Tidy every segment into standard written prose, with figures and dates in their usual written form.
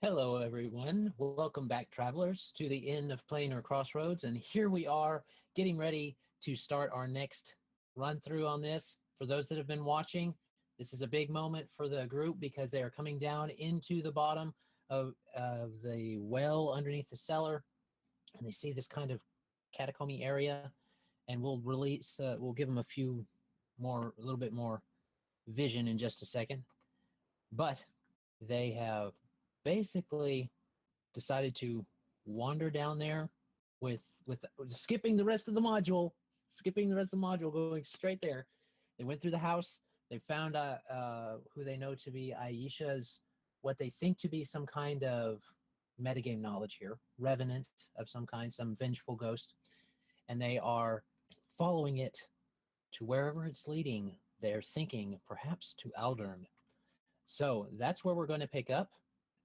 Hello, everyone. Welcome back, travelers, to the inn of Planar Crossroads. And here we are getting ready to start our next run through on this. For those that have been watching, this is a big moment for the group because they are coming down into the bottom of the well underneath the cellar. And they see this kind of catacomby area. And we'll we'll give them a little bit more vision in just a second. But they have basically decided to wander down there with skipping the rest of the module, going straight there. They went through the house. They found who they know to be Aisha's, what they think to be some kind of metagame knowledge here, revenant of some kind, some vengeful ghost, and they are following it to wherever it's leading. They're thinking perhaps to Aldern. So that's where we're going to pick up.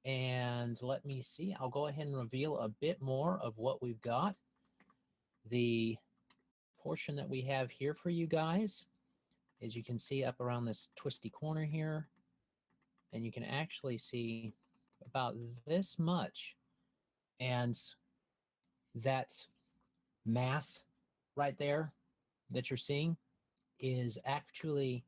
And let me see, I'll go ahead and reveal a bit more of what we've got. The portion that we have here for you guys, as you can see up around this twisty corner here, and you can actually see about this much. And that mass right there that you're seeing is actually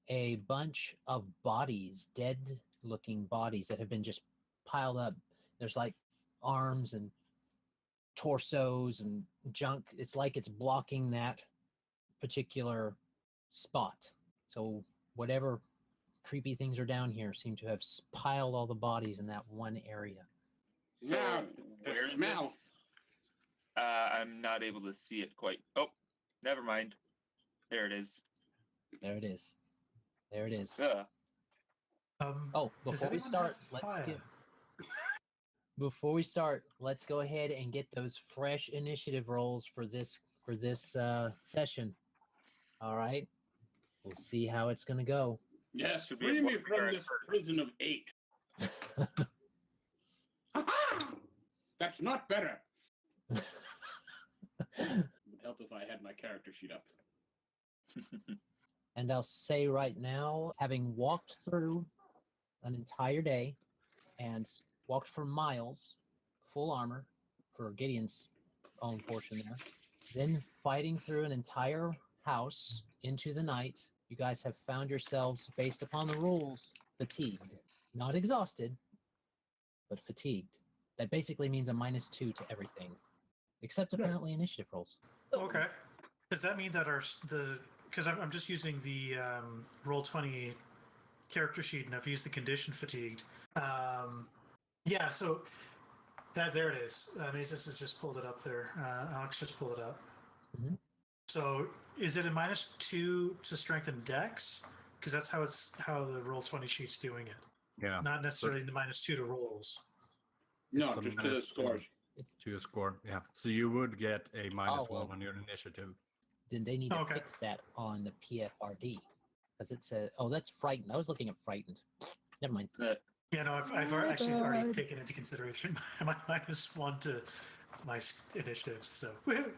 a bunch of bodies, dead looking bodies that have been just piled up. There's like arms and torsos and junk. It's like it's blocking that particular spot. So whatever creepy things are down here seem to have piled all the bodies in that one area. So where's this? I'm not able to see it quite. Oh, never mind. There it is. There it is. There it is. Before we start, let's go ahead and get those fresh initiative rolls for this session. All right, we'll see how it's gonna go. Yes, free me from this prison of 8. That's not better. It would help if I had my character sheet up. And I'll say right now, having walked through an entire day and walked for miles, full armor for Gideon's own portion there, then fighting through an entire house into the night, you guys have found yourselves, based upon the rules, fatigued. Not exhausted, but fatigued. That basically means a -2 to everything, except apparently initiative rolls. Okay. Does that mean that because I'm just using the Roll20 character sheet, and I've used the condition fatigued. Yeah, so there it is. Mazus has just pulled it up there. Alex just pulled it up. Mm-hmm. So is it a -2 to strength and dex? Because that's how the Roll20 sheet's doing it. Yeah. Not necessarily the -2 to rolls. No, just to the scores. To your score, yeah. So you would get a -1 on your initiative. Then they need to fix that on the PFRD, because it says, "Oh, that's frightened." I was looking at frightened. Never mind. Yeah, no, I've actually already taken into consideration my -1 to my initiative. So there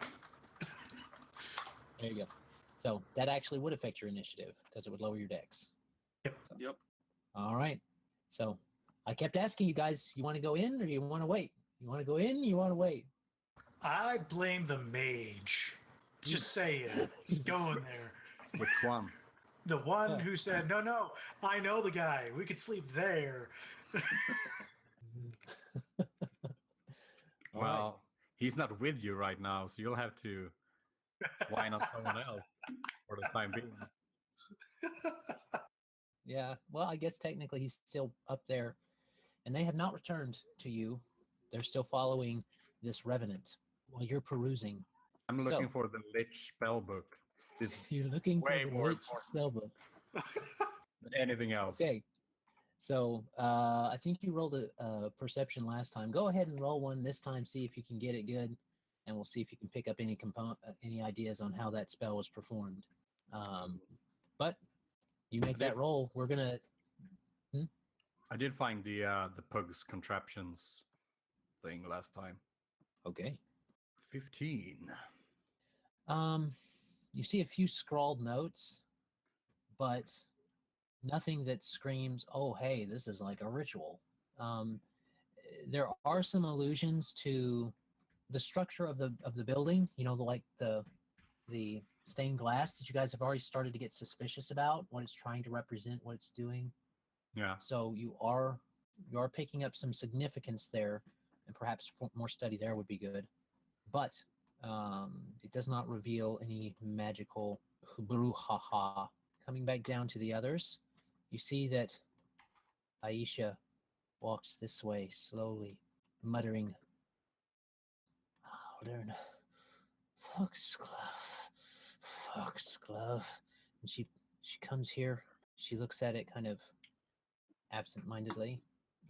you go. So that actually would affect your initiative because it would lower your dex. Yep. So. Yep. All right. So I kept asking you guys, you want to go in or you want to wait? You want to go in? You want to wait? I blame the mage. Just saying. Just going there. Which one? The one who said, no, I know the guy. We could sleep there. Well, he's not with you right now, so you'll have to whine on someone else for the time being. Yeah, well, I guess technically he's still up there, and they have not returned to you. They're still following this revenant while you're perusing. I'm looking for the Lich spellbook. You're looking for the Lich spellbook. Anything else? Okay. So I think you rolled a perception last time. Go ahead and roll one this time. See if you can get it good, and we'll see if you can pick up any ideas on how that spell was performed. But you make that roll. We're gonna. I did find the Pug's contraptions thing last time. Okay. 15. You see a few scrawled notes, but nothing that screams, "Oh, hey, this is like a ritual." there are some allusions to the structure of the building. You know, like the stained glass that you guys have already started to get suspicious about, what it's trying to represent, what it's doing. Yeah. So you are picking up some significance there, and perhaps more study there would be good. But it does not reveal any magical brouhaha. Coming back down to the others, you see that Aisha walks this way slowly, muttering, Foxglove, Foxglove. And she comes here. She looks at it kind of absent-mindedly.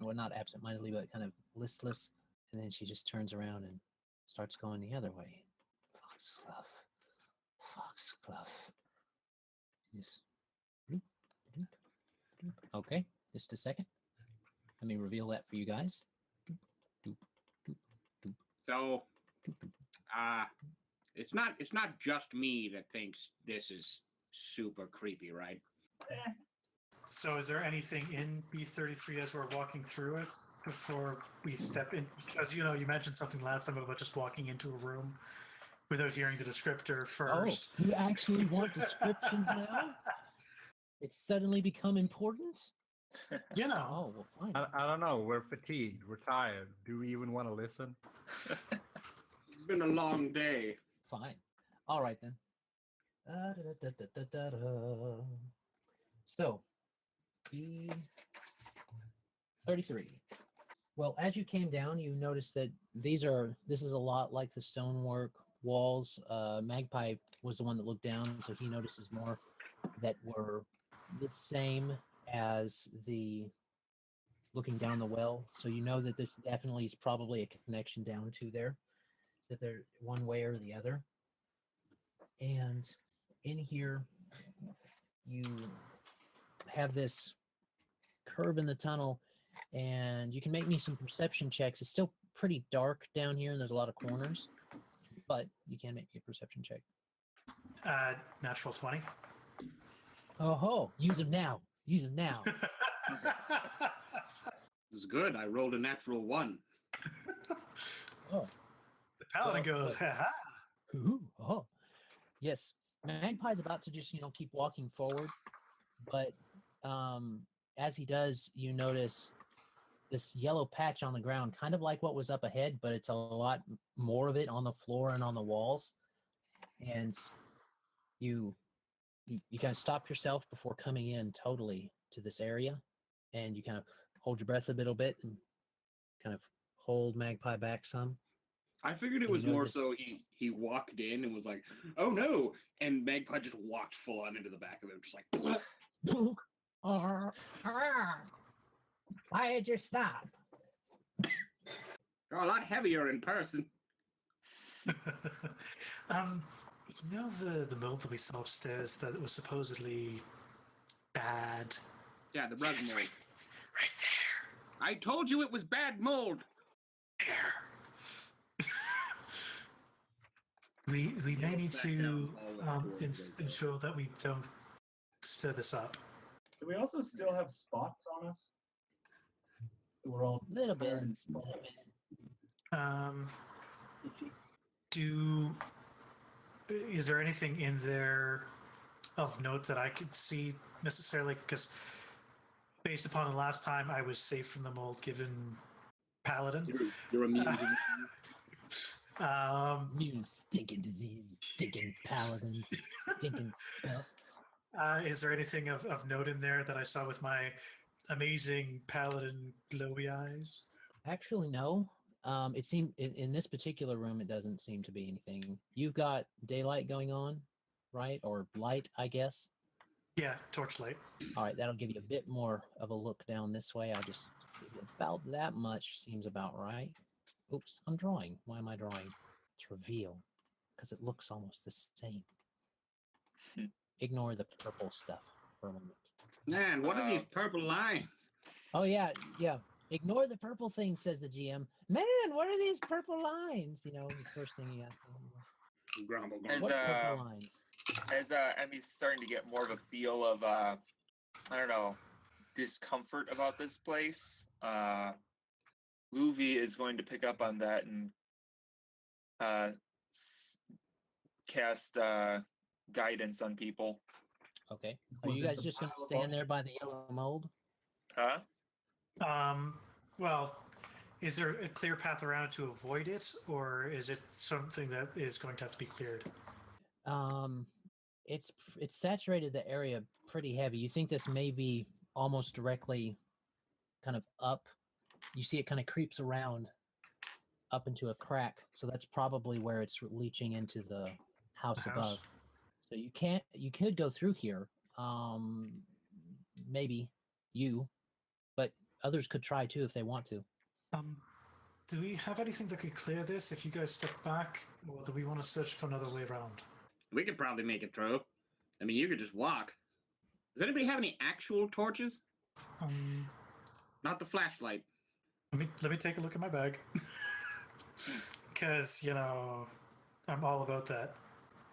Well, not absent-mindedly, but kind of listless. And then she just turns around and starts going the other way. Foxglove, Foxglove. Yes. Okay, just a second. Let me reveal that for you guys. So, it's not just me that thinks this is super creepy, right? So is there anything in B33 as we're walking through it before we step in? Because, you mentioned something last time about just walking into a room without hearing the descriptor first. Oh, you actually want descriptions now? It's suddenly become important? Oh, well, fine. I don't know. We're fatigued. We're tired. Do we even want to listen? It's been a long day. Fine. All right, then. So, B33. Well, as you came down, you noticed that this is a lot like the stonework walls. Magpie was the one that looked down, so he notices more that were the same as the looking down the well. So you know that this definitely is probably a connection down to there, that they're one way or the other. And in here, you have this curve in the tunnel, and you can make me some perception checks. It's still pretty dark down here, and there's a lot of corners, but you can make me a perception check. Natural 20. Oh, use them now. Use them now. It was good. I rolled a natural 1. Oh. The paladin goes, ha-ha. Ooh, oh. Yes. Magpie's about to just, keep walking forward, but as he does, you notice this yellow patch on the ground, kind of like what was up ahead, but it's a lot more of it on the floor and on the walls. And you kind of stop yourself before coming in totally to this area, and you kind of hold your breath a little bit and kind of hold Magpie back some. I figured it And was you know more this- so he walked in and was like, oh no, and Magpie just walked full on into the back of him, just like, Why did you stop? you're a lot heavier in person. The mold that we saw upstairs that was supposedly bad. Yeah, the rug It's mold. right there. I told you it was bad mold. There. we may need back to down all the doors. ensure that we don't stir this up. Do we also still have spots on us? We're all Little bit. covered in spots. Itchy. Is there anything in there of note that I could see necessarily? Because based upon the last time, I was safe from the mold given Paladin. You're immune to Immune stinking disease, stinking paladins, stinking stuff. Is there anything of note in there that I saw with my amazing Paladin glowy eyes? Actually, no. It seemed in this particular room, it doesn't seem to be anything. You've got daylight going on, right? Or light, I guess. Yeah, torchlight. All right, that'll give you a bit more of a look down this way. I'll just give you about that much. Seems about right. Oops, I'm drawing. Why am I drawing? It's reveal, because it looks almost the same. Ignore the purple stuff for a moment. Man, what are these purple lines? Oh, yeah. Ignore the purple thing, says the GM. Man, what are these purple lines? The first thing you got. Grumble, As, What purple lines? As Emmy's starting to get more of a feel of, I don't know, discomfort about this place, Luvi is going to pick up on that and cast guidance on people. Okay. Are Was you it guys the just going to pile of stand bones? there by the yellow mold? Huh? Well, is there a clear path around to avoid it, or is it something that is going to have to be cleared? It's saturated the area pretty heavy. You think this may be almost directly kind of up. You see it kind of creeps around up into a crack, so that's probably where it's leaching into the house above. So you could go through here. Maybe you, but others could try too if they want to. Do we have anything that could clear this if you guys step back, or do we want to search for another way around? We could probably make it through. I mean, you could just walk. Does anybody have any actual torches? Not the flashlight. Let me take a look at my bag. Because, I'm all about that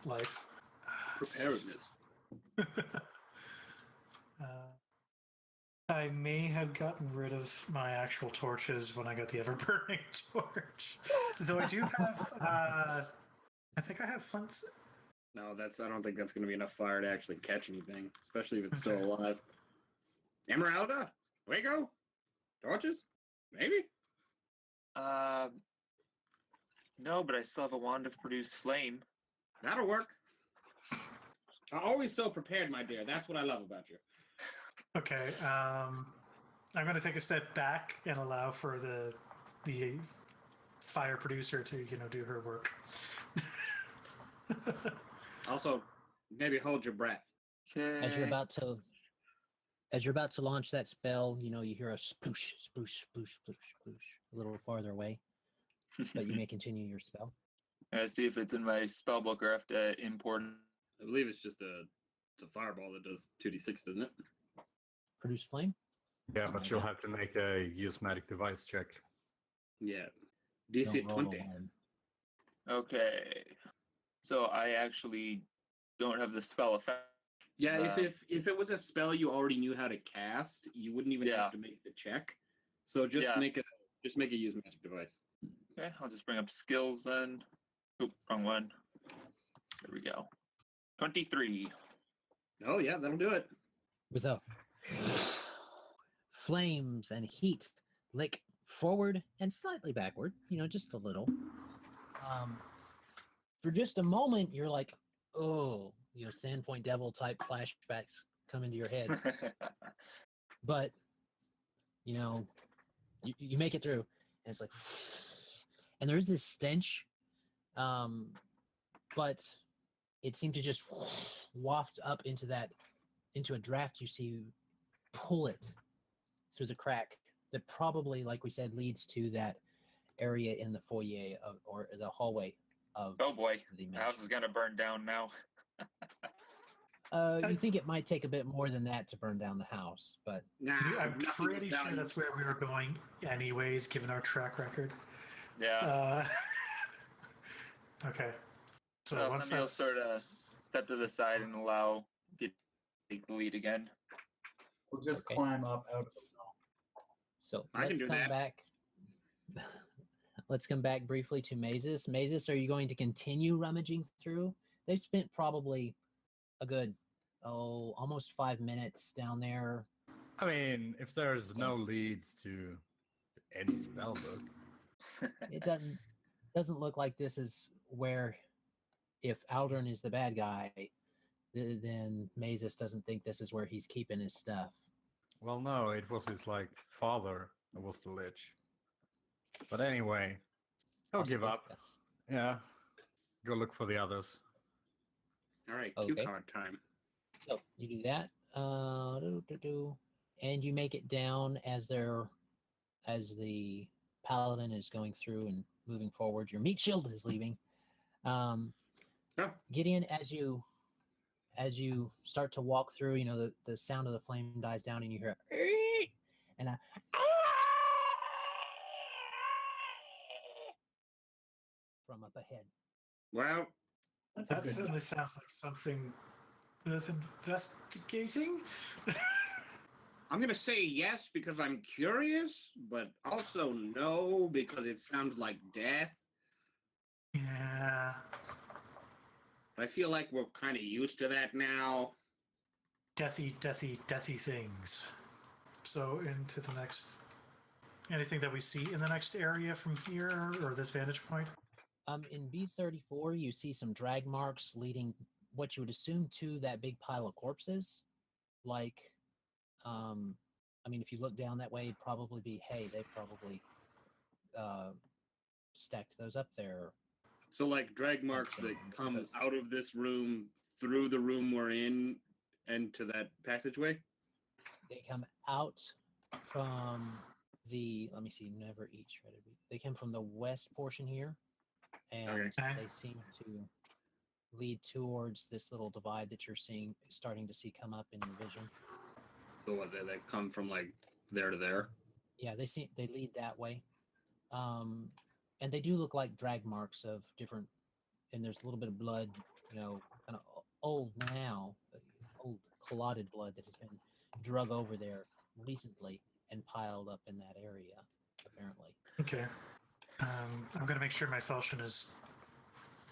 life. Preparedness. I may have gotten rid of my actual torches when I got the ever-burning torch. Though I do have, I think I have flints. No, I don't think that's going to be enough fire to actually catch anything, especially if it's still alive. Emyrelda? Wayko? Torches? Maybe? No, but I still have a wand of produce flame. That'll work. Always so prepared, my dear. That's what I love about you. Okay, I'm going to take a step back and allow for the fire producer to, do her work. Also, maybe hold your breath. Okay. As you're about to launch that spell, you hear a sploosh, sploosh, sploosh, sploosh, sploosh a little farther away, but you may continue your spell. See if it's in my spell book or I have to import. I believe it's just it's a fireball that does 2d6, doesn't it? Produce flame? Yeah, Something but like you'll that. have to make a use magic device check. Yeah. Don't DC roll 20. alone. Okay. So I actually don't have the spell effect. Yeah, if it was a spell you already knew how to cast, you wouldn't even Yeah. have to make the check. So just Yeah. make a use magic device. Okay, I'll just bring up skills then. Oop, wrong one. There we go. 23. Oh yeah, that'll do it. With a flames and heat lick forward and slightly backward, just a little. For just a moment, you're like, oh, Sandpoint Devil type flashbacks come into your head. But, you make it through, and it's like, and there is this stench, but it seemed to just waft up into a draft you see pull it through the crack that probably, like we said, leads to that area in the foyer or the hallway of Oh boy, the the house is gonna burn down now. You think it might take a bit more than that to burn down the house, but Nah, I'm nothing pretty of sure value. that's where we were going anyways, given our track record. Yeah. Okay. So Well, once then you'll that's... sort of step to the side and allow Gideon to take the lead again. We'll just Okay. climb up out of the snow. so I can let's do come that. back. Let's come back briefly to Mazus. Mazus, are you going to continue rummaging through? They've spent probably a good, almost 5 minutes down there. I mean, if there's no leads to any spell book, It doesn't look like this is where, if Aldrin is the bad guy, then Mazus doesn't think this is where he's keeping his stuff. well, no, it was his father that was the lich. But anyway, he'll give Possibly, up. yes. Yeah, go look for the others. All right, Okay. cue card time. So you do that, and you make it down as the paladin is going through and moving forward. Your meat shield is leaving. Gideon, as you start to walk through, the sound of the flame dies down, and you hear and a from up ahead. Well, That's a That good certainly sounds like something worth investigating. I'm gonna say yes because I'm curious, but also no because it sounds like death. Yeah. I feel like we're kind of used to that now. Deathy things. So into the next. Anything that we see in the next area from here or this vantage point? In B34, you see some drag marks leading what you would assume to that big pile of corpses. Like, I mean, if you look down that way, it'd probably be, hey, they probably stacked those up there. So, like, drag marks that come out of this room, through the room we're in, and to that passageway? They come out from the, let me see, never eat shredded wheat. They come from the west portion here, and Okay. they seem to lead towards this little divide that you're starting to see come up in your vision. So what, they come from, like, there to there? Yeah, they lead that way. And they do look like drag marks of different, and there's a little bit of blood, kind of old now, old clotted blood that has been drug over there recently and piled up in that area, apparently. Okay. I'm going to make sure my falchion is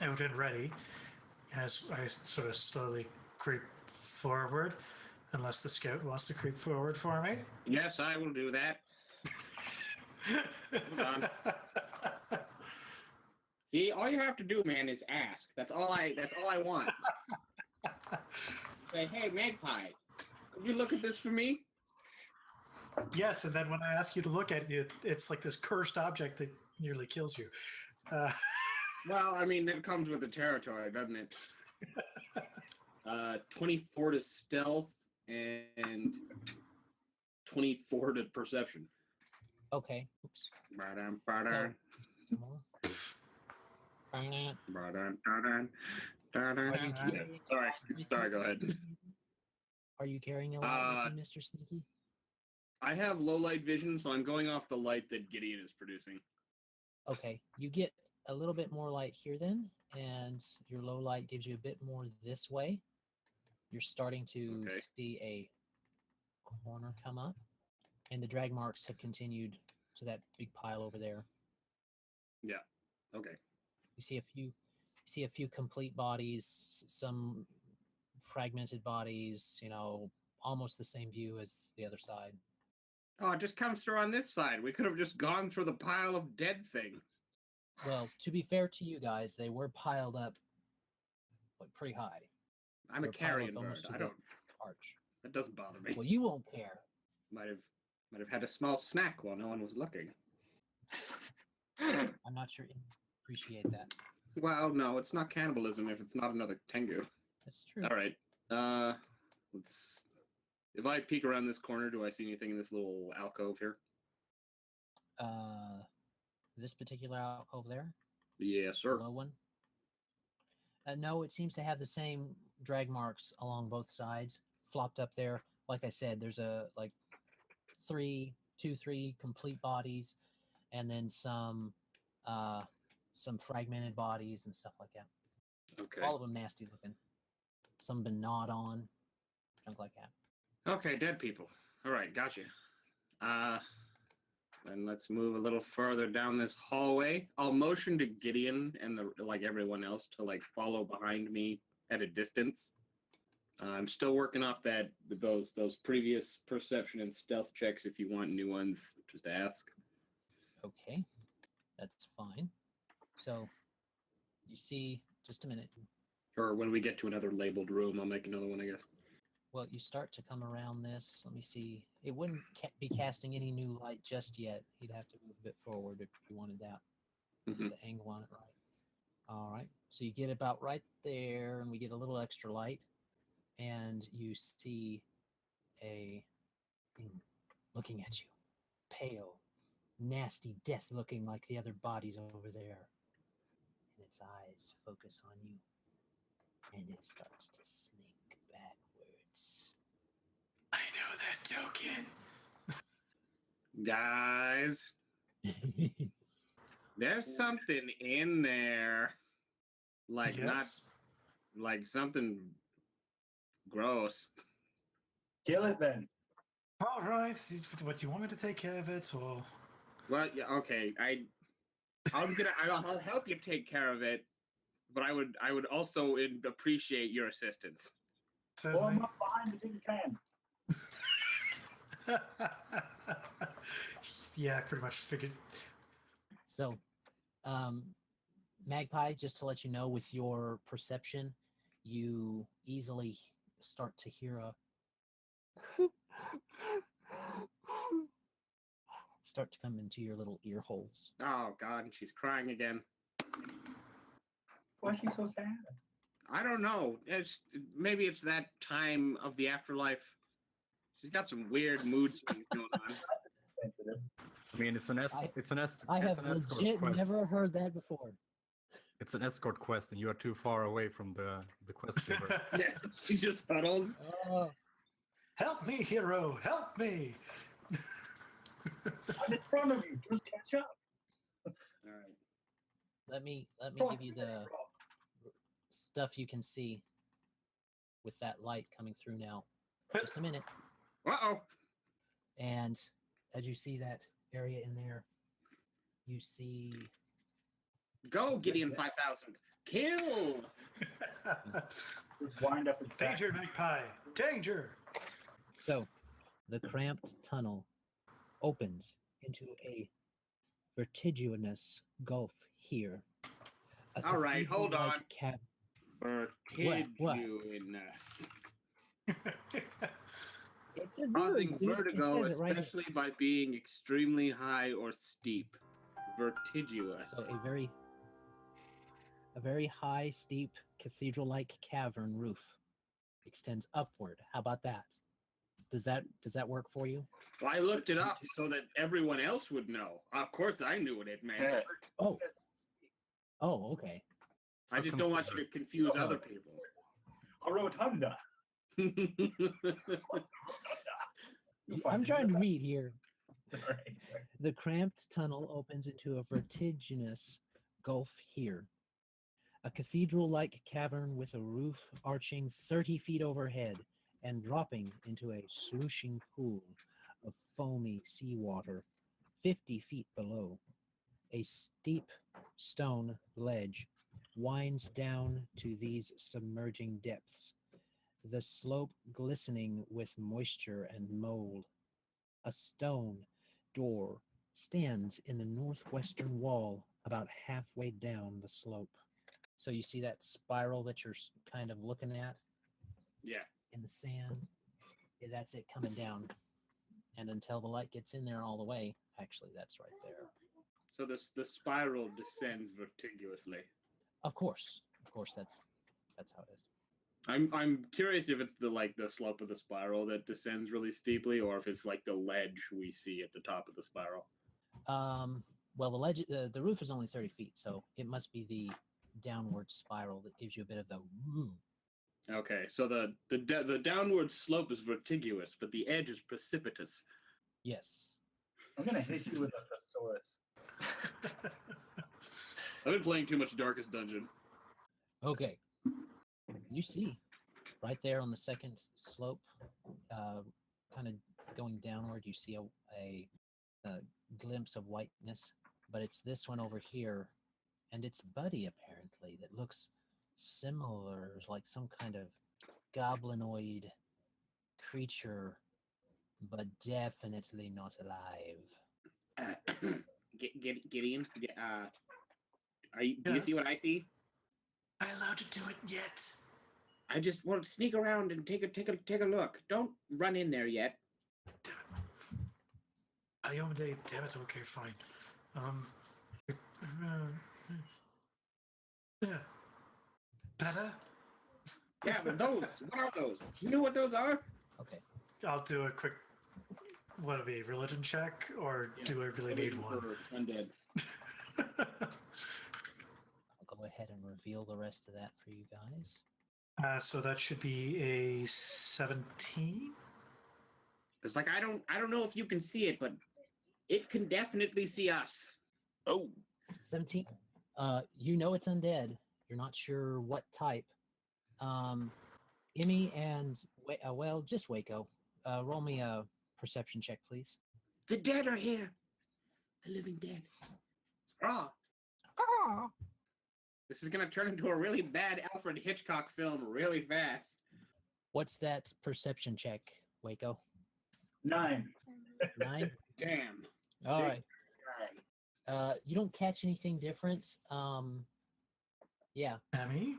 out and ready as I sort of slowly creep forward, unless the scout wants to creep forward for me. Yes, I will do that. Hold on. See, all you have to do, man, is ask. That's all I want. Say, hey, Magpie, could you look at this for me? Yes, and then when I ask you to look at it, it's like this cursed object that nearly kills you. Well, I mean, it comes with the territory, doesn't it? 24 to stealth and 24 to perception. Okay. Oops. Ba-dum, So, ba-dum, some more. ba-dum, ba-dum, ba-dum. Are you Yeah, carrying sorry, go ahead. Are you carrying a light with you, Mr. Sneaky? I have low light vision, so I'm going off the light that Gideon is producing. Okay, you get a little bit more light here then, and your low light gives you a bit more this way. You're starting to Okay. see a corner come up, and the drag marks have continued to that big pile over there. Yeah. Okay. You see a few complete bodies, some fragmented bodies, almost the same view as the other side. Oh, it just comes through on this side. We could have just gone through the pile of dead things. Well, to be fair to you guys, they were piled up pretty high. I'm a They're piled up carrion bird. almost to I the don't. arch. That doesn't bother me. Well, you won't care. Might have had a small snack while no one was looking. I'm not sure you appreciate that. Well, no, it's not cannibalism if it's not another Tengu. That's true. All right. Let's. If I peek around this corner, do I see anything in this little alcove here? This particular alcove there, Yes, sir. below one. No, it seems to have the same drag marks along both sides, flopped up there. Like I said, there's three complete bodies, and then some fragmented bodies and stuff like that. Okay. All of them nasty looking. Some have been gnawed on, junk like that. Okay, dead people. All right, gotcha. And let's move a little further down this hallway. I'll motion to Gideon and everyone else to follow behind me at a distance. I'm still working off those previous perception and stealth checks. If you want new ones, just ask. Okay, that's fine. So you see, just a minute. Or when we get to another labeled room, I'll make another one, I guess. Well, you start to come around this. Let me see. It wouldn't be casting any new light just yet. You'd have to move a bit forward if you wanted that. Mhm. Get the angle on it right. All right. So you get about right there, and we get a little extra light, and you see a thing looking at you, pale, nasty, death-looking like the other bodies over there. And its eyes focus on you, and it starts to slink backwards. I know that token. Guys, there's something in there. Yes. Not something gross. Kill it then. All right. What, do you want me to take care of it, or? Well, yeah, okay. I'll help you take care of it, but I would also appreciate your assistance. Well, Certainly. I'm not behind the tin can. Yeah, pretty much figured. So, Magpie, just to let you know, with your perception, you easily start to hear a start to come into your little ear holes. Oh God, and she's crying again. Why is she so sad? I don't know. Maybe it's that time of the afterlife. She's got some weird mood swings going on. That's sensitive. I mean, it's an I have escort legit quest. never heard that before. It's an escort quest, and you are too far away from the quest giver. Yeah, she just huddles. Oh, Help me, hero! Help me! I'm in front of you. Just catch up. All right. let me give you the stuff you can see with that light coming through now. Just a minute. Uh-oh. And as you see that area in there, you see Go, Gideon 5000. Kill! Just wind up his back. Danger, Magpie! Danger! so the cramped tunnel opens into a vertiginous gulf here. A All right, hold on. cathedral-like What? Vertiginous. It's a Causing dude. vertigo, It says it right here. especially by being extremely high or steep. Vertiginous. So a very high, steep, cathedral-like cavern roof extends upward. How about that? Does that work for you? Well, I looked it up so that everyone else would know. Of course, I knew what it meant. Yeah. Oh, okay. I just don't want you to confuse other people. A rotunda. I'm trying to read here. All right. The cramped tunnel opens into a vertiginous gulf here. A cathedral-like cavern with a roof arching 30 feet overhead and dropping into a slushing pool of foamy seawater 50 feet below. A steep stone ledge winds down to these submerging depths, the slope glistening with moisture and mold. A stone door stands in the northwestern wall about halfway down the slope. So you see that spiral that you're kind of looking at Yeah. in the sand? Yeah, that's it coming down. And until the light gets in there all the way, actually, that's right there. So the spiral descends vertigously. Of course, that's how it is. I'm curious if it's the slope of the spiral that descends really steeply, or if it's like the ledge we see at the top of the spiral. Well, the ledge, the roof is only 30 feet, so it must be the downward spiral that gives you a bit of the woo. Okay, so the downward slope is vertiginous, but the edge is precipitous. Yes. I'm gonna hit you with a thesaurus. I've been playing too much Darkest Dungeon. Okay. You see, right there on the second slope, kind of going downward, you see a glimpse of whiteness, but it's this one over here, and it's Buddy apparently that looks similar, like some kind of goblinoid creature, but definitely not alive. Gideon, do you see what I see? Am I allowed to do it yet? I just want to sneak around and take a look. Don't run in there yet. Ayomide, damn it, okay, fine. Yeah. Better? Yeah, but those, what are those? You know what those are? Okay. I'll do a quick, what be, religion check, or Yeah, do I really need one? for undead. I'll go ahead and reveal the rest of that for you guys. So that should be a 17? It's like I don't know if you can see it, but it can definitely see us. Oh, 17. You know it's undead. You're not sure what type. Emmy and just Wayko. Roll me a perception check, please. The dead are here. The living dead. Ah. This is going to turn into a really bad Alfred Hitchcock film really fast. What's that perception check, Wayko? 9. 9? Damn. All right. 9. You don't catch anything different. Yeah. Emmy,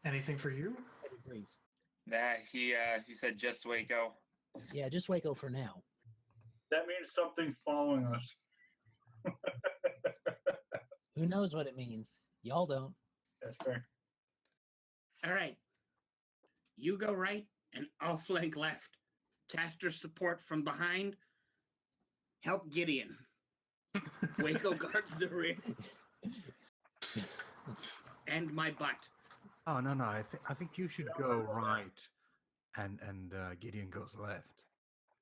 anything for you? It agrees. Nah, he said just Wayko. Yeah, just Wayko for now. That means something's following us. Who knows what it means? Y'all don't. That's fair. All right. You go right, and I'll flank left. Caster support from behind. Help Gideon. Wayko guards the rear. And my butt. Oh no, I think you should go right, and Gideon goes left.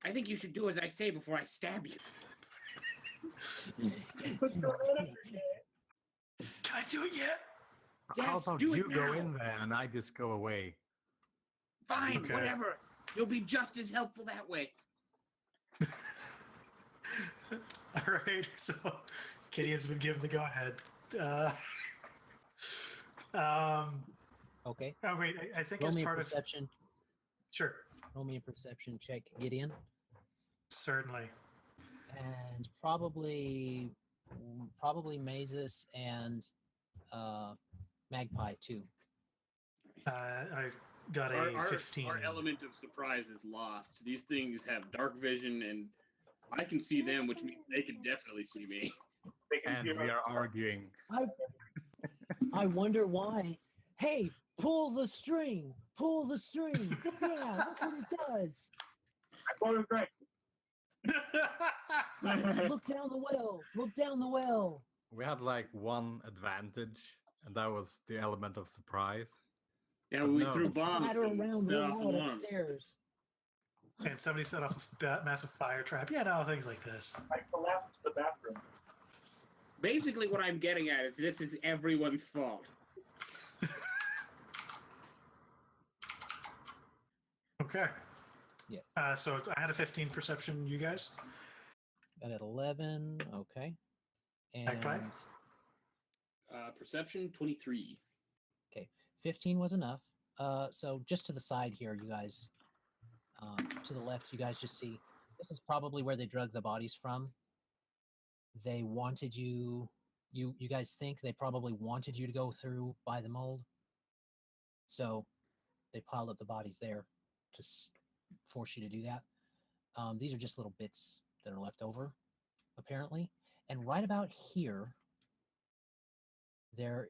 I think you should do as I say before I stab you. What's going on? Can I do it yet? How Yes, about do it you go now. in there and I just go away? Fine, Okay. whatever. You'll be just as helpful that way. All right, so Gideon's been given the go-ahead. Okay. Oh wait, I think Roll as me a part of perception. sure, Roll me a perception check, Gideon. certainly. And probably Mazus and Magpie too. I got a Our 15. our element of surprise is lost. These things have dark vision, and I can see them, which means they can definitely see me. They can And hear we us. are arguing. I wonder why. Hey, pull the string. Pull the string. Yeah, look what it does. I bought a drink. Look down the well. Look down the well. We had like one advantage, and that was the element of surprise. Yeah, when we No. threw Let's bombs clatter and around set real off loud alarms. upstairs. And somebody set off a massive fire trap. Yeah, no, things like this. I collapsed the bathroom. Basically, what I'm getting at is this is everyone's fault. Okay. Yeah. So I had a 15 perception, you guys? Got it 11. Okay. And Magpie? Perception 23. 15 was enough. So just to the side here, you guys, to the left, you guys just see, this is probably where they drug the bodies from. They wanted you guys think they probably wanted you to go through by the mold. So they piled up the bodies there to force you to do that. These are just little bits that are left over, apparently. And right about here, there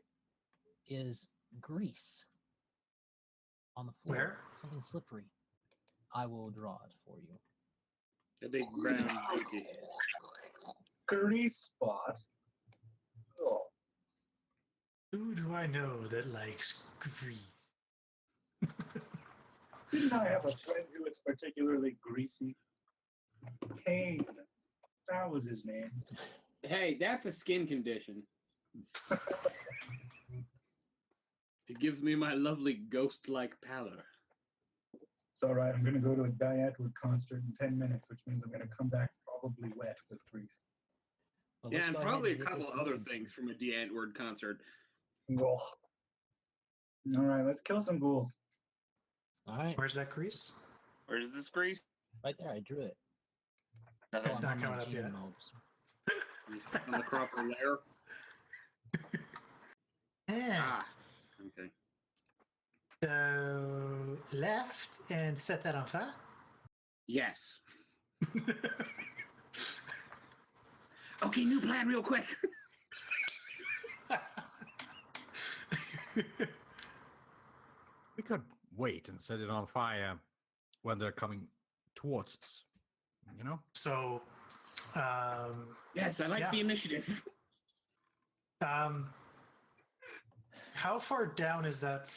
is grease on the floor. Where? Something slippery. I will draw it for you. A big brown dookie. Grease spot. Oh, Who do I know that likes grease? didn't I have a friend who was particularly greasy? Kane. That was his name. Hey, that's a skin condition. It gives me my lovely ghost-like pallor. It's all right. I'm going to go to a Diatwood concert in 10 minutes, which means I'm going to come back probably wet with grease. But Yeah, let's and go ahead probably a get couple this other moving. things from a D'Antwoord concert. Oh. All right, let's kill some ghouls. All right, Where's that grease? Where's this grease? right there. I drew it. Nothing. It's I'm not on my coming up genie yet. mode. On the proper layer. Ah, okay. So left and set that on fire. Yes. Okay, new plan real quick. We could wait and set it on fire when they're coming towards us. You know? So, Yes, I like Yeah. the initiative. how far down is that?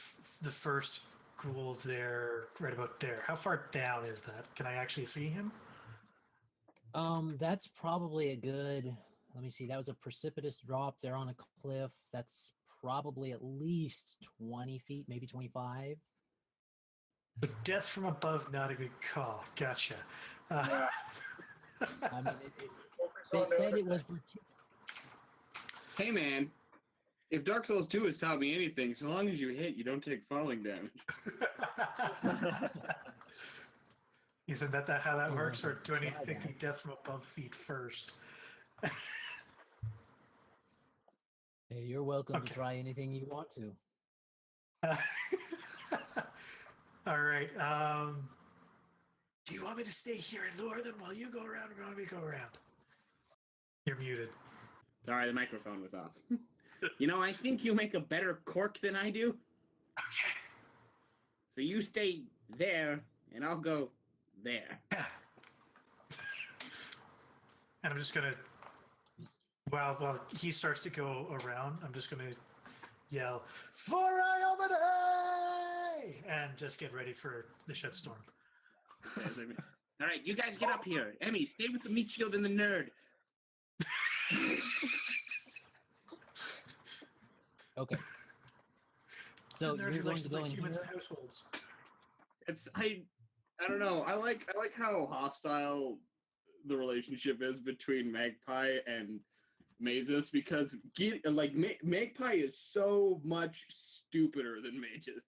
The first ghoul there, right about there. How far down is that? Can I actually see him? That's probably a good. Let me see. That was a precipitous drop. They're on a cliff. That's probably at least 20 feet, maybe 25. But death from above, not a good call. Gotcha. Yeah. I mean, Focus they on said the- it was vertical. Hey man, if Dark Souls 2 has taught me anything, so long as you hit, you don't take falling damage. Isn't that how that Oh, works, or do I need to try take the that. death from above feat first? Hey, you're welcome Okay. to try anything you want to. All right. Do you want me to stay here and lure them while you go around, or want me to go around? You're muted. Sorry, the microphone was off. You know, I think you make a better cork than I do. Okay. So you stay there, and I'll go there. And I'm just gonna, while he starts to go around, I'm just gonna yell, "For Iomade!" and just get ready for the shitstorm. All right, you guys get up here. Emmy, stay with the meat shield and the nerd. Okay. So The you're nerd who going likes to to go play in humans here? and households. It's I don't know. I like how hostile the relationship is between Magpie and Mazus because Magpie is so much stupider than Mazus.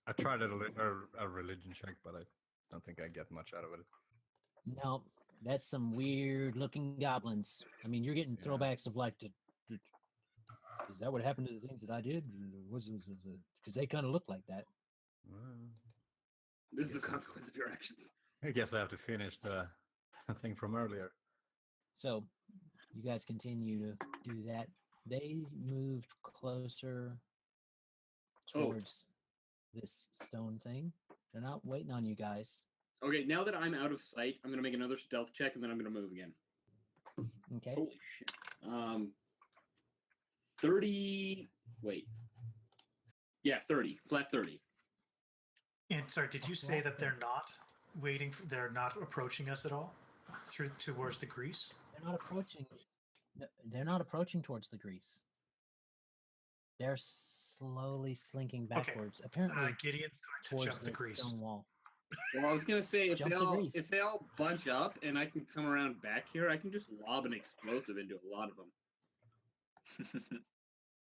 I tried a religion check, but I don't think I get much out of it. No, that's some weird looking goblins. I mean, you're getting Yeah. throwbacks of like, is that what happened to the things that I did? Because they kind of look like that. Well, This is the Yes, sir. consequence of your actions. I guess I have to finish the thing from earlier. So you guys continue to do that. They moved closer Oh. towards this stone thing. They're not waiting on you guys. Okay, now that I'm out of sight, I'm gonna make another stealth check and then I'm gonna move again. Okay. Holy shit. 30. Wait. Yeah, 30. Flat 30. And sorry, did you say that they're not waiting? They're not approaching us at all through towards the grease? They're not approaching. They're not approaching towards the grease. They're slowly slinking backwards. Apparently, Gideon's going to towards jump the the grease. stone wall. Well, I was gonna say if Jump they the all grease. if they all bunch up and I can come around back here, I can just lob an explosive into a lot of them.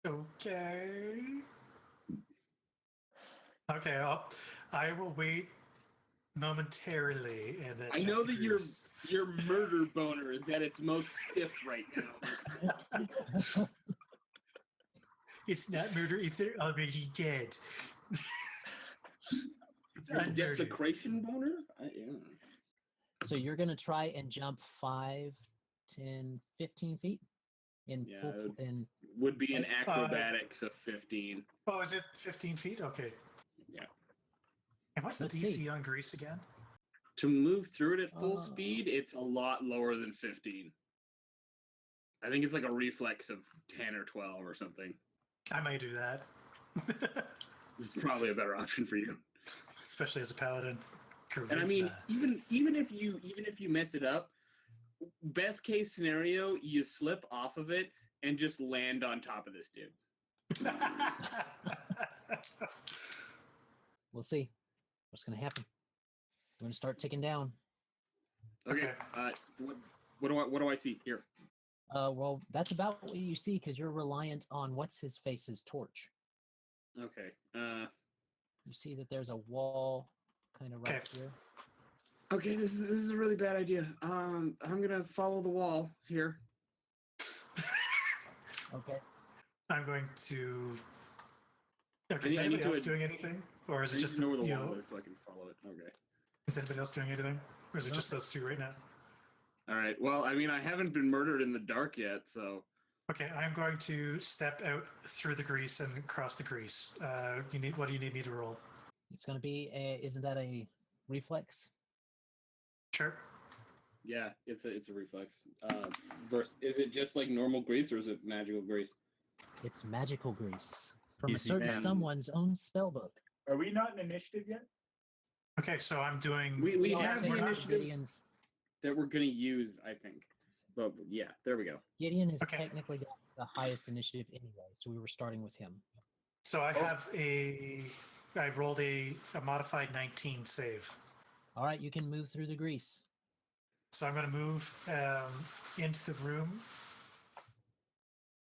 Okay. Okay, I will wait momentarily and then. I jump know the that grease. your murder boner is at its most stiff right now. It's not murder if they're already dead. It's Your unmurdered. desecration boner? Yeah. So you're going to try and jump 5, 10, 15 feet in Yeah, full. it would- In Would be an acrobatics of 15. Oh, is it 15 feet? Okay. Yeah. And what's the Let's DC see. on grease again? To move through it at full Oh. speed, it's a lot lower than 15. I think it's like a reflex of 10 or 12 or something. I might do that. This is probably a better option for you. Especially as a paladin. And I mean, Charisma. even if you mess it up, best case scenario, you slip off of it and just land on top of this dude. we'll see what's going to happen. We're going to start ticking down. Okay. What do I see here? Well, that's about what you see because you're reliant on what's his face's torch. Okay. You see that there's a wall kind of right Okay. here. Okay, this is a really bad idea. I'm gonna follow the wall here. Okay. I'm going to. Okay, I is need anybody to else ad- doing anything? Or is I it need just, to know where the you wall know, is so I can follow it. Okay. is anybody else doing anything? Or is it No. just those two right now? All right. Well, I mean, I haven't been murdered in the dark yet, so Okay, I'm going to step out through the grease and cross the grease. What do you need me to roll? It's going to be isn't that a reflex? Sure. yeah, it's a reflex. Is it just like normal grease or is it magical grease? It's magical grease from a Easy certain man. someone's own spell book. Are we not in initiative yet? Okay, so I'm doing. We Oh, have we're the not. initiatives Gideon's, that we're gonna use, I think. But yeah, there we go. Gideon has Okay. technically got the highest initiative anyway, so we were starting with him. So I rolled a modified 19 save. All right, you can move through the grease. So I'm going to move into the room.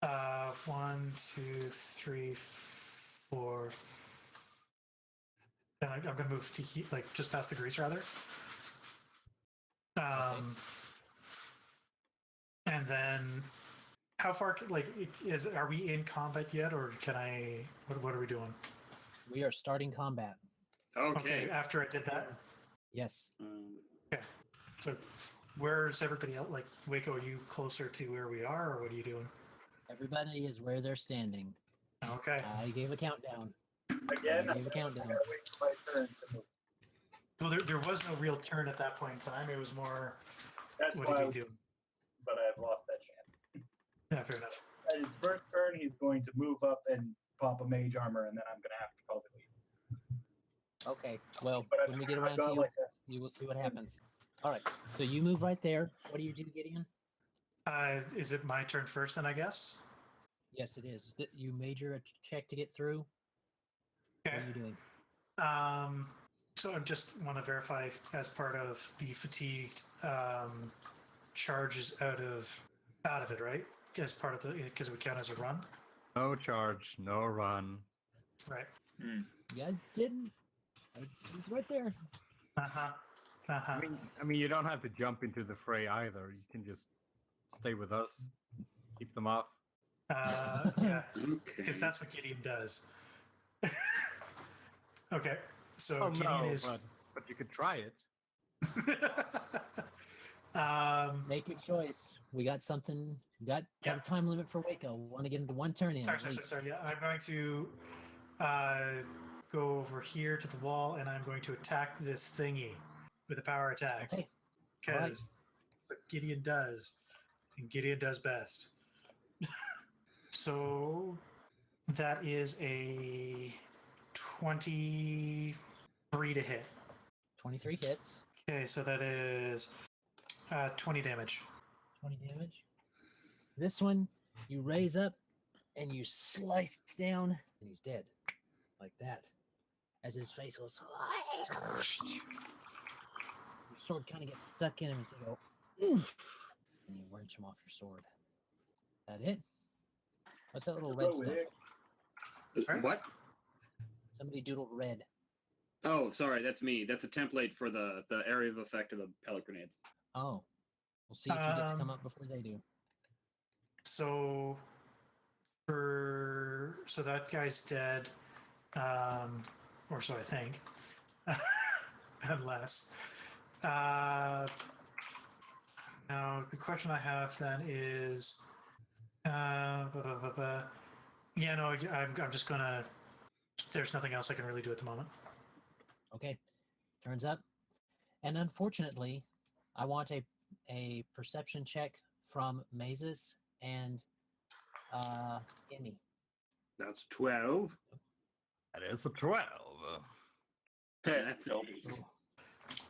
1, 2, 3, 4. And I'm going to move to just past the grease, rather. And then, how far? Are we in combat yet, or can I? What are we doing? We are starting combat. Okay. After I did that. Yes. Okay. So, where's everybody else? Like, Wayko, are you closer to where we are, or what are you doing? Everybody is where they're standing. Okay. I gave a countdown. Again, I gave a countdown. gotta wait for my turn to move. Well, there was no real turn at that point in time. It was more. That's What why did I he was, do? but I've lost that chance. Yeah, fair enough. At his first turn, he's going to move up and pop a mage armor, and then I'm gonna have to probably leave. Okay. Well, But when we get I've around got to you, like you will see what happens. All right. So you move right there. What do you do, Gideon? Is it my turn first, then, I guess? Yes, it is. You major a check to get through. Okay. What are you doing? So I just want to verify as part of the fatigued charges out of it, right? As part of because it would count as a run, No charge, no run. right? You guys didn't. It's right there. I mean, you don't have to jump into the fray either. You can just stay with us, keep them off. Yeah, Okay. because that's what Gideon does. Okay, so Oh Gideon no, is. but you could try it. Make your choice. We got something. We got Yeah. a time limit for Wayko. We want to get into one turn in. Sorry. at least. Yeah, I'm going to go over here to the wall, and I'm going to attack this thingy with a power attack. Okay. Because Alright. that's what Gideon does, and Gideon does best. So that is a 23 to hit. 23 hits. Okay, so that is 20 damage. 20 damage. This one, you raise up and you slice down, and he's dead. Like that. As his face goes. Your sword kind of gets stuck in him, and you go, oof! And you wrench him off your sword. That it? What's that little red Go stuff? ahead. What? Somebody doodled red. Oh, sorry, that's me. That's a template for the area of effect of the pellet grenades. Oh. We'll see if you get to come up before they do. So that guy's dead, or so I think, unless. Now the question I have then is, yeah, no, I'm just gonna. There's nothing else I can really do at the moment. Okay. Turns up. And unfortunately, I want a perception check from Mazus and Emmy. That's 12. That is a 12. That's Nope. 8.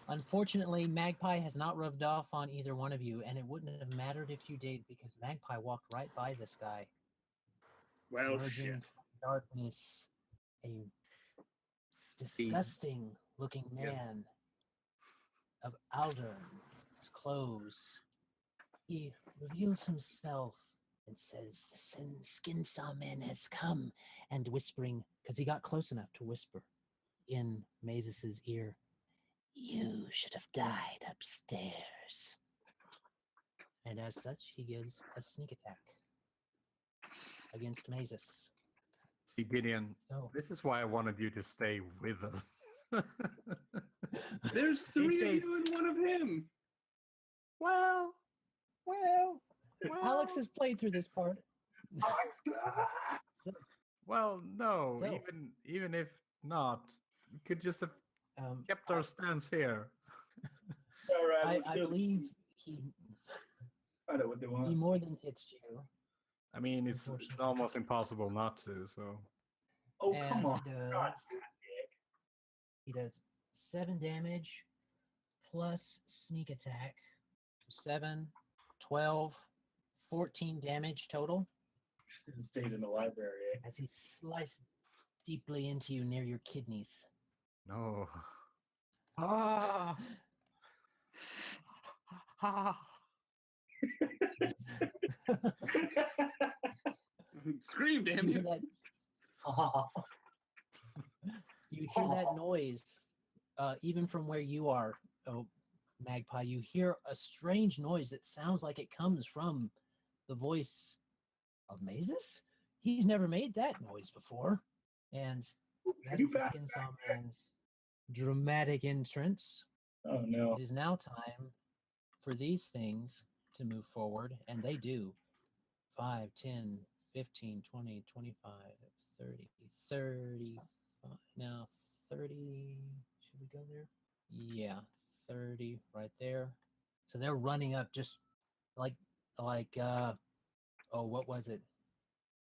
Unfortunately, Magpie has not rubbed off on either one of you, and it wouldn't have mattered if you did, because Magpie walked right by this guy. Well, emerging shit. from darkness, a disgusting looking man of Aldern, his clothes. He reveals himself and says, "The skin saw man has come," and whispering, because he got close enough to whisper in Mazus's ear, "You should have died upstairs." And as such, he gives a sneak attack against Mazus. See, Gideon, So this is why I wanted you to stay with us. There's 3 of case- you and 1 of him. Well, Alex has played through this part. So, Well, no, So- even if not, we could just have kept our stance here. All right, I believe he I know what they want. more than hits you. I mean, it's Unfortunately. almost impossible not to. So Oh, And come on. he does, God, he does 7 damage plus sneak attack. 7, 12, 14 damage total should have stayed in the library. as he slices. deeply into you near your kidneys. No. Ah. Ah. Scream, damn You hear you! that? You hear that noise, even from where you are, oh, Magpie. You hear a strange noise that sounds like it comes from the voice of Mazus. He's never made that noise before, and that You is the back? Skin Sawman's dramatic entrance. Oh no. It is now time for these things to move forward, and they do. 5, 10, 15, 20, 25, 30, 35. Now 30. Should we go there? Yeah, 30 right there. So they're running up just like oh, what was it?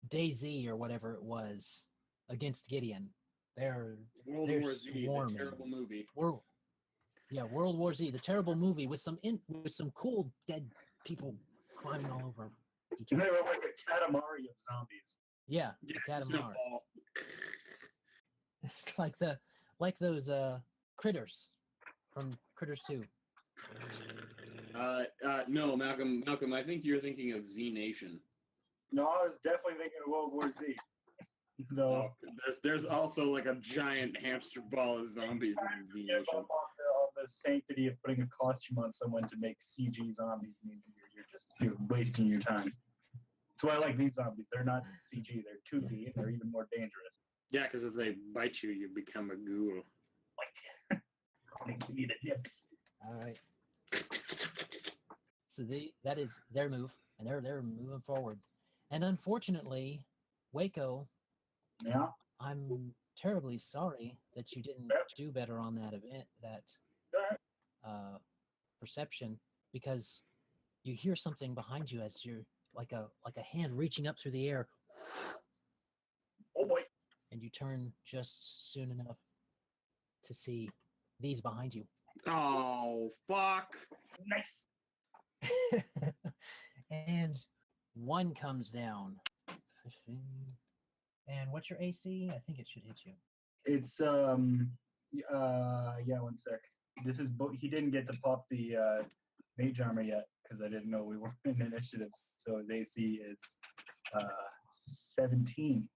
DayZ or whatever it was against Gideon. They're World They're War Z, the swarming. terrible movie. World War Z, the terrible movie with some cool dead people climbing all over each They other. were like a Katamari of zombies. Yeah, Yeah, Katamari. Snowball. It's like those critters from Critters 2. No, Malcolm, I think you're thinking of Z Nation. No, I was definitely thinking of World War Z. No. Oh, there's also like a giant hamster ball of zombies in Z Give Nation. up on the sanctity of putting a costume on someone to make CG zombies means you're wasting your time. That's why I like these zombies. They're not CG. They're 2D and they're even more dangerous. Yeah, because if they bite you, you become a ghoul. Like, give me the nips. All right. So that is their move, and they're moving forward. And unfortunately, Wayko, Yeah. I'm terribly sorry that you didn't Yep. do better on that event, that perception, because you hear something behind you as you're like a hand reaching up through the air, Oh boy. and you turn just soon enough to see these behind you. Oh, fuck. Nice. And one comes down. And what's your AC? I think it should hit you. It's yeah, 1 sec. This is he didn't get to pop the mage armor yet because I didn't know we were in initiatives. So his AC is 17.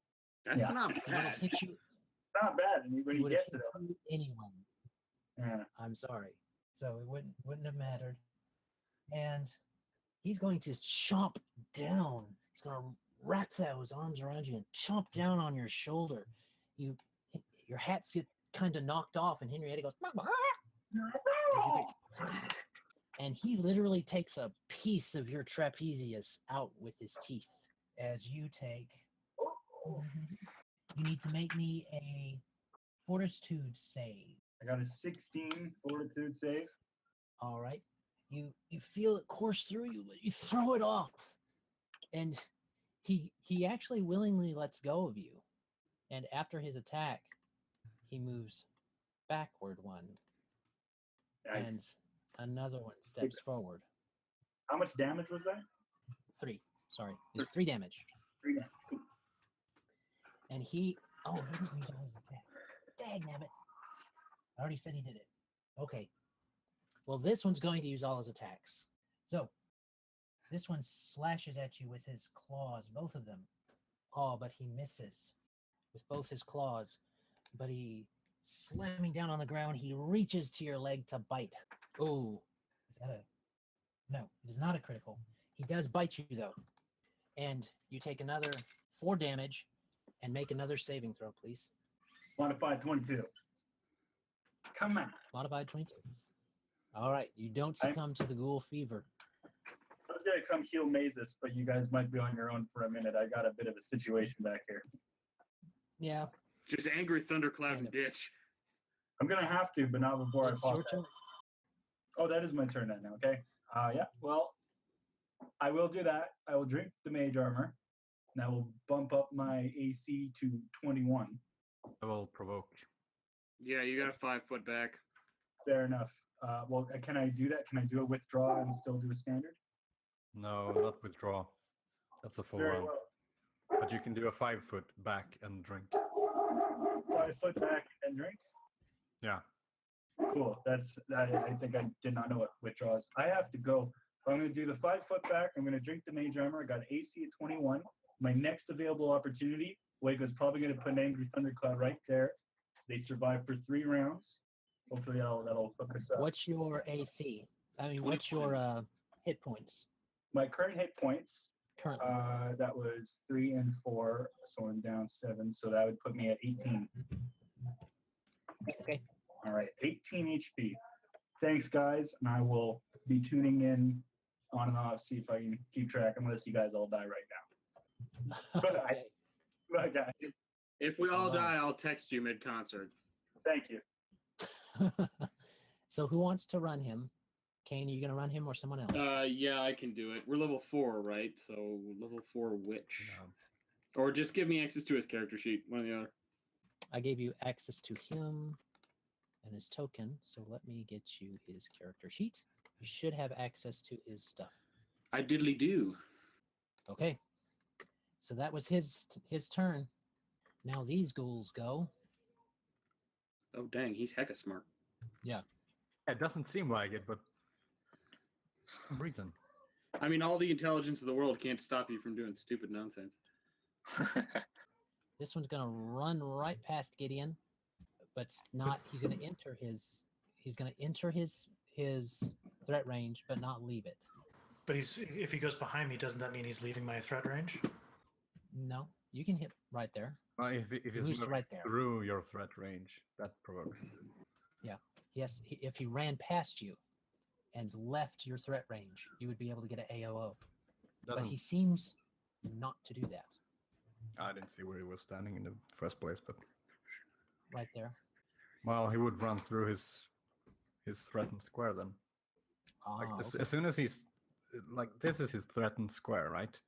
That's Yeah. not It would bad. have hit you. It's not bad. I mean, when It he would have gets hit it, anyone. yeah. I'm sorry. So it wouldn't have mattered. And he's going to chomp down. He's going to wrap those arms around you and chomp down on your shoulder. Your hats get kind of knocked off, and Henryetta goes, and he literally takes a piece of your trapezius out with his teeth. As you take, you need to make me a fortitude save. I got a 16 fortitude save. All right. You feel it course through you, but you throw it off. And he actually willingly lets go of you. And after his attack, he moves backward one. Nice. And another one steps forward. How much damage was that? 3. Sorry. It's 3 damage. 3 damage. Cool. And he didn't use all his attacks. Dagnabbit. I already said he did it. Okay. Well, this one's going to use all his attacks. So, this one slashes at you with his claws, both of them. Oh, but he misses with both his claws. But he, slamming down on the ground, he reaches to your leg to bite. Oh, is that a... No, it is not a critical. He does bite you, though. And you take another 4 damage and make another saving throw, please. Modified 22. Come on. Modified 22. All right, you don't succumb to the ghoul fever. I was going to come heal Mazus, but you guys might be on your own for a minute. I got a bit of a situation back here. Yeah, Just angry thundercloud Kind and of. ditch. I'm going to have to, but not before it's I pop your that. turn. Oh, that is my turn then, okay? Yeah, well, I will do that. I will drink the mage armor, and I will bump up my AC to 21. I will provoke. Yeah, you got a 5 foot back. Fair enough. Well, can I do that? Can I do a withdraw and still do a standard? No, not withdraw. That's a full Very round. well. But you can do a 5 foot back and drink. 5 foot back and drink. Yeah. Cool. I think I did not know what withdraws. I have to go. I'm going to do the 5 foot back. I'm going to drink the mage armor. I got AC at 21. My next available opportunity, Wayko's probably going to put an angry thundercloud right there. They survive for 3 rounds. Hopefully that'll hook us up. What's your AC? I mean, what's your hit points My current hit points, currently? that was 3 and 4, so I'm down 7. So that would put me at 18. Okay. All right, 18 HP. Thanks, guys, and I will be tuning in on and off, see if I can keep track, unless you guys all die right now. Okay. Bye, guys. If we all Wow. die, I'll text you mid-concert. Thank you. So who wants to run him? Kane, are you going to run him or someone else? Yeah, I can do it. We're level 4, right? So level 4 witch. No. Or just give me access to his character sheet, one or the other. I gave you access to him and his token, so let me get you his character sheet. You should have access to his stuff. I diddly do. Okay. So that was his turn. Now these ghouls go. Oh, dang, he's hecka smart. It doesn't seem like it, but for some reason. I mean, all the intelligence of the world can't stop you from doing stupid nonsense. This one's gonna run right past Gideon, but not. He's gonna enter his. He's gonna enter his threat range, but not leave it. But if he goes behind me, doesn't that mean he's leaving my threat range? No, you can hit right there. If it's Who's moving right there? through your threat range, that provokes. Yes, if he ran past you and left your threat range, you would be able to get an AOO. But Doesn't he seems not to do that. I didn't see where he was standing in the first place, but Right there. well, he would run through his threatened square then. Like Ah, as soon as he's like this is his threatened square, right?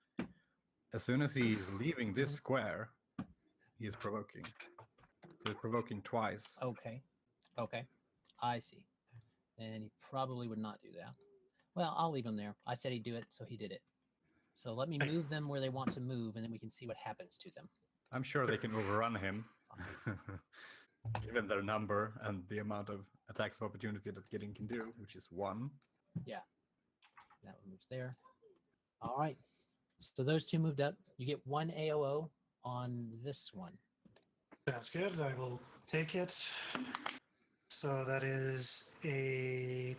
As soon as he's leaving this square, he is provoking. So he's provoking twice. okay. Okay. I see. And he probably would not do that. Well, I'll leave him there. I said he'd do it, so he did it. So let me move them where they want to move, and then we can see what happens to them. I'm sure they can overrun him, given their number and the amount of attacks of opportunity that Gideon can do, which is 1. That one moves there. All right. So those two moved up. You get 1 AOO on this one. Sounds good. I will take it. So that is a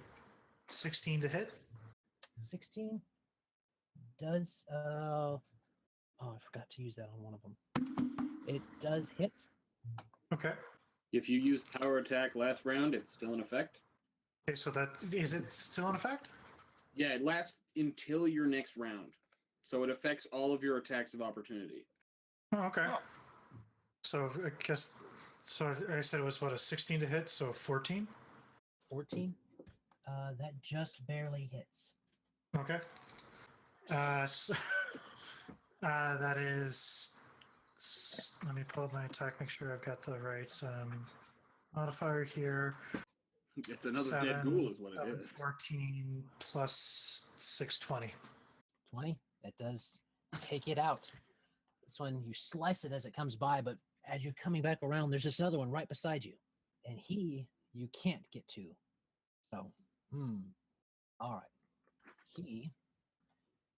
16 to hit. 16 does I forgot to use that on one of them. It does hit. Okay. If you use power attack last round, it's still in effect. Okay, so that is it still in effect? Yeah, it lasts until your next round. So it affects all of your attacks of opportunity. Oh, okay. Oh. So I guess I said it was what, a 16 to hit, so 14? 14. That just barely hits. Okay. So, that is. Let me pull up my attack, make sure I've got the right modifier here. It's another dead ghoul, is what it is. 14 plus 620. 20. That does take it out. This one, you slice it as it comes by, but as you're coming back around, there's this other one right beside you. And you can't get to. So, all right. He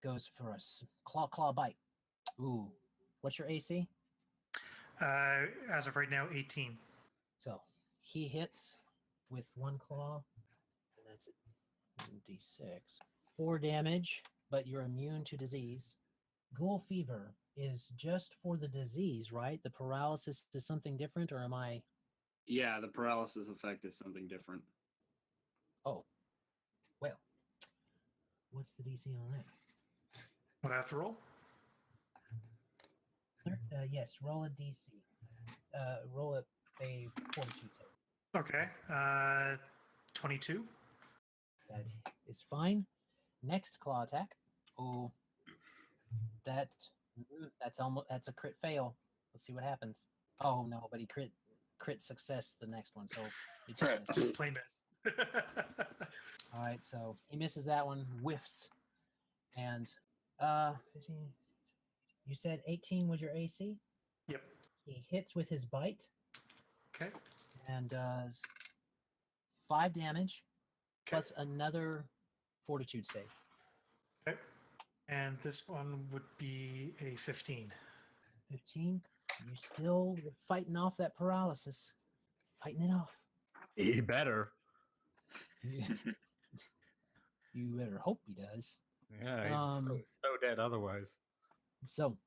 goes for a claw bite. Ooh. What's your AC? As of right now, 18. So, he hits with 1 claw, and that's it. D6. 4 damage, but you're immune to disease. Ghoul fever is just for the disease, right? The paralysis is something different, or am I? Yeah, the paralysis effect is something different. Oh, well. What's the DC on that? What I have to roll? Yes, roll a DC. Roll a fortitude save. Okay. 22. That is fine. Next claw attack. Oh, that's a crit fail. Let's see what happens. Oh no, but he crit success the next one, so it just missed. Plain miss. All right, so he misses that one, whiffs, and 15, you said 18 was your AC? Yep. He hits with his bite, Okay. and does 5 damage plus another fortitude save. Okay. And this one would be a 15. 15. You still fighting off that paralysis. Fighting it off. He better. You better hope he does. Yeah, he's so dead otherwise. So,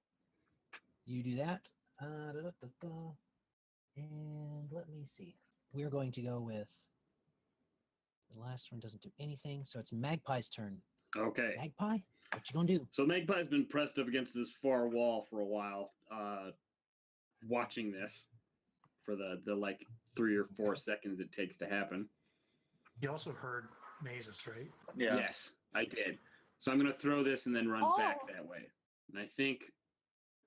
you do that. And let me see. We're going to go with the last one doesn't do anything, so it's Magpie's turn. Okay. Magpie, what you gonna do? So Magpie's been pressed up against this far wall for a while, watching this for the like 3 or 4 seconds it takes to happen. You also heard Mazus, right? Yeah. Yes, I did. So I'm going to throw this and then run back that way. And I think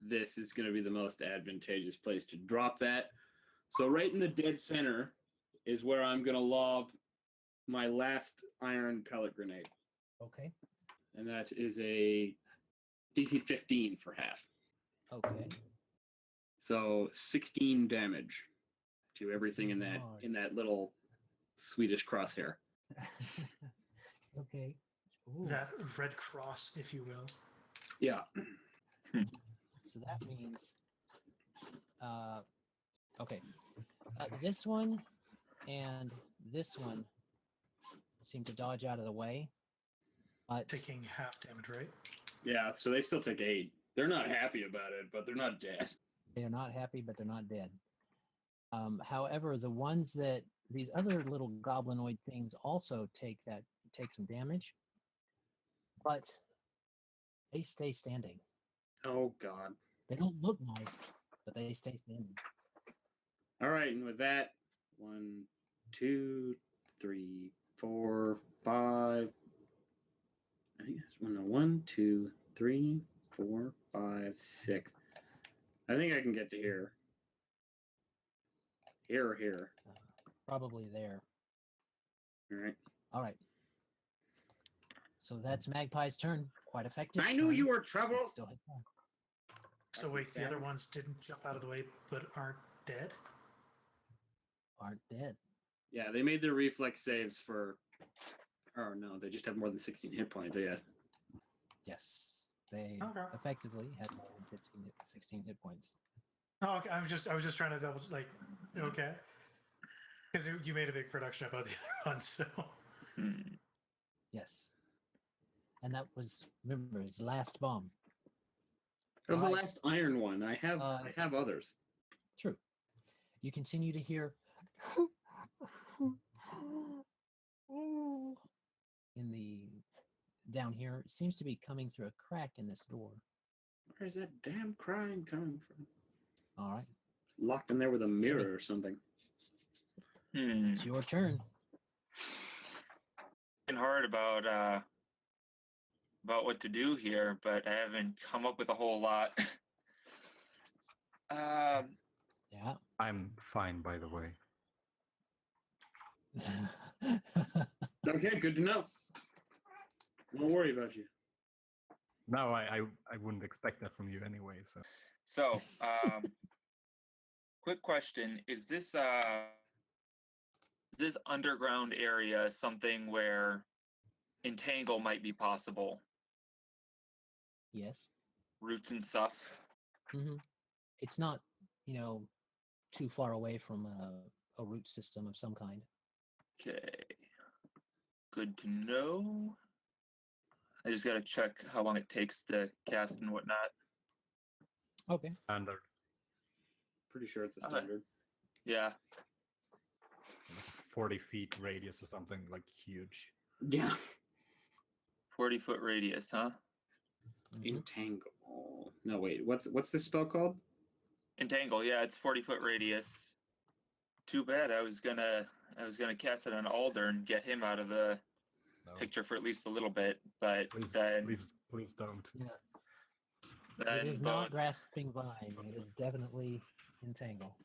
this is going to be the most advantageous place to drop that. So right in the dead center is where I'm going to lob my last iron pellet grenade. Okay. And that is a DC 15 for half. Okay. So 16 damage to everything in that little Swedish crosshair. Okay. Ooh. That red cross, if you will. Yeah. So that means, okay, this one and this one seem to dodge out of the way. But Taking half damage, right? Yeah, so they still take 8. They're not happy about it, but they're not dead. they are not happy, but they're not dead. However, the ones that these other little goblinoid things also take some damage, but they stay standing. Oh, God. They don't look nice, but they stay standing. All right, and with that, 1, 2, 3, 4, 5. I think that's 1, 2, 3, 4, 5, 6. I think I can get to here. Here or here. Probably there. All right. All right. So that's Magpie's turn. Quite effective. I knew turn. you were trouble. Still hit back. So wait, the other ones didn't jump out of the way, but aren't dead? Aren't dead. Yeah, they made their reflex saves for. Oh no, they just have more than 16 hit points. I guess. Yes. They Okay. effectively had more than 16 hit points. Oh, okay. I was just trying to double okay, because you made a big production about the other one, so Yes. And that was, remember, his last bomb. That was Right. the last iron one. I have others. True. You continue to hear in the down here. It seems to be coming through a crack in this door. Where's that damn crying coming from? All right. Locked in there with a mirror or something. It's your turn. Thinking hard about what to do here, but I haven't come up with a whole lot. Yeah. I'm fine, by the way. Okay, good to know. Don't worry about you. No, I wouldn't expect that from you anyway. So So, quick question: is this underground area something where entangle might be possible? Yes. Roots and stuff. It's not, too far away from a root system of some kind. Okay. Good to know. I just gotta check how long it takes to cast and whatnot. Okay. standard, Pretty sure it's a Okay. standard. Yeah. like a 40 feet radius or something, like huge. Yeah. 40-foot radius, huh? Entangle. No, wait. What's this spell called? Entangle, yeah, it's 40-foot radius. Too bad. I was gonna cast it on Alder and get him out of the No, picture for at least a little bit, but please, then please don't. Yeah. then It is not both. grasping vine. It is definitely entangle.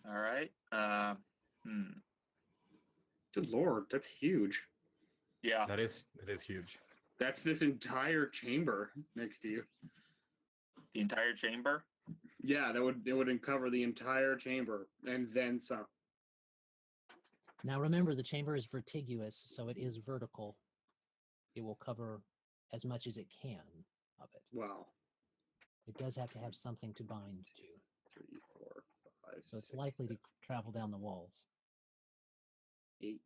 All right. Good lord, that's huge. Yeah. That is huge. That's this entire chamber next to you. The entire chamber. Yeah, it would uncover the entire chamber and then some. Now remember, the chamber is vertiginous, so it is vertical. It will cover as much as it can of it. Wow. It does have to have something to bind to, 3, 4, 5, so it's 6, likely to travel down the walls. 8.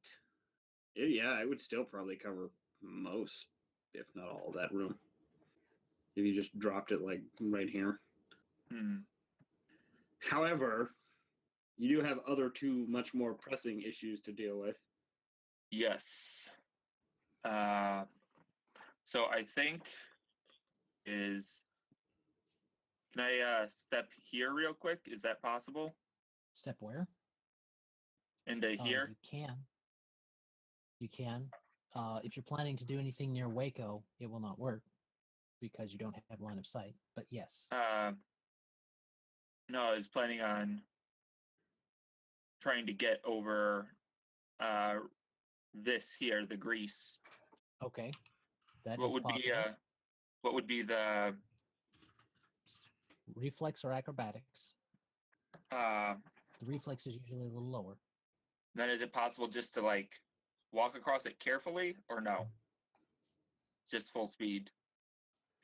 Yeah, it would still probably cover most, if not all, of that room. If you just dropped it like right here. Hmm. However, you do have other two much more pressing issues to deal with. Yes. So I think is. Can I step here real quick? Is that possible? Step where? Into here? You can. You can. If you're planning to do anything near Wayko, it will not work because you don't have line of sight. But yes. No, I was planning on trying to get over this here, the grease. Okay. That What is would be possible. what would be the Reflex or acrobatics. the The reflex is usually a little lower. then is it possible just to like walk across it carefully or no? Just full speed.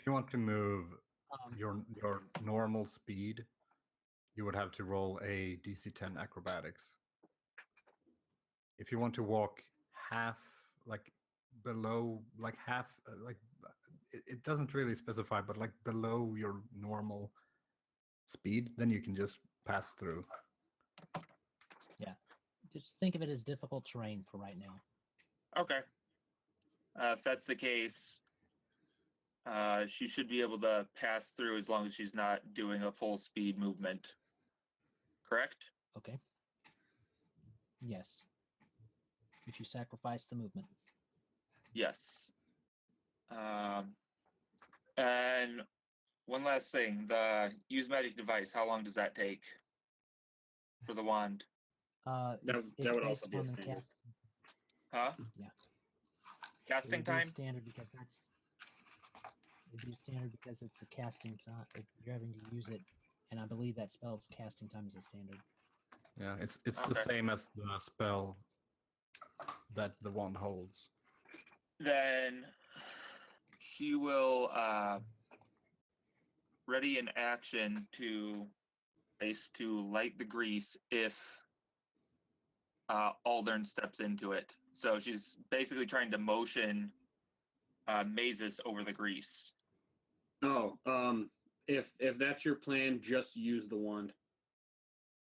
If you want to move Um, your normal speed, you would have to roll a DC 10 acrobatics. If you want to walk half, like below, like half, like it doesn't really specify, but like below your normal speed, then you can just pass through. just think of it as difficult terrain for right now. Okay. If that's the case, she should be able to pass through as long as she's not doing a full speed movement. Correct? Okay. Yes. If you sacrifice the movement. Yes. And one last thing, the use magic device, how long does that take for the wand? It's that would based also be a upon the standard. Huh? Yeah. Casting It would be time? standard because it'd be standard because it's a casting time. You're having to use it, and I believe that spell's casting time is a standard. Yeah, it's the Okay. same as the spell that the wand holds. Then she will ready in action to light the grease if Aldern steps into it. So she's basically trying to motion Mazus over the grease. Oh, if that's your plan, just use the wand.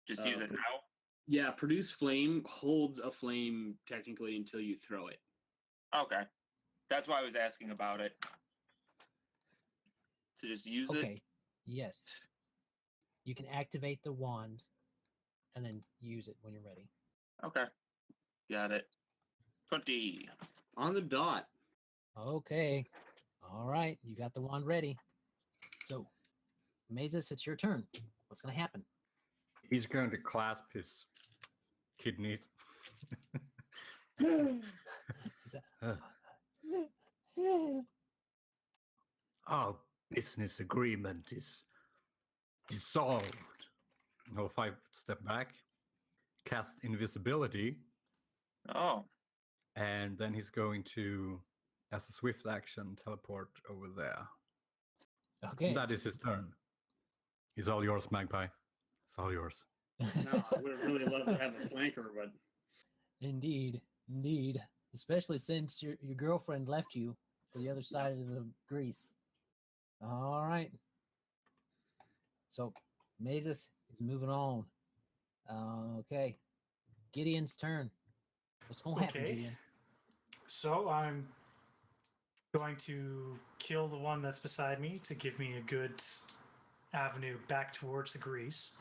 Just use it now. Yeah, produce flame holds a flame technically until you throw it. Okay, that's why I was asking about it. To just use it. Okay. Yes. You can activate the wand and then use it when you're ready. Okay, got it. 20. On the dot. Okay. All right. You got the wand ready. So, Mazus, it's your turn. What's going to happen? He's going to clasp his kidneys. Our business agreement is dissolved. He'll 5 step back, cast invisibility, Oh, and then he's going to, as a swift action, teleport over there. Okay. That is his turn. It's all yours, Magpie. It's all yours. No, I would really love to have a flanker, but Indeed. Indeed. Especially since your girlfriend left you for the other side of the grease. All right. So, Mazus is moving on. Okay. Gideon's turn. What's going to happen, Okay. Gideon? So I'm going to kill the one that's beside me to give me a good avenue back towards the grease.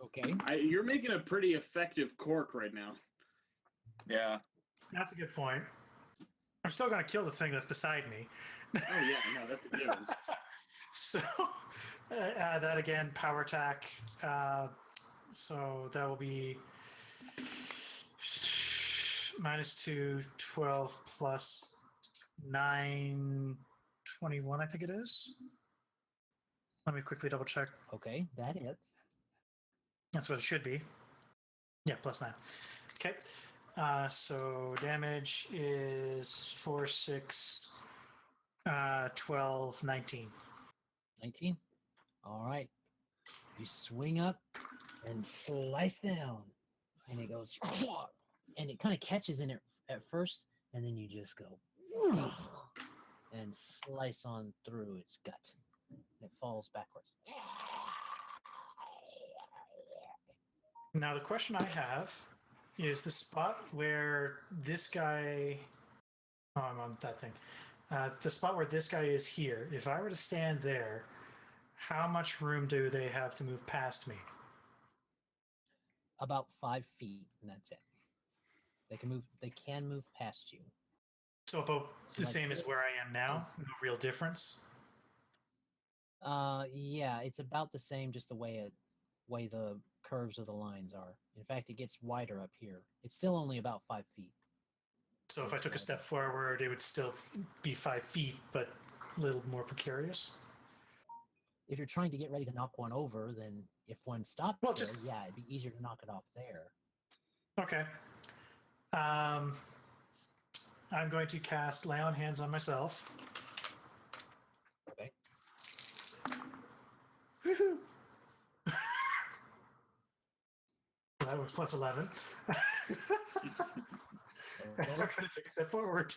Okay. you're making a pretty effective cork right now. yeah. That's a good point. I'm still going to kill the thing that's beside me. Oh yeah, no, that's a given. So that again, power attack. So that will be -2, 12 plus 9, 21, I think it is. Let me quickly double check. Okay, that hits. That's what it should be. Yeah, +9. Okay. So damage is 4, 6, 12, 19. 19. All right. You swing up and slice down, and it goes, and it kind of catches in it at first, and then you just go and slice on through its gut. And it falls backwards. Now, the question I have is the spot where this guy. Oh, I'm on that thing. The spot where this guy is here. If I were to stand there, how much room do they have to move past me? About 5 feet, and that's it. They can move. They can move past you. So about So the like same as this? where I am now. No real difference. Yeah, it's about the same, just the way the curves of the lines are. In fact, it gets wider up here. It's still only about 5 feet. So if I took a step forward, it would still be 5 feet, but a little more precarious. If you're trying to get ready to knock one over, then if one stopped Well, there, just- yeah, it'd be easier to knock it off there. Okay. I'm going to cast Lay on Hands on myself. Okay. Woohoo! That was +11. I'm Okay. going to take a step forward.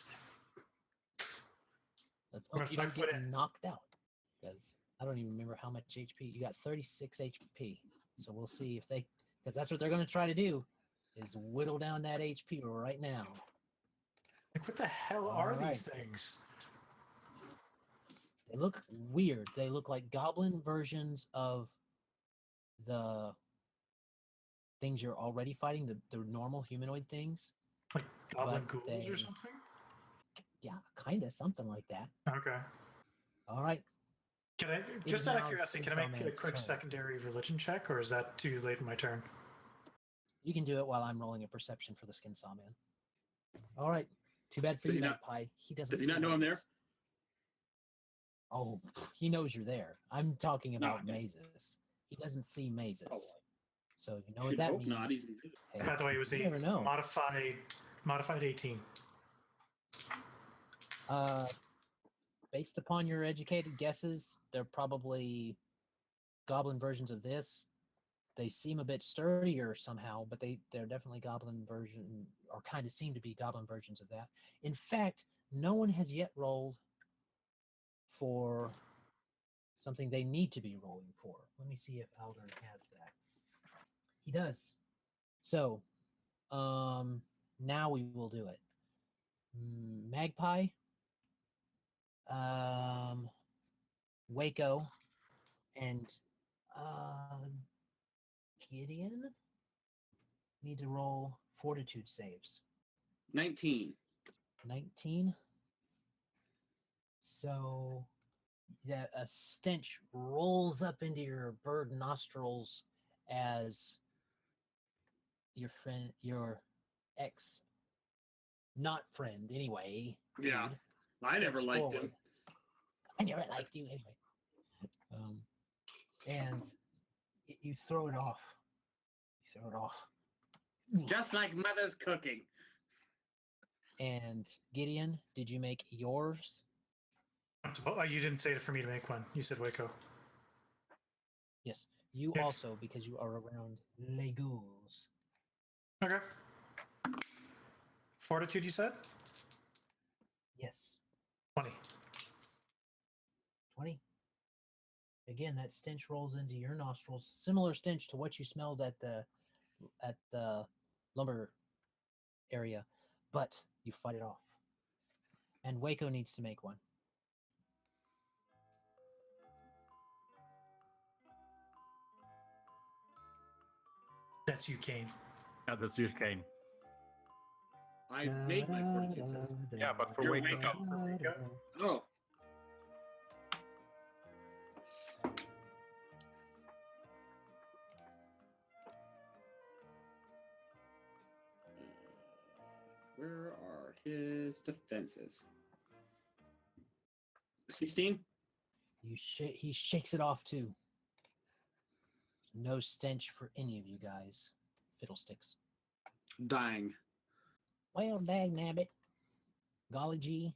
Let's I'm hope gonna you don't 5 foot get in. knocked out, because I don't even remember how much HP you got. 36 HP. So we'll see if they, because that's what they're going to try to do, is whittle down that HP right now. Like, what the hell are All right. these things? They look weird. They look like goblin versions of the things you're already fighting, the normal humanoid things. Like goblin But ghouls they- or something? Yeah, kind of something like that. Okay. All right. Can I, is just out of now curiosity, can I Chainsaw make a Man's quick turn. secondary religion check, or is that too late in my turn? You can do it while I'm rolling a perception for the skin saw man. All right. Too bad for Does you, he not- Magpie. He doesn't. does he see not know I'm there? Mazus. Oh, he knows you're there. I'm talking about okay. Mazus. He doesn't see Mazus. Oh. So you know what Should that hope means. not. He's invisible. Hey, By the way, it was you a never know. modified 18. Based upon your educated guesses, they're probably goblin versions of this. They seem a bit sturdier somehow, but they're definitely goblin version, or kind of seem to be goblin versions of that. In fact, no one has yet rolled for something they need to be rolling for. Let me see if Aldern has that. He does. So, now we will do it. Magpie, Wayko, and Gideon need to roll fortitude saves. 19. 19. So yeah, a stench rolls up into your bird nostrils as your ex, not friend anyway. Yeah. dude, I never steps liked him. forward. I never liked you anyway. And you throw it off. You throw it off. Just like mother's cooking. And Gideon, did you make yours? Oh, you didn't say it for me to make one. You said Wayko. Yes. You Yep. also, because you are around Legos. Okay. Fortitude, you said? Yes. 20. 20. Again, that stench rolls into your nostrils. Similar stench to what you smelled at the lumber area, but you fight it off. And Wayko needs to make one. That's you, Kane. Yeah, that's your Kane. I made my fortitude save. Yeah, but for You're Wayko. Wayko. Oh. Where are his defenses? 16? He shakes it off too. No stench for any of you guys. Fiddlesticks. Dying. Well, dag nabbit. Golly gee.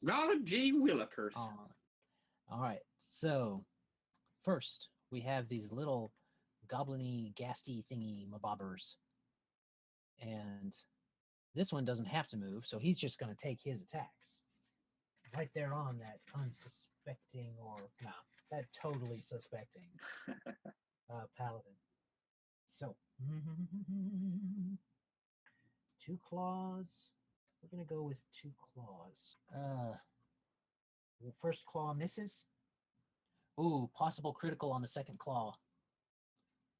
Golly gee willikers. All right. So, first, we have these little goblin-y, ghasty thingy mabobbers. And this one doesn't have to move, so he's just going to take his attacks. Right there on that unsuspecting, or no, that totally suspecting paladin. So, 2 claws. We're going to go with 2 claws. First claw misses. Ooh, possible critical on the second claw.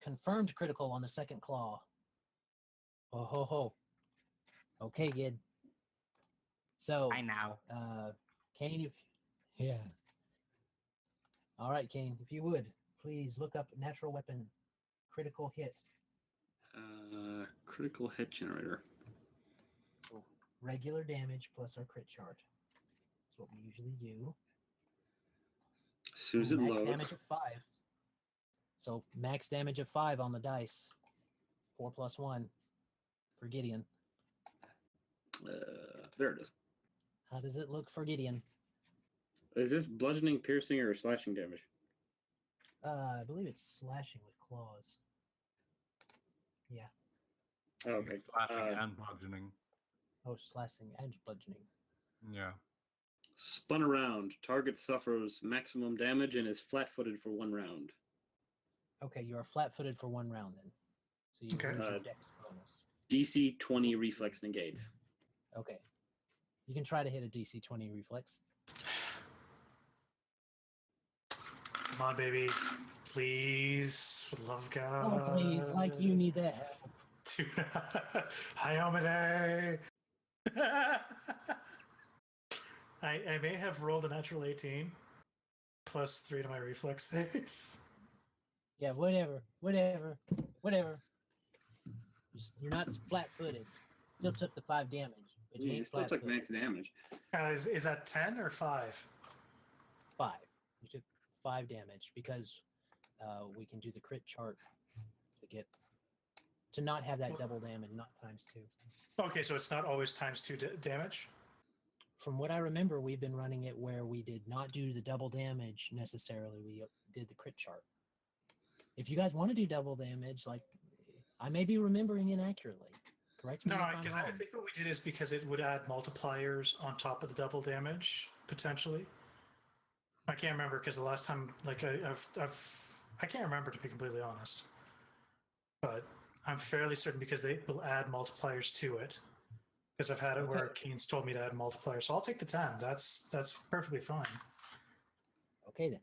Confirmed critical on the second claw. Oh ho ho. Okay, Gid. So I know. Kane, yeah. All right, Kane, if you would, please look up natural weapon critical hit. Critical hit generator. Regular damage plus our crit chart. That's what we usually do. As soon as it Max loads. damage of 5. So max damage of 5 on the dice. 4 plus 1 for Gideon. There it is. How does it look for Gideon? Is this bludgeoning, piercing, or slashing damage? I believe it's slashing with claws. Yeah. Oh, okay. Slashing and bludgeoning. Oh, slashing and bludgeoning. Yeah. Spun around. Target suffers maximum damage and is flat-footed for 1 round. Okay, you are flat-footed for 1 round then. So you Okay. lose your dex bonus. DC 20 reflex negates. Okay. You can try to hit a DC 20 reflex. Come on, baby. Please. For the love of God. Oh, please, like you need that help. Dude. Hyomine. I may have rolled a natural 18 plus 3 to my reflex save. Yeah, whatever. You're not flat-footed. Still took the 5 damage. But you Yeah, ain't it still took flat-footed. max damage. Is that 10 or 5? 5. You took 5 damage because we can do the crit chart to not have that double damage, not times 2. Okay, so it's not always times 2 damage? From what I remember, we've been running it where we did not do the double damage necessarily. We did the crit chart. If you guys want to do double damage, like I may be remembering inaccurately. Correct me No, if I'm because wrong. I think what we did is because it would add multipliers on top of the double damage, potentially. I can't remember because the last time, like I can't remember, to be completely honest. But I'm fairly certain because they will add multipliers to it. Because I've had it where Kane's told me to add multipliers. So I'll take the 10. That's perfectly fine. Okay then.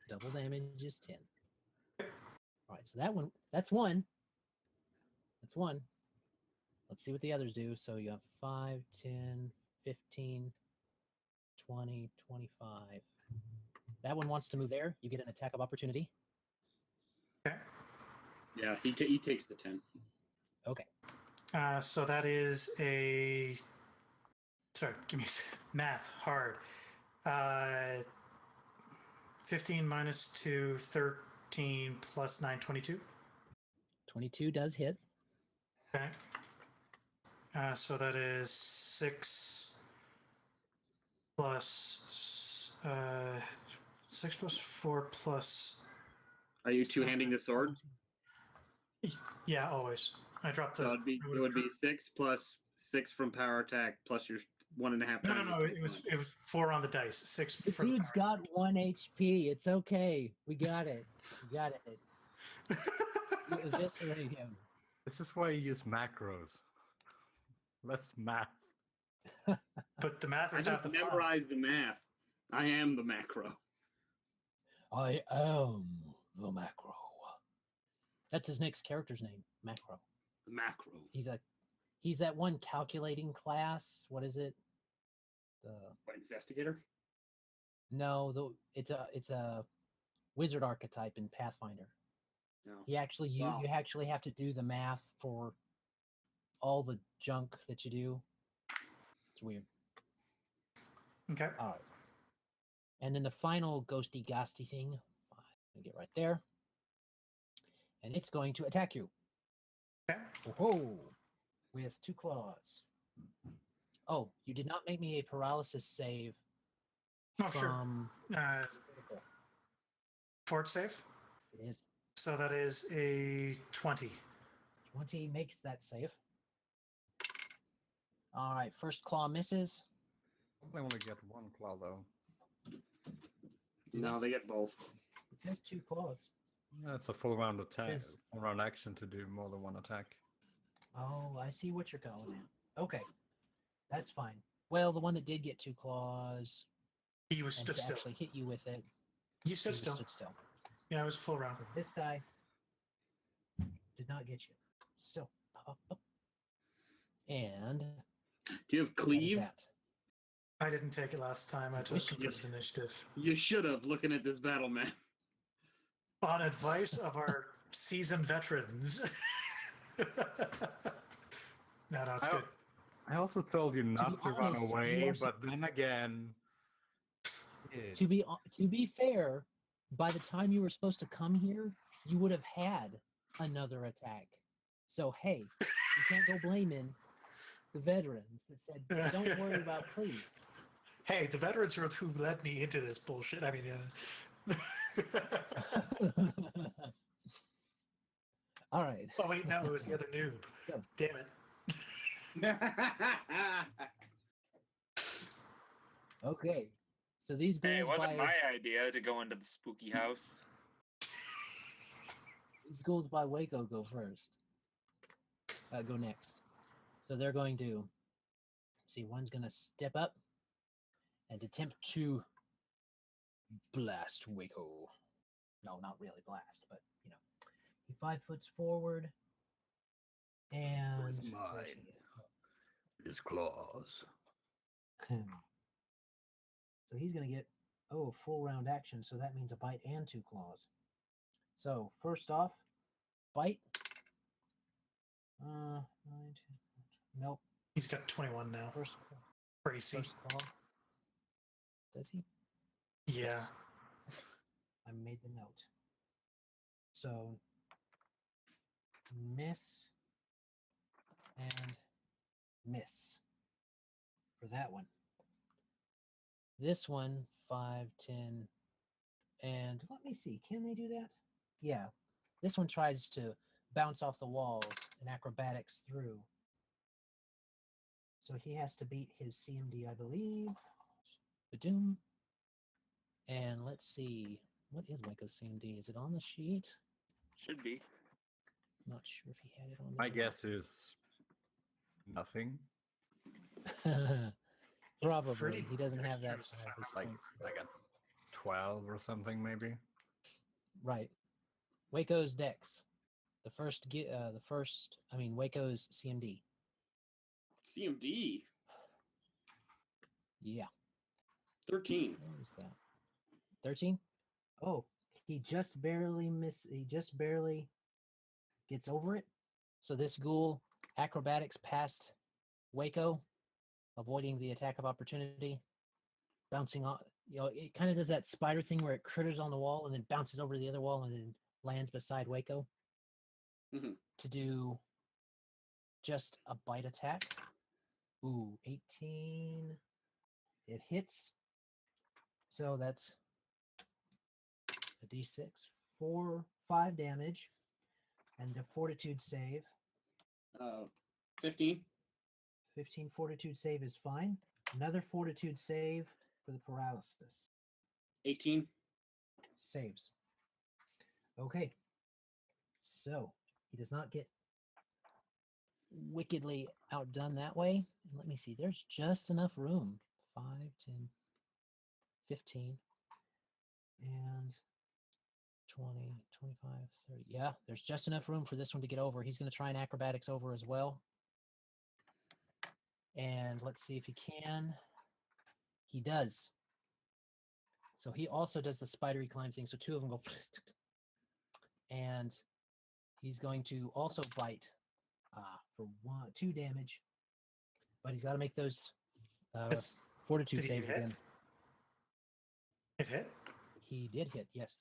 Double damage is 10. All right, so that's 1. That's 1. Let's see what the others do. So you have 5, 10, 15, 20, 25. That one wants to move there. You get an attack of opportunity. Okay. Yeah, he takes the 10. Okay. So that is a... Sorry, give me math. Hard. 15 minus 2, 13 plus 9, 22. 22 does hit. Okay. So that is 6 plus 6 plus 4 plus. Are you two-handing the sword? Yeah, always. I dropped the. So it would be 6 plus 6 from power attack plus your 1.5 times. No. It was 4 on the dice. 6 The for the dude's power. got 1 HP. It's okay. We got it. We got it. It was just for him. This is why you use macros. Less math. But the math I is half just the fun. memorized the math. I am the macro. I am the macro. That's his next character's name, Macro. The macro. He's that one calculating class. What is it? What, investigator? No, it's a wizard archetype in Pathfinder. No. You actually have to do the math for all the junk that you do. It's weird. Okay. All right. And then the final ghosty ghosty thing, I'm gonna get right there. And it's going to attack you. Okay. Oh, with 2 claws. Oh, you did not make me a paralysis save Oh, sure. from critical. Fort save. It is So that is a 20. 20 makes that save. All right, first claw misses. They only get 1 claw though. No, they get both. It says 2 claws. That's a full round attack, Says- full round action to do more than 1 attack. Oh, I see what you're going at. Okay, that's fine. Well, the one that did get 2 claws He was and stood to still. actually hit you with it, He stood he still. stood still. Yeah, it was full round. So this guy did not get you. So, up. And Do you have that is cleave? that. I didn't take it last time. I took Wish- completed initiative. You should have, looking at this battle map. On advice of our seasoned veterans. No, it's good. I also told you not be to run honest, you away, are but then again, it- To be fair, by the time you were supposed to come here, you would have had another attack. So hey, you can't go blaming the veterans that said, "Don't worry about cleave." Hey, the veterans are who led me into this bullshit. I mean, All right. oh wait, no, it was the other noob. So, Damn it. okay. So these Hey, it ghouls wasn't by my idea to go into the spooky house. Wayko go first. Go next. So they're going to see. One's going to step up and attempt to blast Wayko. No, not really blast, but he 5 foot forward. And Where's where's mine? he? his claws. So he's going to get, full round action. So that means a bite and 2 claws. So first off, bite. 9, 10, nope. He's got 21 now. First Crazy. claw. Does he? Yeah. Yes. I made the note. So miss and miss for that one. This one, 5, 10, and let me see. Can they do that? Yeah. This one tries to bounce off the walls and acrobatics through. So he has to beat his CMD, I believe. Badoom. And let's see. What is Wayko's CMD? Is it on the sheet? Should be. I'm not sure if he had it on My there. guess is nothing. Probably. pretty He doesn't have that. accurate, if I'm not Like strength. like a 12 or something, maybe. Right. Wayko's Dex. Wayko's CMD. CMD Yeah. 13. What is that? 13? Oh, he just barely gets over it. So this ghoul acrobatics past Wayko, avoiding the attack of opportunity, bouncing on. It kind of does that spider thing where it critters on the wall and then bounces over to the other wall and then lands beside Wayko Mhm. to do just a bite attack. Ooh, 18. It hits. So that's a d6, 5 damage, and a fortitude save. 15. 15 fortitude save is fine. Another fortitude save for the paralysis. 18. Saves. Okay. So he does not get wickedly outdone that way. And let me see. There's just enough room. 5, 10, 15, and 20, 25, 30. Yeah, there's just enough room for this one to get over. He's going to try and acrobatics over as well. And let's see if he can. He does. So he also does the spidery climb thing. So 2 of them go. And he's going to also bite for 2 damage. But he's got to make those Yes. fortitude Did he saves hit? again. It hit? He did hit, yes.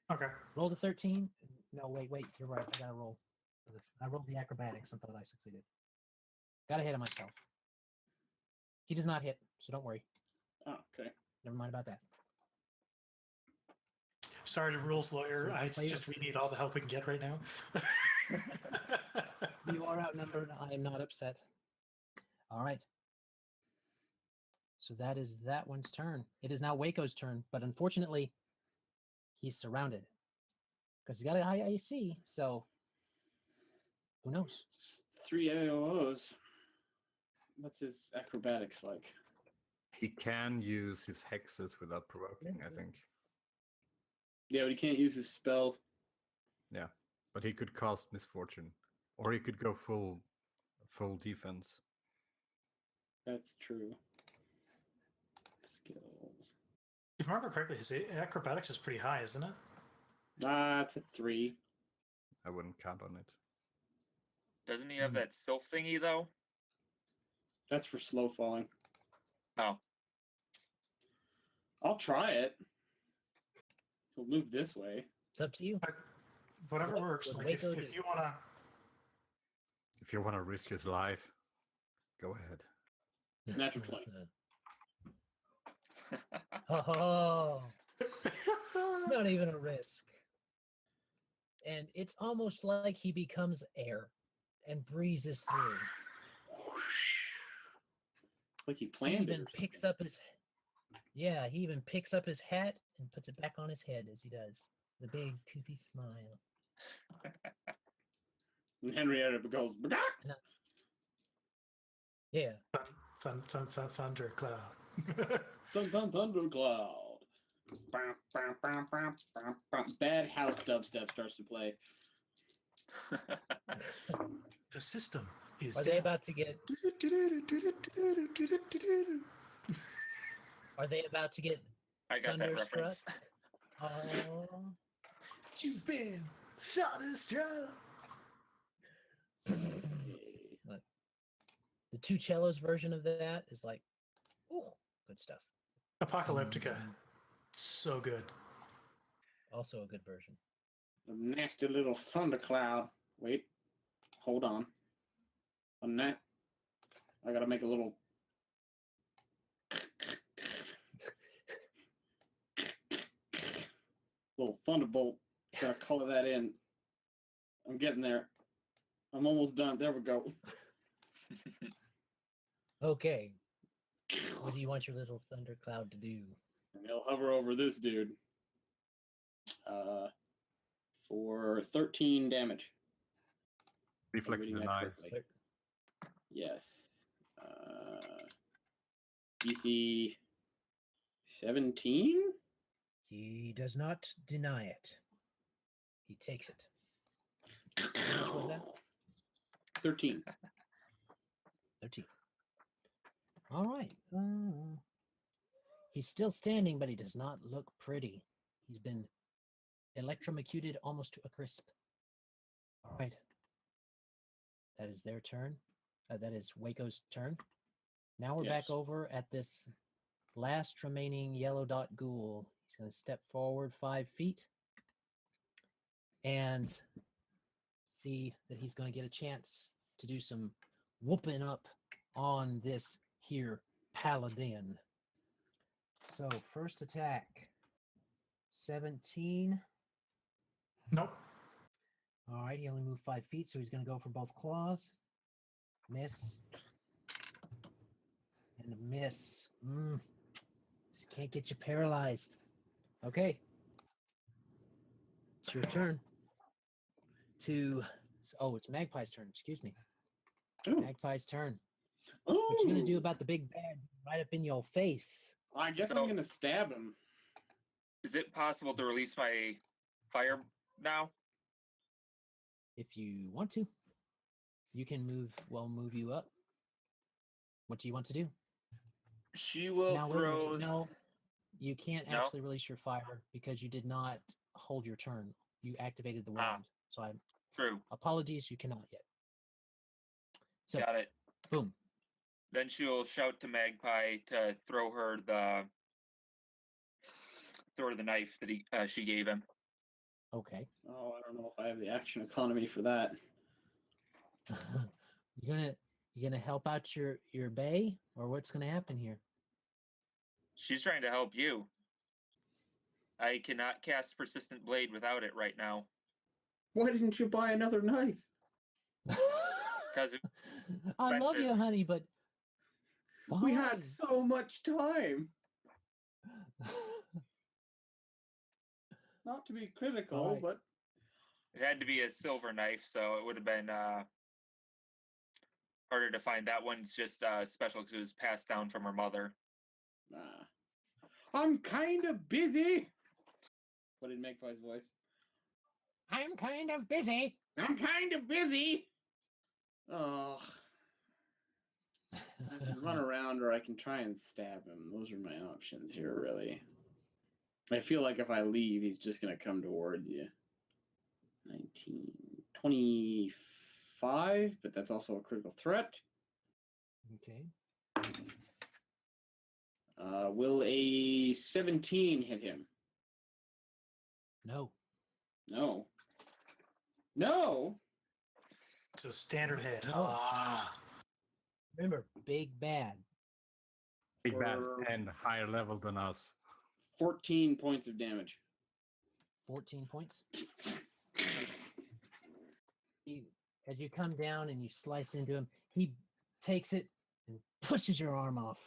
Okay. Roll the 13. No, wait, you're right. I gotta roll. I rolled the acrobatics and thought I succeeded. Got ahead of myself. He does not hit, so don't worry. Oh, okay. Never mind about that. Sorry to rules lawyer. So It's player- just we need all the help we can get right now. You are outnumbered. I am not upset. All right. So that is that one's turn. It is now Wayko's turn, but unfortunately, he's surrounded because he's got a high AC. So who knows? 3 AOs. What's his acrobatics like? He can use his hexes without provoking, I think. Yeah, but he can't use his spell. Yeah, but he could cast Misfortune, or he could go full defense. That's true. Skills. If I remember correctly, his acrobatics is pretty high, isn't it? It's a 3. I wouldn't count on it. Doesn't he have that Sylph thingy though? That's for slow falling. Oh, I'll try it. He'll move this way. It's up to you. Whatever What works. would Like if Wayko do? you wanna, If you want to risk his life, go ahead. Natural 20. Oh, not even a risk. And it's almost like he becomes air and breezes through. Like he He planned it. even picks up his hat and puts it back on his head as he does. The big toothy smile. And Henryetta goes, "Bagak!" Yeah. thundercloud. Thundercloud. Bam, bam, bam, bam, bam, bam. Bad house dubstep starts to play. The system is. Are they about to get I got that thunderstruck? reference. Oh. You've been thunderstruck. The two cellos version of that is like, oh, good stuff. Apocalyptica. So good. Also a good version. A nasty little thundercloud. Wait. Hold on. On that, I gotta make a little. Little thunderbolt. Gotta color that in. I'm getting there. I'm almost done. There we go. Okay. What do you want your little thundercloud to do? And he'll hover over this dude. For 13 damage. Reflex reading that denies. correctly. Yes. DC 17? He does not deny it. He takes it. How much was that? 13. 13. All right. He's still standing, but he does not look pretty. He's been electrocuted almost to a crisp. All right. That is their turn. That is Wayko's turn. Now we're back Yes. over at this last remaining yellow dot ghoul. He's going to step forward 5 feet and see that he's going to get a chance to do some whooping up on this here Paladin. So first attack, 17. Nope. All right, he only moved 5 feet, so he's going to go for both claws. Miss. And a miss. Just can't get you paralyzed. Okay. It's your turn. It's Magpie's turn. Excuse me. Ooh. Magpie's turn. What you going to do about the big bad right up in your face? I guess So- I'm going to stab him. Is it possible to release my fire now? If you want to, you can move you up. What do you want to do? She will Now, wait a minute. throw. No, you can't No? actually release your fire because you did not hold your turn. You activated the Ah. wand. So True. apologies, you cannot yet. So, Got it. boom. Then she will shout to Magpie to throw her the throw the knife that she gave him. Okay. Oh, I don't know if I have the action economy for that. you gonna help out your bae, or what's gonna happen here? She's trying to help you. I cannot cast Persistent Blade without it right now. Why didn't you buy another knife? Because I love you, honey, but We had fine. so much time. Not to be critical, Alright. but it had to be a silver knife, so it would have been harder to find. That one's just special because it was passed down from her mother. I'm kind of busy. What did Magpie's voice? I'm kind of busy. I'm kind of busy. Oh. I can run around or I can try and stab him. Those are my options here, really. I feel like if I leave, he's just going to come towards you. 19, 25, but that's also a critical threat. Okay. Will a 17 hit him? No. No. No? It's a standard hit. No. Ah. Remember, big bad. Big bad For and higher level than us. 14 points of damage. 14 points. As you come down and you slice into him, he takes it and pushes your arm off.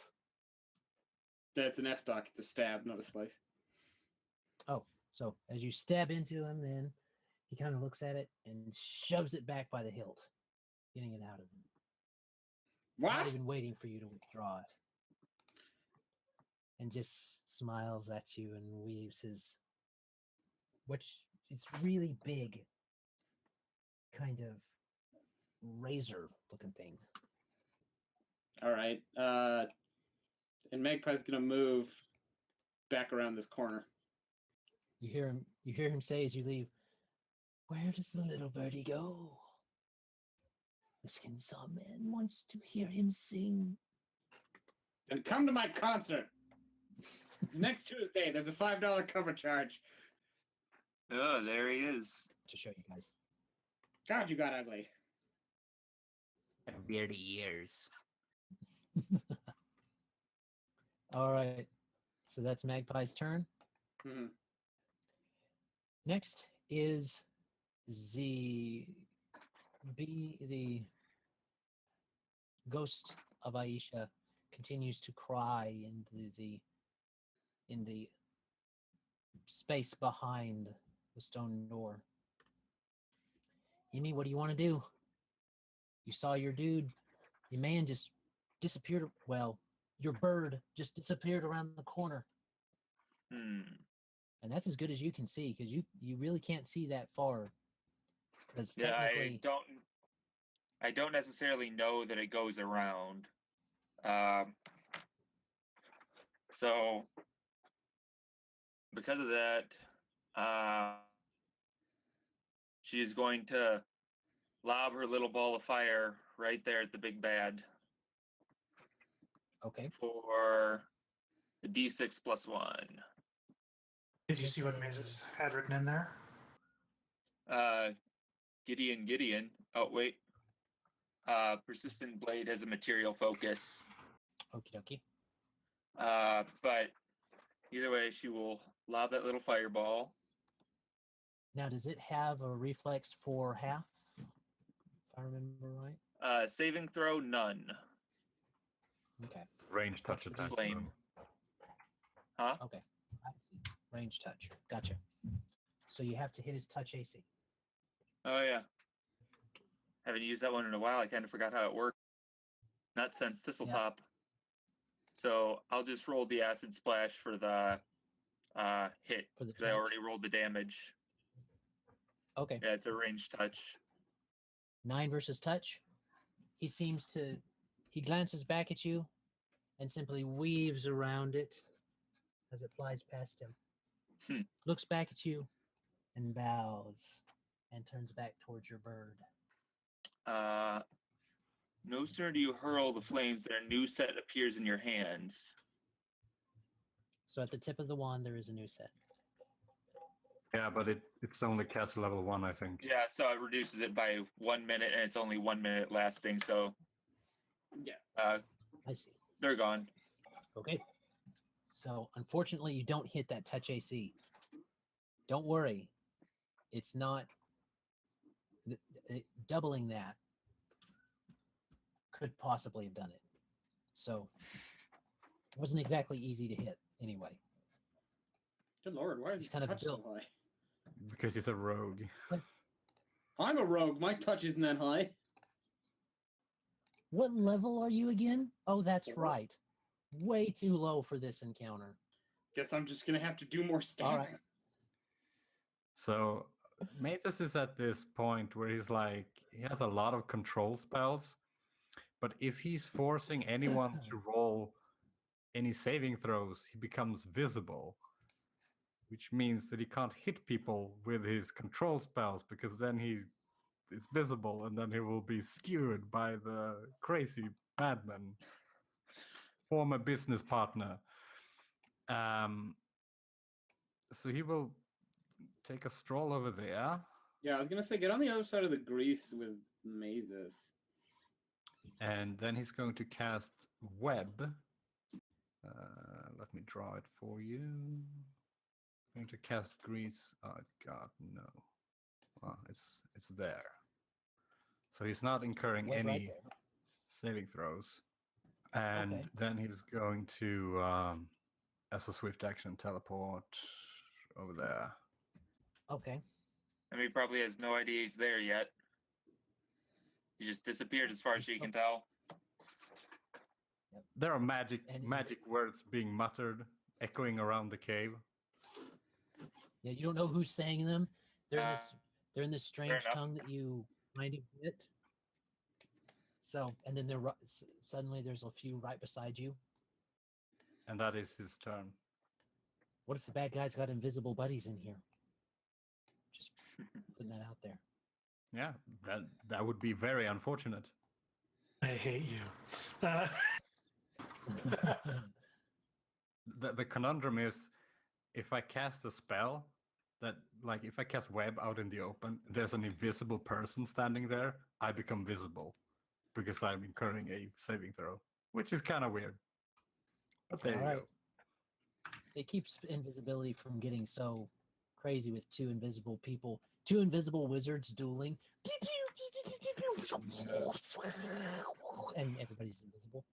That's an S-stock. It's a stab, not a slice. Oh, so as you stab into him, then he kind of looks at it and shoves it back by the hilt, getting it out of him. What? Not even waiting for you to withdraw it. And just smiles at you and weaves his, which it's really big, kind of razor looking thing. All right. And Magpie's gonna move back around this corner. You hear him say as you leave, "Where does the little birdie go? The Skinsaw Man wants to hear him sing." And come to my concert. It's next Tuesday. There's a $5 cover charge. Oh, there he is. To show you guys. God, you got ugly. Beardy ears. All right. So that's Magpie's turn. Mm-hmm. Next is the ghost of Aisha continues to cry in the space behind the stone door. Emi, what do you want to do? You saw your dude, your man just disappeared. Well, your bird just disappeared around the corner. And that's as good as you can see, because you really can't see that far. Because Yeah, technically, I don't necessarily know that it goes around. So because of that, she's going to lob her little ball of fire right there at the big bad okay. for a D6 + 1. Did you see what Mazus had written in there? Gideon. Oh, wait. Persistent Blade has a material focus. Okie dokie. But either way, she will lob that little fireball. Now, does it have a reflex for half? If I remember right. Saving throw, none. Okay. Range touch What's the attack. flame? So. Huh? Okay. I see. Range touch. Gotcha. So you have to hit his touch AC. Oh, yeah. Haven't used that one in a while. I kind of forgot how it worked. Not since Thistletop. So I'll just roll the acid splash for the hit, For the because I already rolled the damage. Okay. Yeah, it's a ranged touch. 9 versus touch. He glances back at you and simply weaves around it as it flies past him. Looks back at you and bows and turns back towards your bird. No sooner do you hurl the flames than a new set appears in your hands. So at the tip of the wand, there is a new set. Yeah, but it's only cast level 1, I think. Yeah, so it reduces it by 1 minute, and it's only 1 minute lasting. So Yeah. I see. They're gone. Okay. So unfortunately, you don't hit that touch AC. Don't worry. It's not doubling that could possibly have done it. So it wasn't exactly easy to hit anyway. Good lord, why is He's his kind of touch built- so high? Because he's a rogue. I'm a rogue. My touch isn't that high. What level are you again? Oh, that's 4. right. Way too low for this encounter. Guess I'm just gonna have to do more stuff. All right. So Mazus is at this point where he's like, he has a lot of control spells, but if he's forcing anyone to roll any saving throws, he becomes visible, which means that he can't hit people with his control spells because then he is visible and then he will be skewered by the crazy madman, former business partner. So he will take a stroll over there. Yeah, I was gonna say get on the other side of the grease with Mazus. And then he's going to cast Web. Let me draw it for you. Going to cast Grease. Oh God, no. Well, it's there. So he's not incurring Web right any there. saving throws. And Okay. then he's going to, as a swift action, teleport over there. Okay. I mean, he probably has no idea he's there yet. He just disappeared as far as He's you can tell. There are magic And- words being muttered, echoing around the cave. Yeah, you don't know who's saying them. They're in Uh, this. They're in this strange enough. tongue that you kind of get. So, and then suddenly there's a few right beside you. And that is his turn. What if the bad guy's got invisible buddies in here? Just putting that out there. Yeah, that would be very unfortunate. I hate you. The conundrum is, if I cast a spell that, like, if I cast Web out in the open, there's an invisible person standing there, I become visible because I'm incurring a saving throw, which is kind of weird. But there you Alright. go. It keeps invisibility from getting so crazy with two invisible people, two invisible wizards dueling. And everybody's invisible.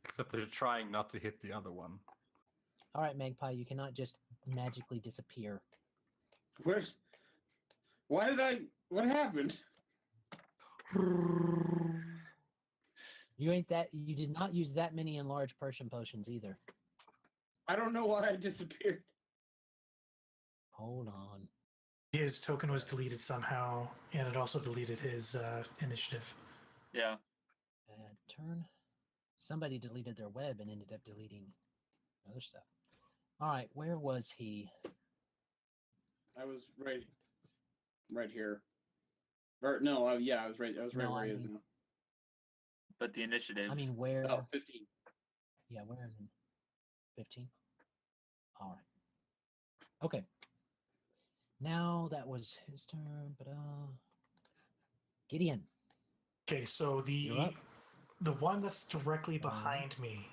Except they're trying not to hit the other one. All right, Magpie, you cannot just magically disappear. Where's? Why did I? What happened? You did not use that many enlarged Persian potions either. I don't know why I disappeared. Hold on. His token was deleted somehow, and it also deleted his initiative. Yeah. Bad turn. Somebody deleted their web and ended up deleting other stuff. All right, where was he? I was right here. Or no, yeah, I was right. I was right No, where I he is mean- now. But the initiative. I mean, where? Oh, 15. Yeah, where in 15? All right. Okay. Now that was his turn, but Gideon. Okay, so You're up. the one that's directly behind me,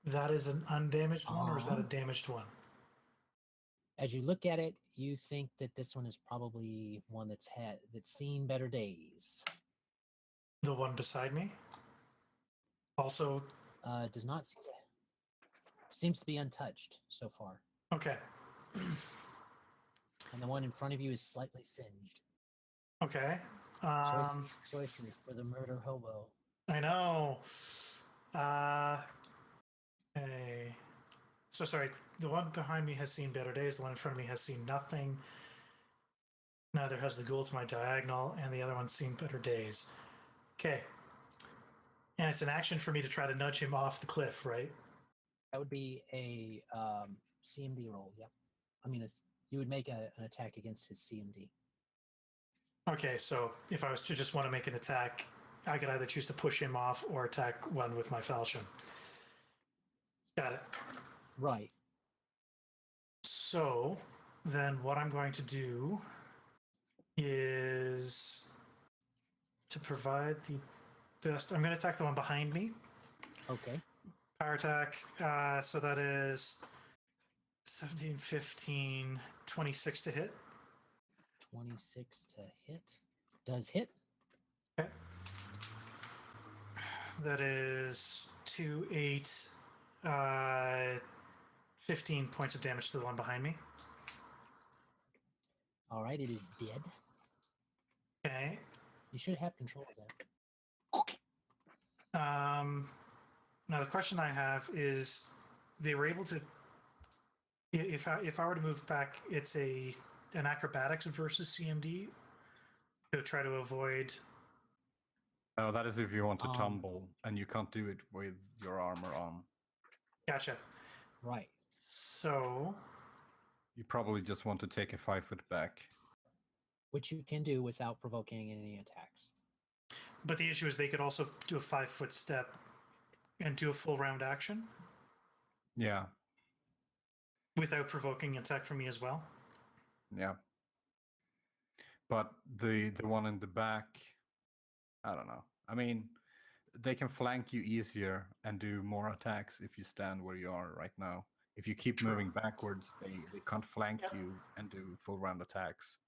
that is an undamaged one, or is that a Uh-huh. damaged one? As you look at it, you think that this one is probably one that's seen better days. The one beside me? Also, Does not seems to be untouched so far, okay. and the one in front of you is slightly singed. Okay. Choices for the murder hobo. I know. Okay. So sorry, the one behind me has seen better days, the one in front of me has seen nothing. Neither has the ghoul to my diagonal, and the other one's seen better days. Okay. And it's an action for me to try to nudge him off the cliff, right? That would be a CMD roll. Yep. I mean, you would make an attack against his CMD. Okay, so if I was to just want to make an attack, I could either choose to push him off or attack one with my falchion. Got it. Right. So then what I'm going to do is to provide the best. I'm going to attack the one behind me. Okay. Power attack. So that is 17, 15, 26 to hit. 26 to hit. Does hit. Okay. That is 2, 8, 15 points of damage to the one behind me. All right, it is dead. Okay. You should have control of that. Now the question I have is, they were able to. If I were to move back, it's an acrobatics versus CMD to try to avoid. Oh, that is if you want to tumble, and you can't do it with your armor on. Gotcha. Right. So You probably just want to take a 5-foot back. Which you can do without provoking any attacks. but the issue is they could also do a 5-foot step and do a full round action Yeah, without provoking an attack from me as well. yeah. But the one in the back, I don't know. I mean, they can flank you easier and do more attacks if you stand where you are right now. If you keep True. moving backwards, they can't flank Yep. you and do full round attacks.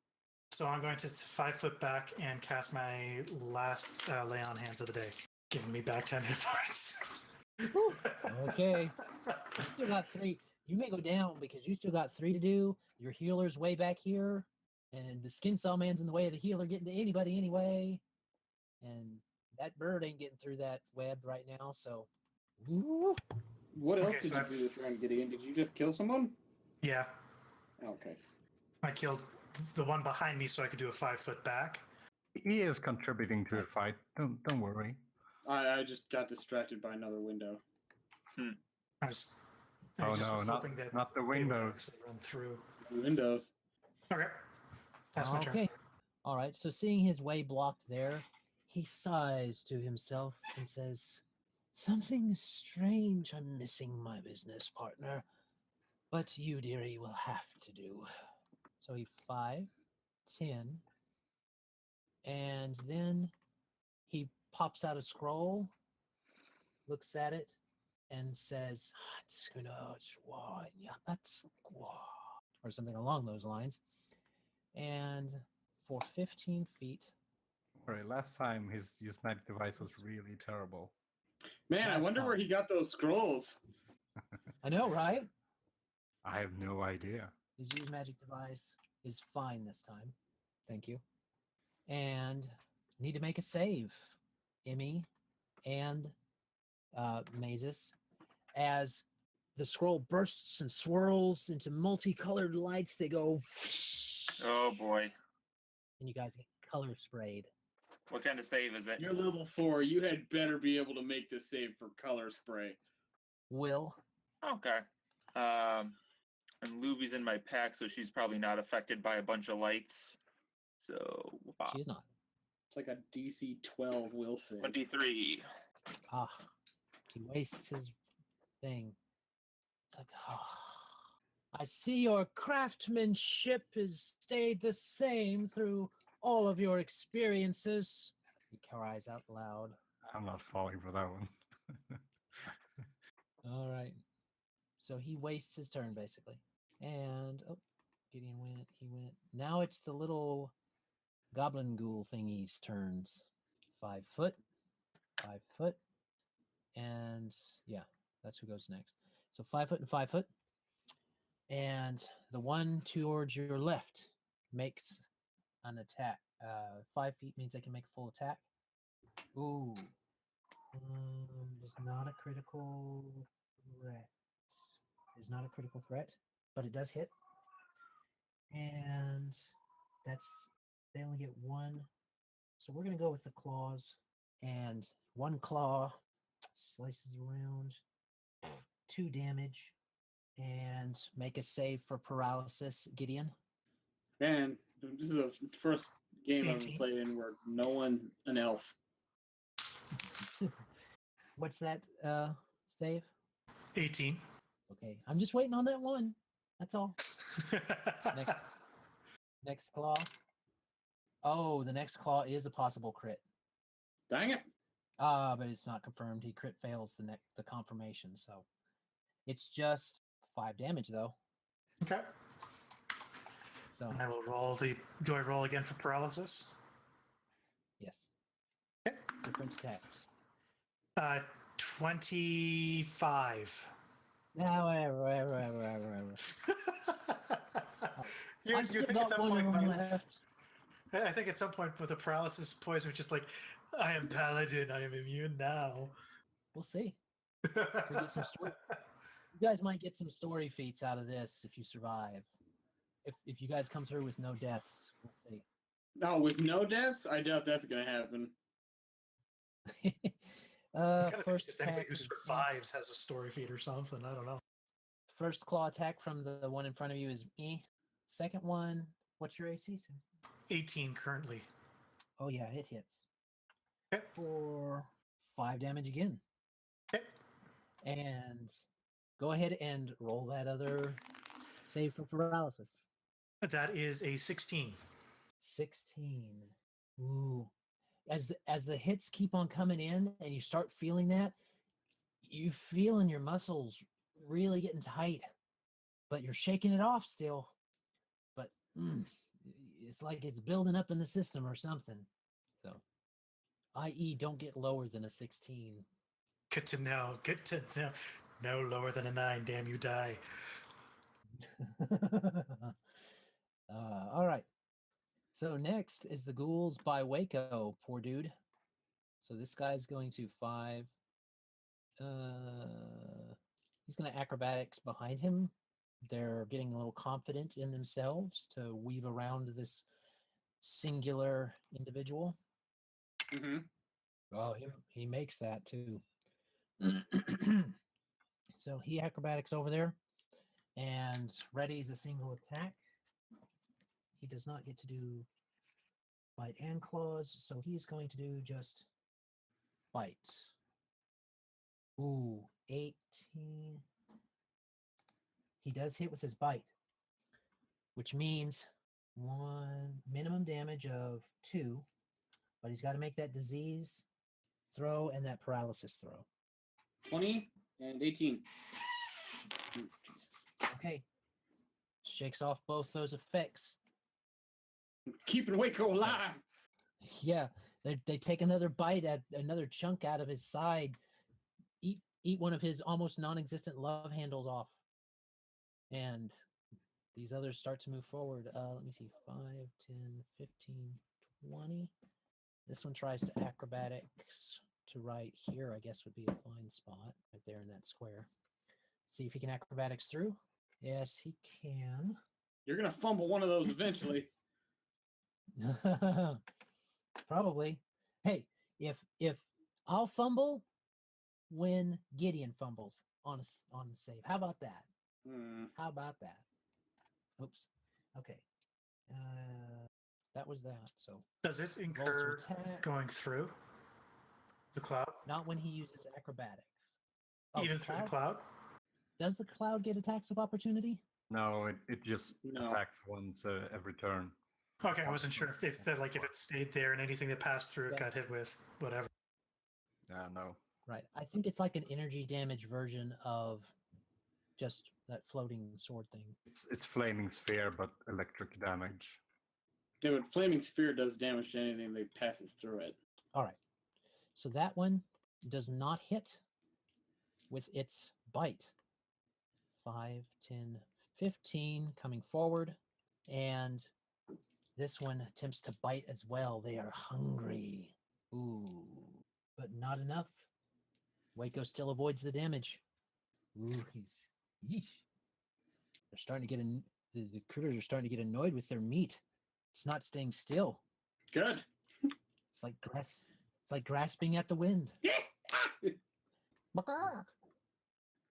So I'm going to 5-foot back and cast my last lay on hands of the day, giving me back 10 hit points. Okay. You still got 3. You may go down because you still got 3 to do. Your healer's way back here. And the skin saw man's in the way of the healer getting to anybody anyway. And that bird ain't getting through that web right now, so. Woo. What else Okay, did so you do this round, Gideon? Did you just kill someone? Yeah, Okay. I killed the one behind me so I could do a 5-foot back. He is contributing to the fight. Don't worry. I just got distracted by another window. I was Oh just no, hoping that not the they would windows. actually run through. Windows. Okay, that's my turn. Okay. All right. So seeing his way blocked there, he sighs to himself and says, "Something strange I'm missing, my business partner. But you, dearie, will have to do." So he 5, 10, and then he pops out a scroll, looks at it, and says, or something along those lines. And for 15 feet. Sorry, last time his magic device was really terrible. Man, I Last wonder where time. he got those scrolls. I know, right? I have no idea. His use magic device is fine this time. Thank you. And need to make a save, Emmy and Mazus, as the scroll bursts and swirls into multicolored lights. They go, Oh boy. and you guys get color sprayed. What kind of save is it? You're level 4. You had better be able to make this save for color spray. Will. Okay. And Luby's in my pack, so she's probably not affected by a bunch of lights. So She's not. It's like a DC 12 will save. 23. Ah, he wastes his thing. It's like, I see your craftsmanship has stayed the same through all of your experiences. He cries out loud. I'm not falling for that one. All right. So he wastes his turn, basically. And, Gideon went, he went. Now it's the little goblin ghoul thingy's turns. 5 foot, 5 foot, and yeah, that's who goes next. So 5 foot and 5 foot. And the one towards your left makes an attack. 5 feet means they can make a full attack. Ooh. It's not a critical threat. It's not a critical threat, but it does hit. And they only get 1. So we're going to go with the claws. And 1 claw slices around, 2 damage, and make a save for paralysis, Gideon. Man, this is the first game I've 18. played in where no one's an elf. What's that save? 18. Okay, I'm just waiting on that one. That's all. Next claw. Oh, the next claw is a possible crit. Dang it. But it's not confirmed. He crit fails the confirmation, so it's just 5 damage though. Okay. So I will roll the. Do I roll again for paralysis? yes, Okay. different attacks. 25. Yeah, whatever. you I've still think at got some one point, of them left. I think at some point with the paralysis poison, was just like, I am Paladin, I am immune now. We'll see. Could get some story. You guys might get some story feats out of this if you survive. If you guys come through with no deaths, we'll see. No, with no deaths, I doubt that's gonna happen. First Just anybody attack. who survives has a story feat or something. I don't know. First claw attack from the one in front of you is me. Second one, what's your AC? 18 currently. Oh yeah, it hits. Okay. For 5 damage again. Okay. And go ahead and roll that other save for paralysis. That is a 16. 16. Ooh. As the hits keep on coming in and you start feeling that, you feel in your muscles really getting tight, but you're shaking it off still. But it's like it's building up in the system or something. So, i.e., don't get lower than a 16. Good to know. Good to know. No lower than a 9. Damn, you die. All right. So next is the ghouls by Wayko, poor dude. So this guy's going to 5. He's going to acrobatics behind him. They're getting a little confident in themselves to weave around this singular individual. Mm-hmm. Oh, he makes that too. So he acrobatics over there and readies a single attack. He does not get to do bite and claws, so he's going to do just bite. Ooh, 18. He does hit with his bite, which means 1 minimum damage of 2, but he's got to make that disease throw and that paralysis throw. 20 and 18. Ooh, Jesus. Okay. Shakes off both those effects. Keeping Wayko alive. Yeah, they take another bite at another chunk out of his side, eat one of his almost non-existent love handles off, and these others start to move forward. Let me see, 5, 10, 15, 20. This one tries to acrobatics to right here, I guess would be a fine spot, right there in that square. See if he can acrobatics through. Yes, he can. You're gonna fumble one of those eventually. Probably. Hey, if I'll fumble when Gideon fumbles on a save. How about that? How about that? Oops. Okay. That was that. So Does it roll to incur attack. going through the cloud? Not when he uses acrobatics. Oh, Even through the cloud? Does the cloud get attacks of opportunity? No, it just No. attacks once every turn. Okay, I wasn't sure if it stayed there and anything that passed through it got hit with whatever. Yeah, no. Right. I think it's like an energy damage version of just that floating sword thing. It's flaming sphere, but electric damage. Yeah, but flaming sphere does damage to anything that passes through it. All right. So that one does not hit with its bite. 5, 10, 15 coming forward. And this one attempts to bite as well. They are hungry. Ooh, but not enough. Wayko still avoids the damage. Ooh, yeesh. They're starting to get the critters are starting to get annoyed with their meat. It's not staying still. Good. It's like grasping at the wind.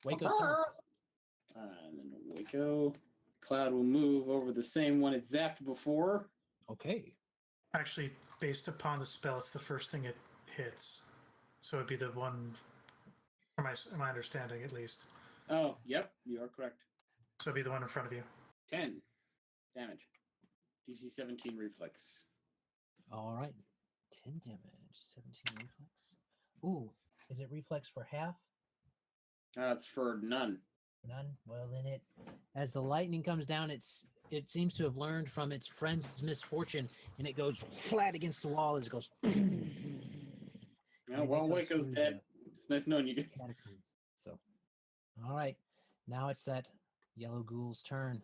Wayko's turn. And then Wayko. Cloud will move over the same one it zapped before. Okay. Actually, based upon the spell, it's the first thing it hits. So it'd be the one, from my understanding at least. Oh, yep, you are correct. So it'd be the one in front of you. 10 damage. DC 17 reflex. All right. 10 damage, 17 reflex. Ooh, is it reflex for half? That's for none. None. Well, then as the lightning comes down, it seems to have learned from its friend's misfortune, and it goes flat against the wall as it goes. Yeah, well, Wayko's dead. It's nice knowing you guys. Catacombs. So, all right. Now it's that yellow ghoul's turn.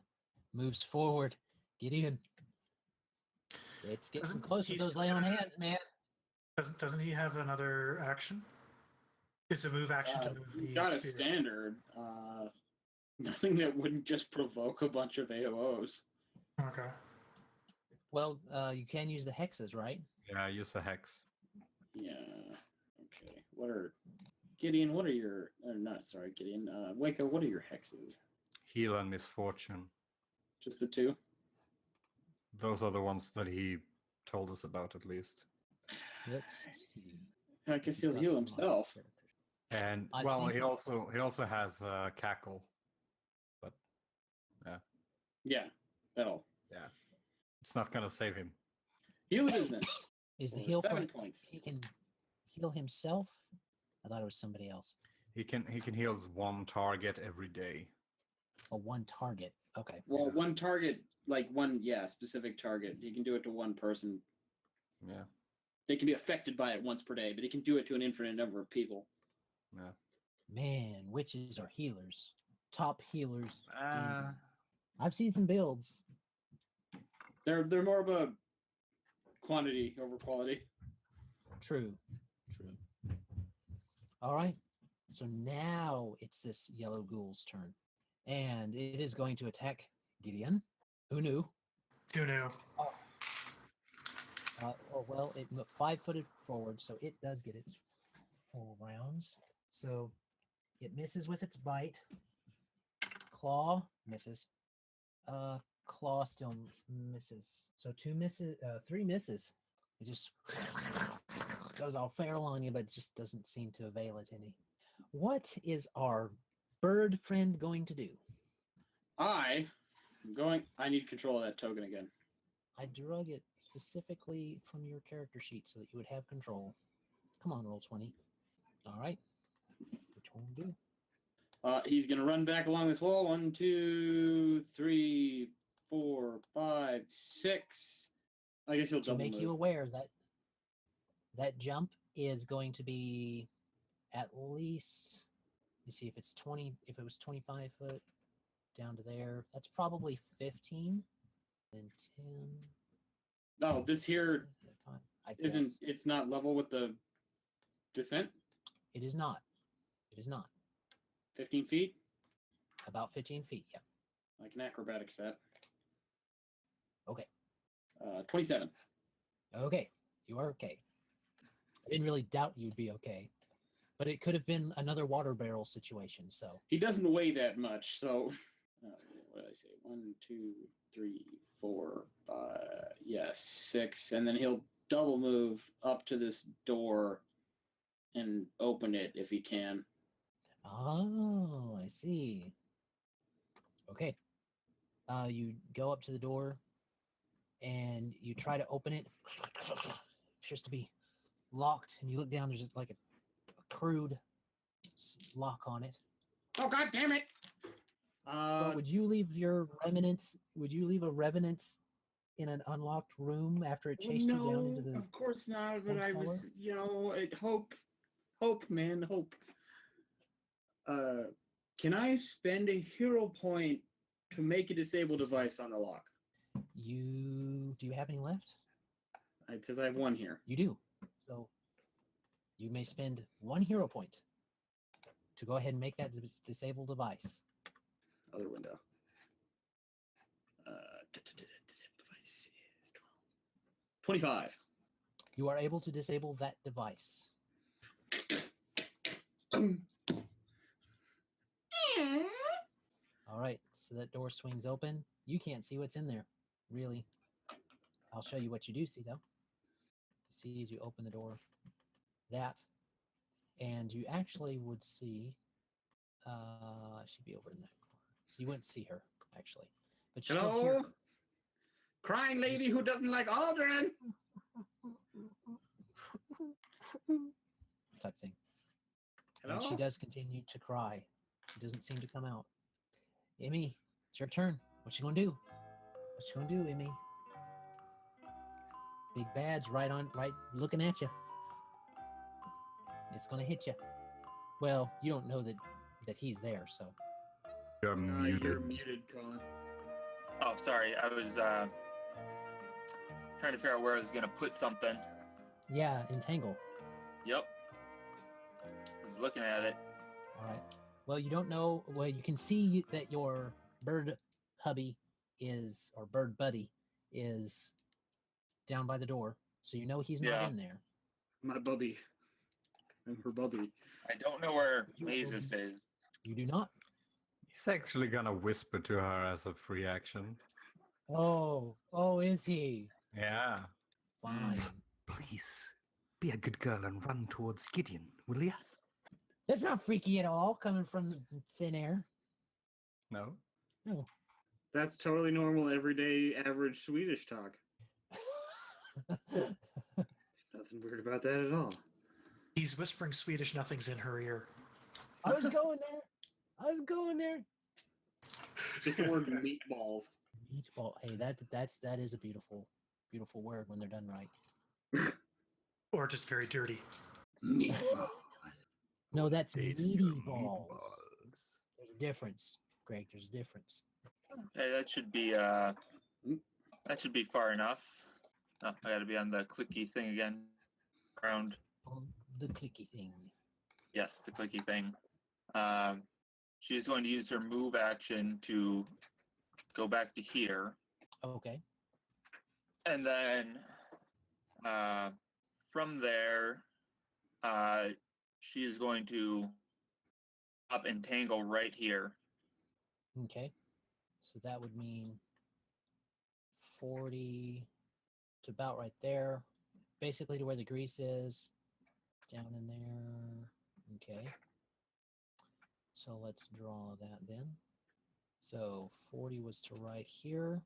Moves forward. Gideon. It's getting Doesn't close with he those lay on hands, man. Doesn't he have another action? It's a move action to move the Got a sphere. standard. Nothing that wouldn't just provoke a bunch of AOs. Okay. Well, you can use the hexes, right? Yeah, use a hex. Yeah. Okay. Gideon? What are your? Gideon. Wayko, what are your hexes? Heal and misfortune. Just the two. Those are the ones that he told us about, at least. Let's see. I guess he'll heal himself. And I well, think- he also has cackle. But Yeah, that'll it's not gonna save him. heal it, isn't it? Is the Over heal 7 for points. he can heal himself? I thought it was somebody else. He can heal one target every day. A one target. Okay. Well, one target, like one, specific target. He can do it to one person. Yeah. They can be affected by it once per day, but he can do it to an infinite number of people. Yeah. Man, witches are healers. Top healers. Uh, I've seen some builds. They're more of a quantity over quality. True. All right. So now it's this yellow ghoul's turn. And it is going to attack Gideon. Who knew? Who knew? Well, it 5-footed forward, so it does get its 4 rounds. So it misses with its bite. Claw misses. Claw still misses. So 2 misses, 3 misses. It just goes all feral on you, but just doesn't seem to avail it any. What is our bird friend going to do? I need control of that token again. I drug it specifically from your character sheet so that you would have control. Come on, roll 20. All right. Which one will do? He's gonna run back along this wall. 1, 2, 3, 4, 5, 6. I guess he'll To double make move. you aware that jump is going to be at least, let me see if it's 20, if it was 25 foot down to there, that's probably 15, then 10. No, this here I isn't. guess. It's not level with the descent. It is not. It is not. 15 feet. About 15 feet, yeah. I can acrobatics that. Okay. 27. Okay. You are okay. I didn't really doubt you'd be okay. But it could have been another water barrel situation, so. He doesn't weigh that much, so what did I say? 1, 2, 3, 4, 5. Yeah, 6, and then he'll double move up to this door and open it if he can. Oh, I see. Okay. You go up to the door and you try to open it. It's just to be locked, and you look down, there's like a crude lock on it. Oh, God damn it! But would you leave your remnants? Would you leave a revenant in an unlocked room after it chased you down into the? Of course not. But I was, cellar? hope, man, hope. Can I spend a hero point to make a disable device on the lock? Do you have any left? It says I have 1 here. You do. So you may spend 1 hero point to go ahead and make that disable device. Other window. Disable device is 12. 25. You are able to disable that device. All right, so that door swings open. You can't see what's in there, really. I'll show you what you do see, though. You see as you open the door, that, and you actually would see, should be over in that corner. So you wouldn't see her, actually. but you still hear Hello? Crying lady who doesn't like Aldrin. type thing. Hello? And she does continue to cry. She doesn't seem to come out. Emmy, it's your turn. What you gonna do? What you gonna do, Emmy? Big bad's right looking at you. It's gonna hit you. Well, you don't know that he's there, so. You're muted. You're muted, Colin. Oh, sorry. I was trying to figure out where I was gonna put something. Yeah, entangle. Yep. I was looking at it. All right. Well, you don't know. Well, you can see that your bird hubby or bird buddy is down by the door, so you know he's not Yeah. in there. My bubby. I'm her bubby. I don't know where You Mazus is. You do not. He's actually gonna whisper to her as a free action. Oh, is he? Yeah. Fine. Please, be a good girl and run towards Gideon, will ya? That's not freaky at all, coming from thin air. No. No. That's totally normal, everyday, average Swedish talk. Nothing weird about that at all. He's whispering Swedish. Nothing's in her ear. I was going there. Just the word meatballs. Meatball. Hey, that is a beautiful word when they're done right. Or just very dirty. Meatball. No, that's Taste meaty your balls. meatballs. There's a difference, Greg. There's a difference. Hey, that should be far enough. Oh, I gotta be on the clicky thing again. Ground. The clicky thing. Yes, the clicky thing. She's going to use her move action to go back to here. Okay. And then from there, she's going to up entangle right here. Okay. So that would mean 40 to about right there. Basically to where the grease is. Down in there. Okay. So let's draw that then. So 40 was to right here.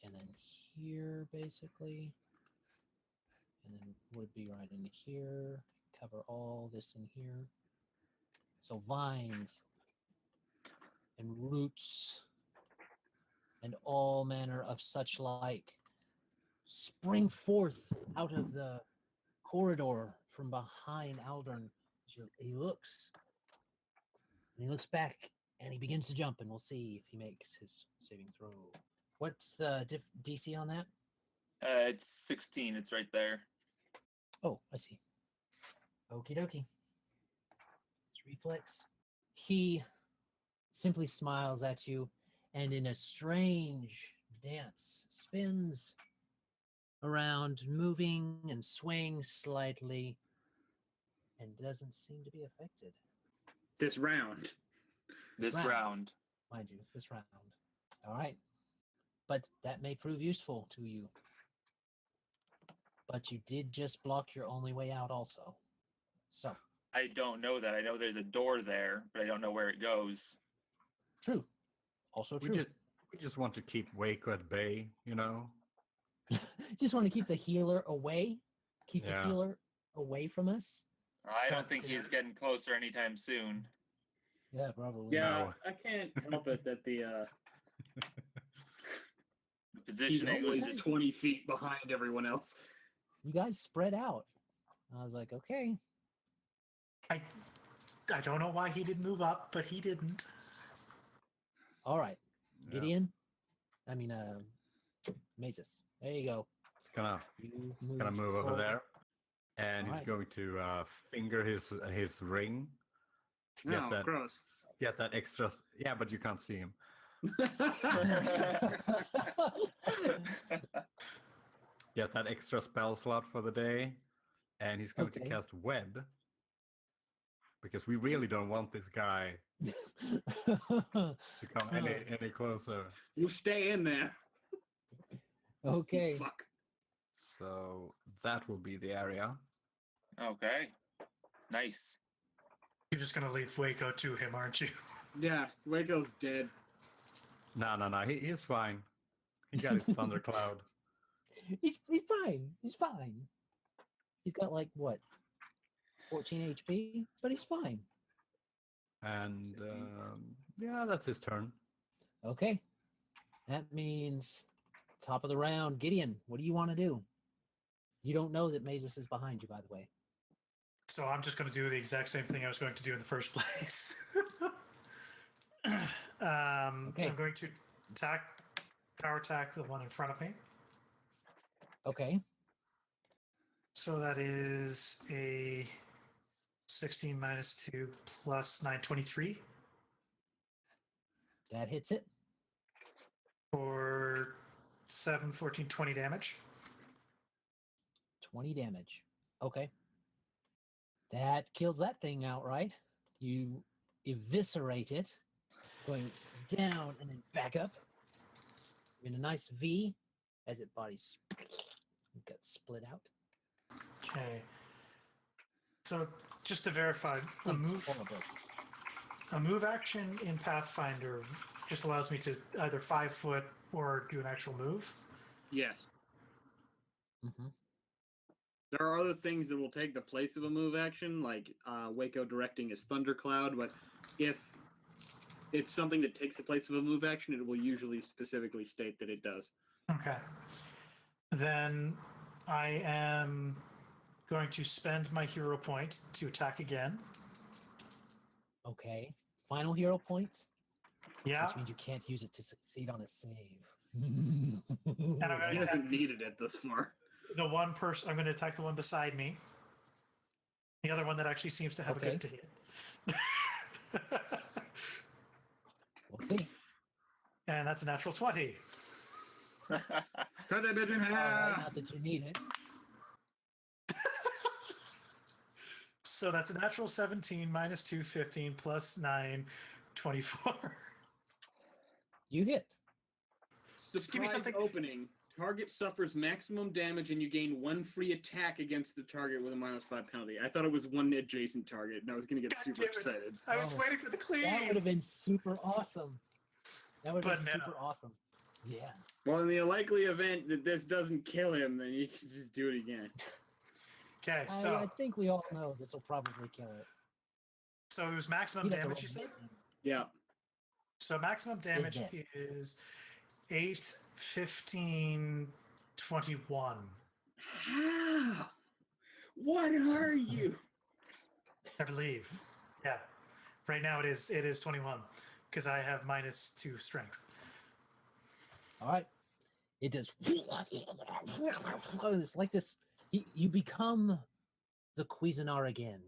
And then here, basically. And then would be right into here. Cover all this in here. So vines and roots and all manner of such like spring forth out of the corridor from behind Aldrin. He looks back and he begins to jump, and we'll see if he makes his saving throw. What's the DC on that? It's 16. It's right there. Oh, I see. Okie dokie. It's reflex. He simply smiles at you and in a strange dance spins around, moving and swaying slightly, and doesn't seem to be affected. This round. This round. Mind you, this round. All right. But that may prove useful to you. But you did just block your only way out also. So. I don't know that. I know there's a door there, but I don't know where it goes. True. Also true. We just want to keep Wayko at bay, you know? Just want to keep the healer away. Keep the healer away from us. I don't think he's getting closer anytime soon. Yeah, probably. Yeah, No. I can't help it that the he's Positioning was always just 20 feet behind everyone else. You guys spread out. I was like, okay. I don't know why he didn't move up, but he didn't. All right. Yeah. Gideon. I mean, Mazus. There you go. Gonna You move over forward. there, and he's Alright. going to finger his ring to No, gross. get that extra. Yeah, but you can't see him. Get that extra spell slot for the day, and he's going to Okay. cast web because we really don't want this guy to come any closer. You stay in there. Okay. Fuck. So that will be the area. okay. Nice. You're just gonna leave Wayko to him, aren't you? Yeah, Wayko's dead. No. He's fine. He got his thundercloud. He's fine. He's fine. He's got like what, 14 HP, but he's fine. And yeah, that's his turn. Okay, that means top of the round. Gideon, what do you want to do? You don't know that Mazus is behind you, by the way. So I'm just going to do the exact same thing I was going to do in the first place. Okay. I'm going to power attack the one in front of me. Okay. So that is a 16 minus 2 plus 9, 23 That hits it. for 7, 14, 20 damage. 20 damage. Okay. That kills that thing outright. You eviscerate it, going down and then back up in a nice V as it bodies got split out. Okay. So just to verify, a move action in Pathfinder just allows me to either 5 foot or do an actual move. Yes. Mm-hmm. There are other things that will take the place of a move action, like Wayko directing his thundercloud, but if it's something that takes the place of a move action, it will usually specifically state that it does. Okay. Then I am going to spend my hero point to attack again. Okay. Final hero point, Yeah. which means you can't use it to succeed on a save. And I'm He going to hasn't needed it this far. the one person. I'm going to attack the one beside me. The other one that actually seems to have a good to hit. We'll see. And that's a natural 20. Cut that bitch in All right, half! not that you need it. So that's a natural 17 minus 2, 15 plus 9, 24. You hit. Just give me Surprise something- opening. Target suffers maximum damage and you gain 1 free attack against the target with a -5 penalty. I thought it was 1 adjacent target and I was going to get God super damn it. excited. I was Oh, waiting for the cleave. That would have been super awesome. That would have But been no. super awesome. Yeah. Well, in the likely event that this doesn't kill him, then you can just do it again. Okay, I so think we all know this will probably kill it. so it was maximum He'd have to damage, roll you said? maintenance. Yeah. So maximum damage dead. is 8, 15, 21. How? What are you? I believe. Yeah. Right now it is 21 because I have -2 strength. All right. It does. It's like this. You become the Cuisinart again.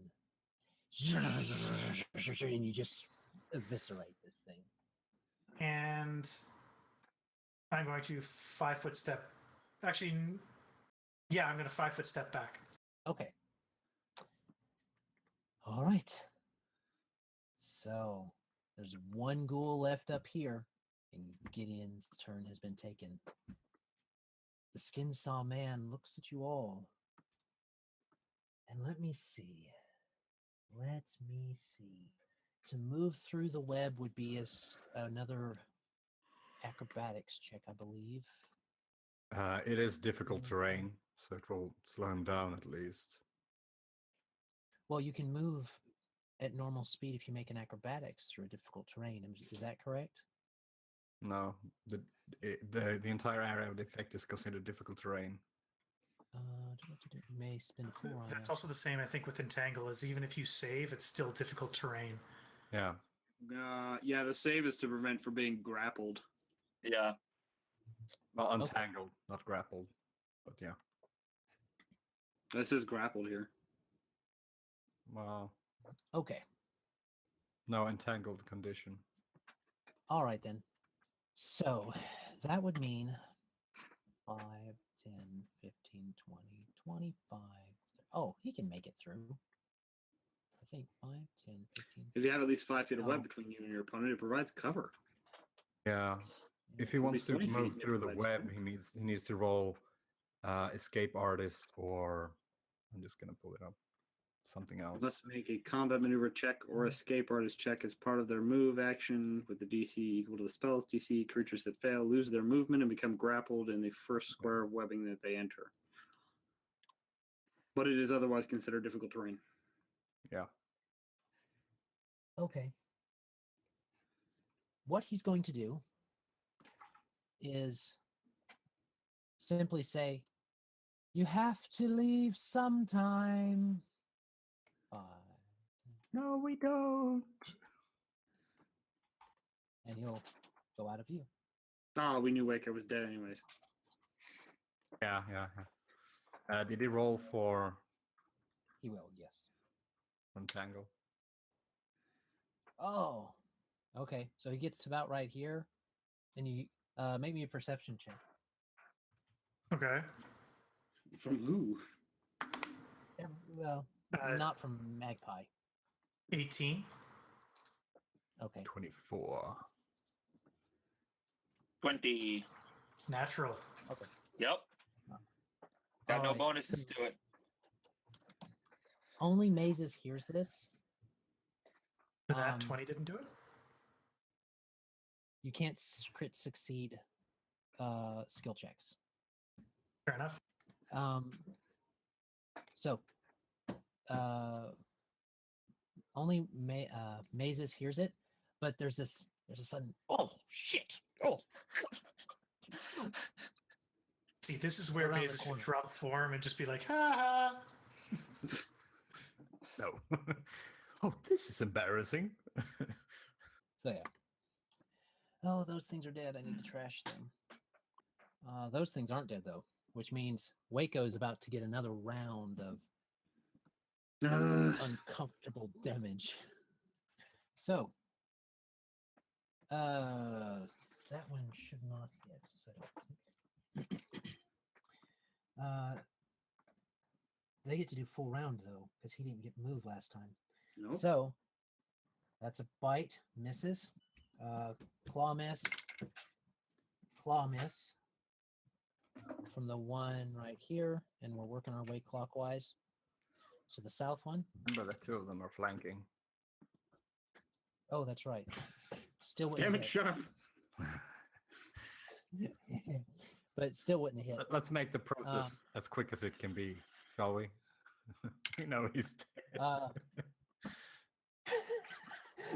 And you just eviscerate this thing. And I'm going to 5 foot step. Actually, yeah, I'm going to 5 foot step back. Okay. All right. So there's one ghoul left up here, and Gideon's turn has been taken. The skin saw man looks at you all. And let me see. To move through the web would be another acrobatics check, I believe. It is difficult terrain, so it will slow him down at least. Well, you can move at normal speed if you make an acrobatics through a difficult terrain. Is that correct? No, the entire area of the effect is considered difficult terrain. You may spend 4 on That's that. also the same, I think, with Entangle, is even if you save, it's still difficult terrain. Yeah. Yeah, the save is to prevent from being grappled. Yeah. Well, untangled, not grappled. But yeah. This is grappled here. Well, Okay. no entangled condition. All right, then. So that would mean 5, 10, 15, 20, 25. Oh, he can make it through. I think 5, 10, 15. If you have at least 5 feet of web Oh. between you and your opponent, it provides cover. Yeah. If he It'll be wants to 20 feet move if through the that's web, cool. he needs to roll escape artist, or I'm just gonna pull it up. something else. Must make a combat maneuver check or escape artist check as part of their move action with the DC equal to the spell's DC. Creatures that fail lose their movement and become grappled in the first square of webbing that they enter. But it is otherwise considered difficult terrain. Yeah. Okay. What he's going to do is simply say, "You have to leave sometime." No, we don't. And he'll go out of view. Oh, we knew Wayko was dead anyways. Yeah. Did he roll for He will, yes. Untangle? Oh, okay. So he gets to about right here, and you make me a perception check. Okay. From who? Well, not from Magpie. 18. Okay. 24. 20. Natural. Yep. Got no Alright, bonuses so to it. only Mazus hears this. That 20 didn't do it? You can't crit succeed skill checks. Fair enough. So only Mazus hears it, but there's a sudden, oh shit, oh. See, this is where Around the Mazus should corner. drop form and just be like, ha ha. No. Oh, this is embarrassing. So yeah. Oh, those things are dead. I need to trash them. Those things aren't dead though, which means Wayko is about to get another round of uncomfortable damage. So, that one should not hit. So they get to do full round though, because he didn't get moved last time. Nope. So that's a bite, misses. Claw miss from the one right here, and we're working our way clockwise. So the south one. Remember that two of them are flanking. Oh, that's right. Still wouldn't Damn it, hit. shut up. But still wouldn't hit. Let's make the process as quick as it can be, shall we? You know he's dead.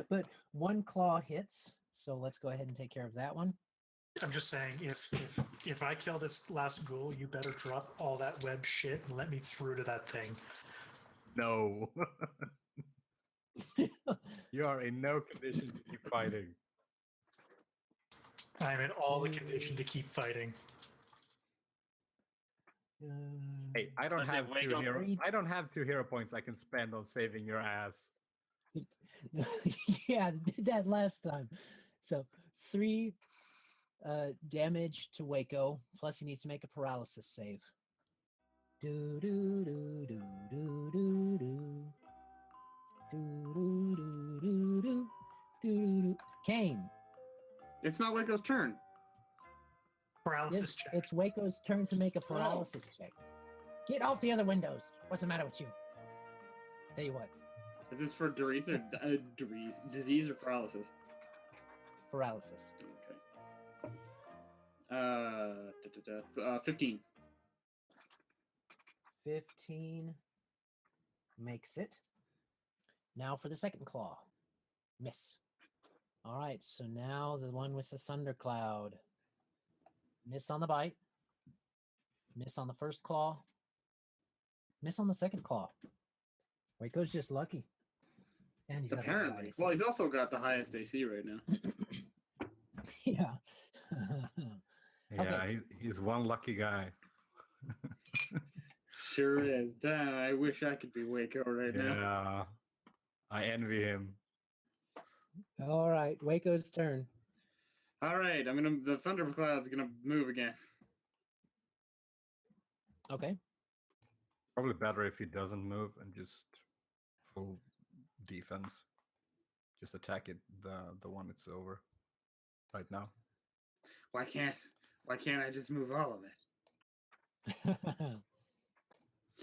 But one claw hits, so let's go ahead and take care of that one. I'm just saying, if I kill this last ghoul, you better drop all that web shit and let me through to that thing. No. You are in no condition to keep fighting. I'm in all the condition to keep fighting. Hey, I don't Especially have if two Wayko- hero. I don't have 2 hero points I can spend on saving your ass. Yeah, did that last time. So 3 damage to Wayko, plus he needs to make a paralysis save. Do do do do do do do. Do do do do do do do. Kane. It's not Wayko's turn. Paralysis check. It's Wayko's turn to make a paralysis check. Get off the other windows. What's the matter with you? Tell you what, Is this for disease or paralysis? paralysis. Okay. 15. 15 makes it. Now for the second claw. Miss. All right, so now the one with the thundercloud. Miss on the bite. Miss on the first claw. Miss on the second claw. Wayko's just lucky. And he's got the Apparently. highest. Well, he's also got the highest AC right now. Yeah. Yeah, he's one lucky guy. Sure is. Damn, I wish I could be Wayko right now. Yeah, I envy him. All right, Wayko's turn. All right, the thundercloud's gonna move again. Okay. Probably better if he doesn't move and just full defense. Just attack it, the one it's over right now. Why can't I just move all of it?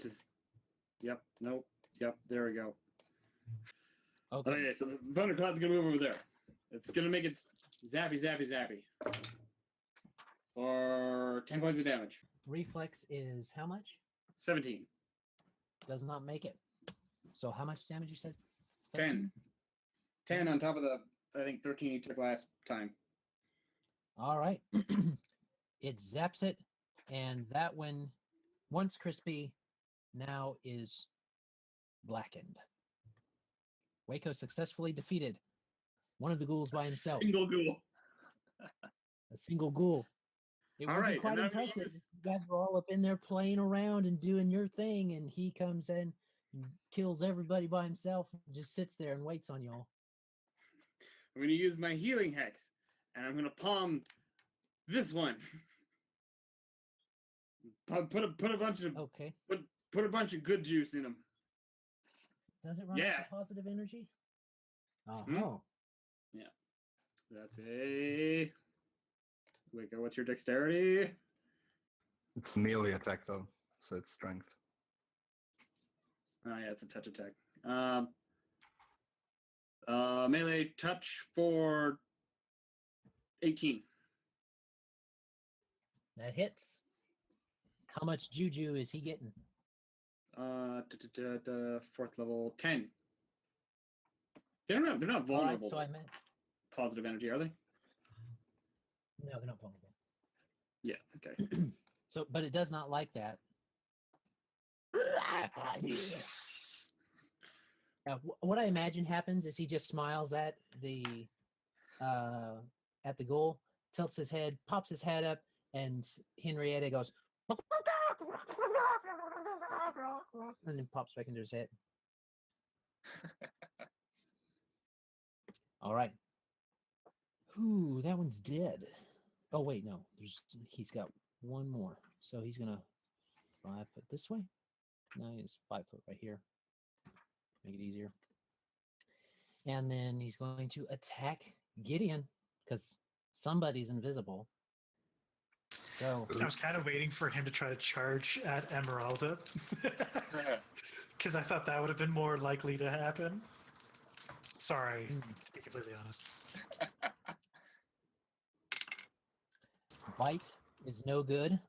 Just, yep, nope. Yep, there we go. Okay. Okay, so the thundercloud's gonna move over there. It's gonna make it zappy, zappy, zappy. For 10 points of damage. Reflex is how much? 17. Does not make it. So how much damage you said? 10. 10 on top of the, I think, 13 you took last time. All right. It zaps it, and that one, once crispy, now is blackened. Wayko successfully defeated one of the ghouls by himself. Single ghoul. A single ghoul. It All would be right, quite and I'm gonna impressive. use- You guys were all up in there playing around and doing your thing, and he comes in and kills everybody by himself and just sits there and waits on y'all. I'm gonna use my healing hex, and I'm gonna palm this one. Put a bunch of Okay. put a bunch of good juice in him. Does it run Yeah. off the positive energy? Oh. Hmm. That's a. Wayko, what's your dexterity? It's melee attack though, so it's strength. Oh yeah, it's a touch attack. Melee touch for 18. That hits. How much juju is he getting? Fourth level 10. They're not All right, vulnerable so to I meant positive energy, are they? no, they're not vulnerable. Yeah. Okay. So, but it does not like that. What I imagine happens is he just smiles at the ghoul, tilts his head, pops his head up, and Henryetta goes, and then pops back into his head. All right. Ooh, that one's dead. Oh wait, no. He's got one more. So he's gonna 5 foot this way. No, he's 5 foot right here. Make it easier. And then he's going to attack Gideon because somebody's invisible. So I was kind of waiting for him to try to charge at Emyrelda. Because I thought that would have been more likely to happen. Sorry, to be completely honest. bite is no good.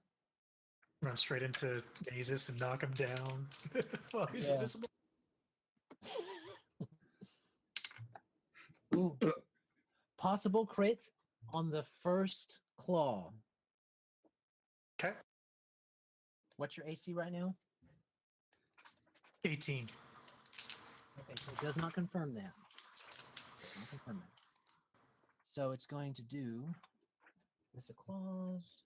Run straight into Mazus and knock him down while he's Yeah. invisible. Ooh. Possible crits on the first claw. Okay. What's your AC right now? 18. Okay, so it does not confirm that. Does not confirm that. So it's going to do with the claws.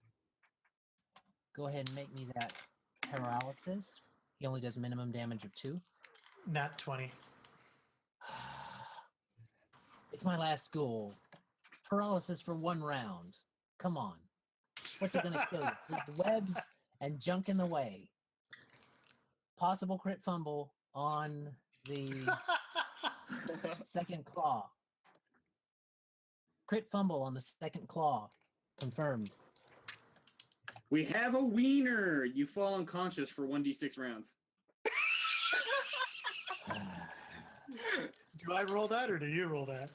Go ahead and make me that paralysis. He only does minimum damage of 2. Nat 20. It's my last goal. Paralysis for 1 round. Come on. What's it gonna kill you? With webs and junk in the way. Possible crit fumble on the second claw. Crit fumble on the second claw. Confirmed. We have a wiener. You fall unconscious for 1d6 rounds. Do I roll that or do you roll that?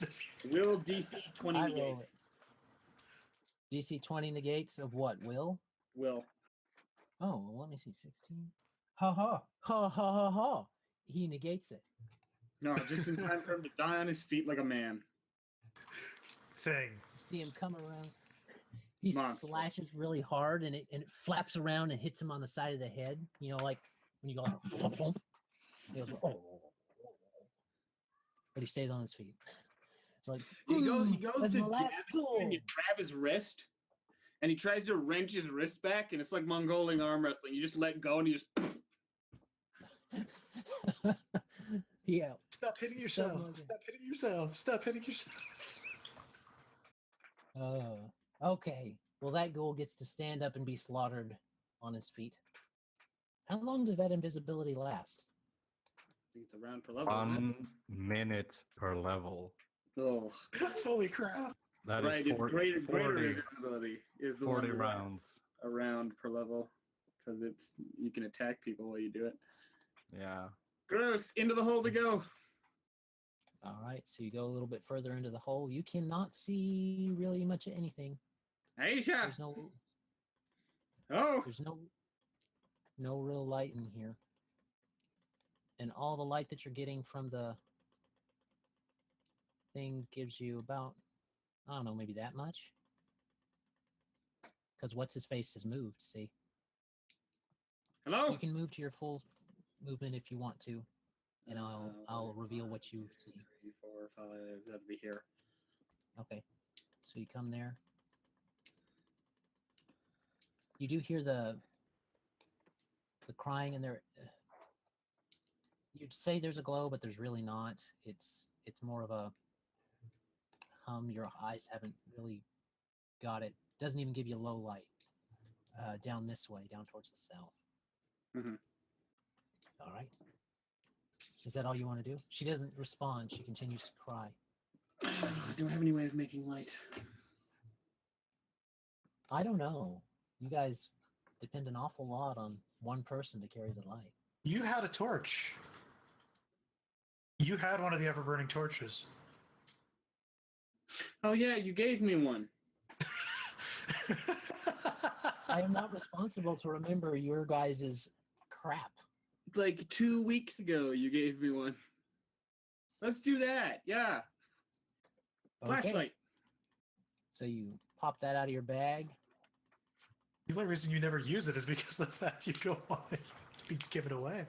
Will DC 20 I negate? roll it. DC 20 negates of what? Will? Will. Oh, well, let me see. 16. Ha ha. Ha ha ha ha. He negates it. No, just in time for him to die on his feet like a man. Thing. See him come around. He Monster. slashes really hard and it flaps around and hits him on the side of the head. You know, like when you go like flump, flump. He goes, oh. But he stays on his feet. It's like He goes that's to my last jab goal. and you grab his wrist, and he tries to wrench his wrist back, and it's like Mongolian arm wrestling. You just let go, and you just. Yeah. Stop hitting yourself. Something like that. Stop hitting yourself. Stop hitting yourself. Okay. Well, that ghoul gets to stand up and be slaughtered on his feet. How long does that invisibility last? I think it's a round per level. Isn't 1 minute per level. it? Oh, Holy crap. That is right. It's 40, greater 40, invisibility is the 40 one that rounds. lasts a round per level because it's you can attack people while you do it. Yeah. Gross. Into the hole we go. All right, so you go a little bit further into the hole. You cannot see really much of anything. Aisha. There's no Oh. there's no real light in here. And all the light that you're getting from the thing gives you about, I don't know, maybe that much. Because what's his face has moved, see? Hello. You can move to your full movement if you want to, and I'll reveal what you see. 3, 4, 5. That'd be here. Okay, so you come there. You do hear the crying in there. You'd say there's a glow, but there's really not. It's more of a hum. Your eyes haven't really got it. Doesn't even give you low light. Down this way, down towards the south. Mm-hmm. All right. Is that all you want to do? She doesn't respond. She continues to cry. I don't have any way of making light. I don't know. You guys depend an awful lot on one person to carry the light. You had a torch. You had one of the ever-burning torches. Oh yeah, you gave me one. I am not responsible to remember your guys' crap. Like 2 weeks ago, you gave me one. Let's do that. Yeah. Okay. Flashlight. So you pop that out of your bag. The only reason you never use it is because of the fact you don't want it to be given away.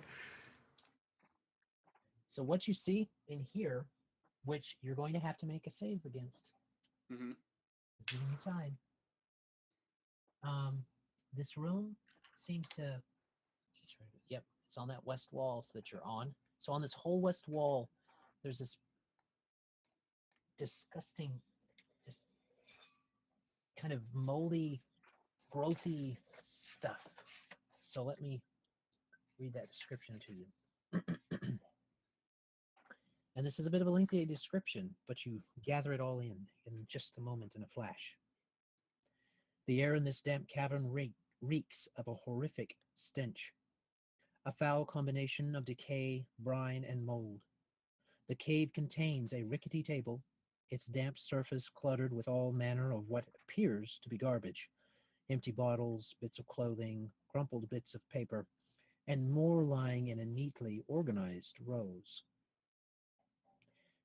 So what you see in here, which you're going to have to make a save against. Mm-hmm. Giving you time. This room seems to. Yep, it's on that west wall that you're on. So on this whole west wall, there's this disgusting, just kind of moldy, growthy stuff. So let me read that description to you. And this is a bit of a lengthy description, but you gather it all in just a moment, in a flash. The air in this damp cavern reeks of a horrific stench, a foul combination of decay, brine, and mold. The cave contains a rickety table, its damp surface cluttered with all manner of what appears to be garbage, empty bottles, bits of clothing, crumpled bits of paper, and more lying in a neatly organized rows.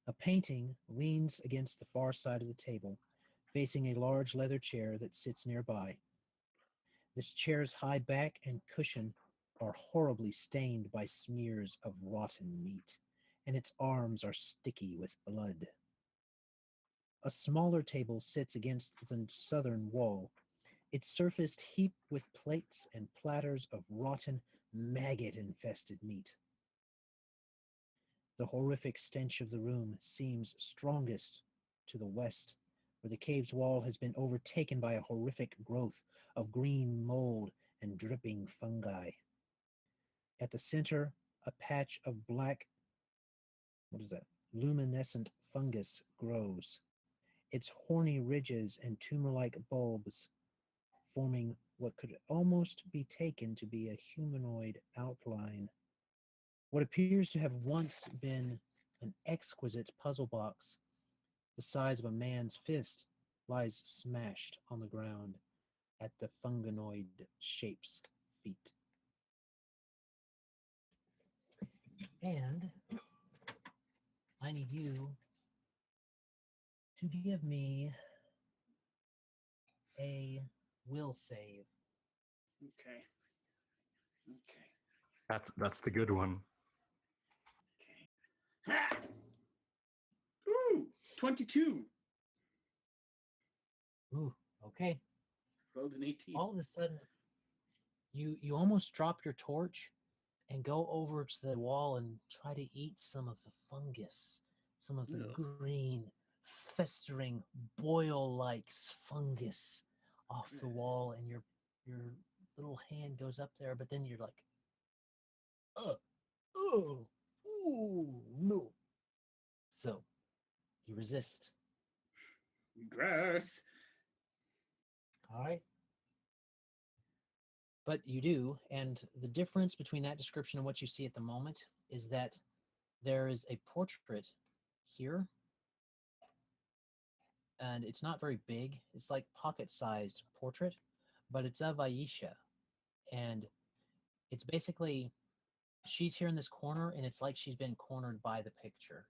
A painting leans against the far side of the table, facing a large leather chair that sits nearby. This chair's high back and cushion are horribly stained by smears of rotten meat, and its arms are sticky with blood. A smaller table sits against the southern wall, its surface heaped with plates and platters of rotten, maggot-infested meat. The horrific stench of the room seems strongest to the west, where the cave's wall has been overtaken by a horrific growth of green mold and dripping fungi. At the center, a patch of black, luminescent fungus grows, its horny ridges and tumor-like bulbs forming what could almost be taken to be a humanoid outline. What appears to have once been an exquisite puzzle box the size of a man's fist lies smashed on the ground at the fungoid shape's feet. And I need you to give me a will save. Okay. Okay. That's the good one. Okay. Ha! Ooh, 22. Ooh, okay. Rolled an 18. All of a sudden, you almost drop your torch and go over to the wall and try to eat some of the fungus, some of the green, festering, boil-like fungus off the wall, and your little hand goes up there, but then you're like, oh, ooh, no. So you resist. Gross. All right. But you do, and the difference between that description and what you see at the moment is that there is a portrait here, and it's not very big. It's like pocket-sized portrait, but it's of Aisha, and it's basically she's here in this corner, and it's like she's been cornered by the picture.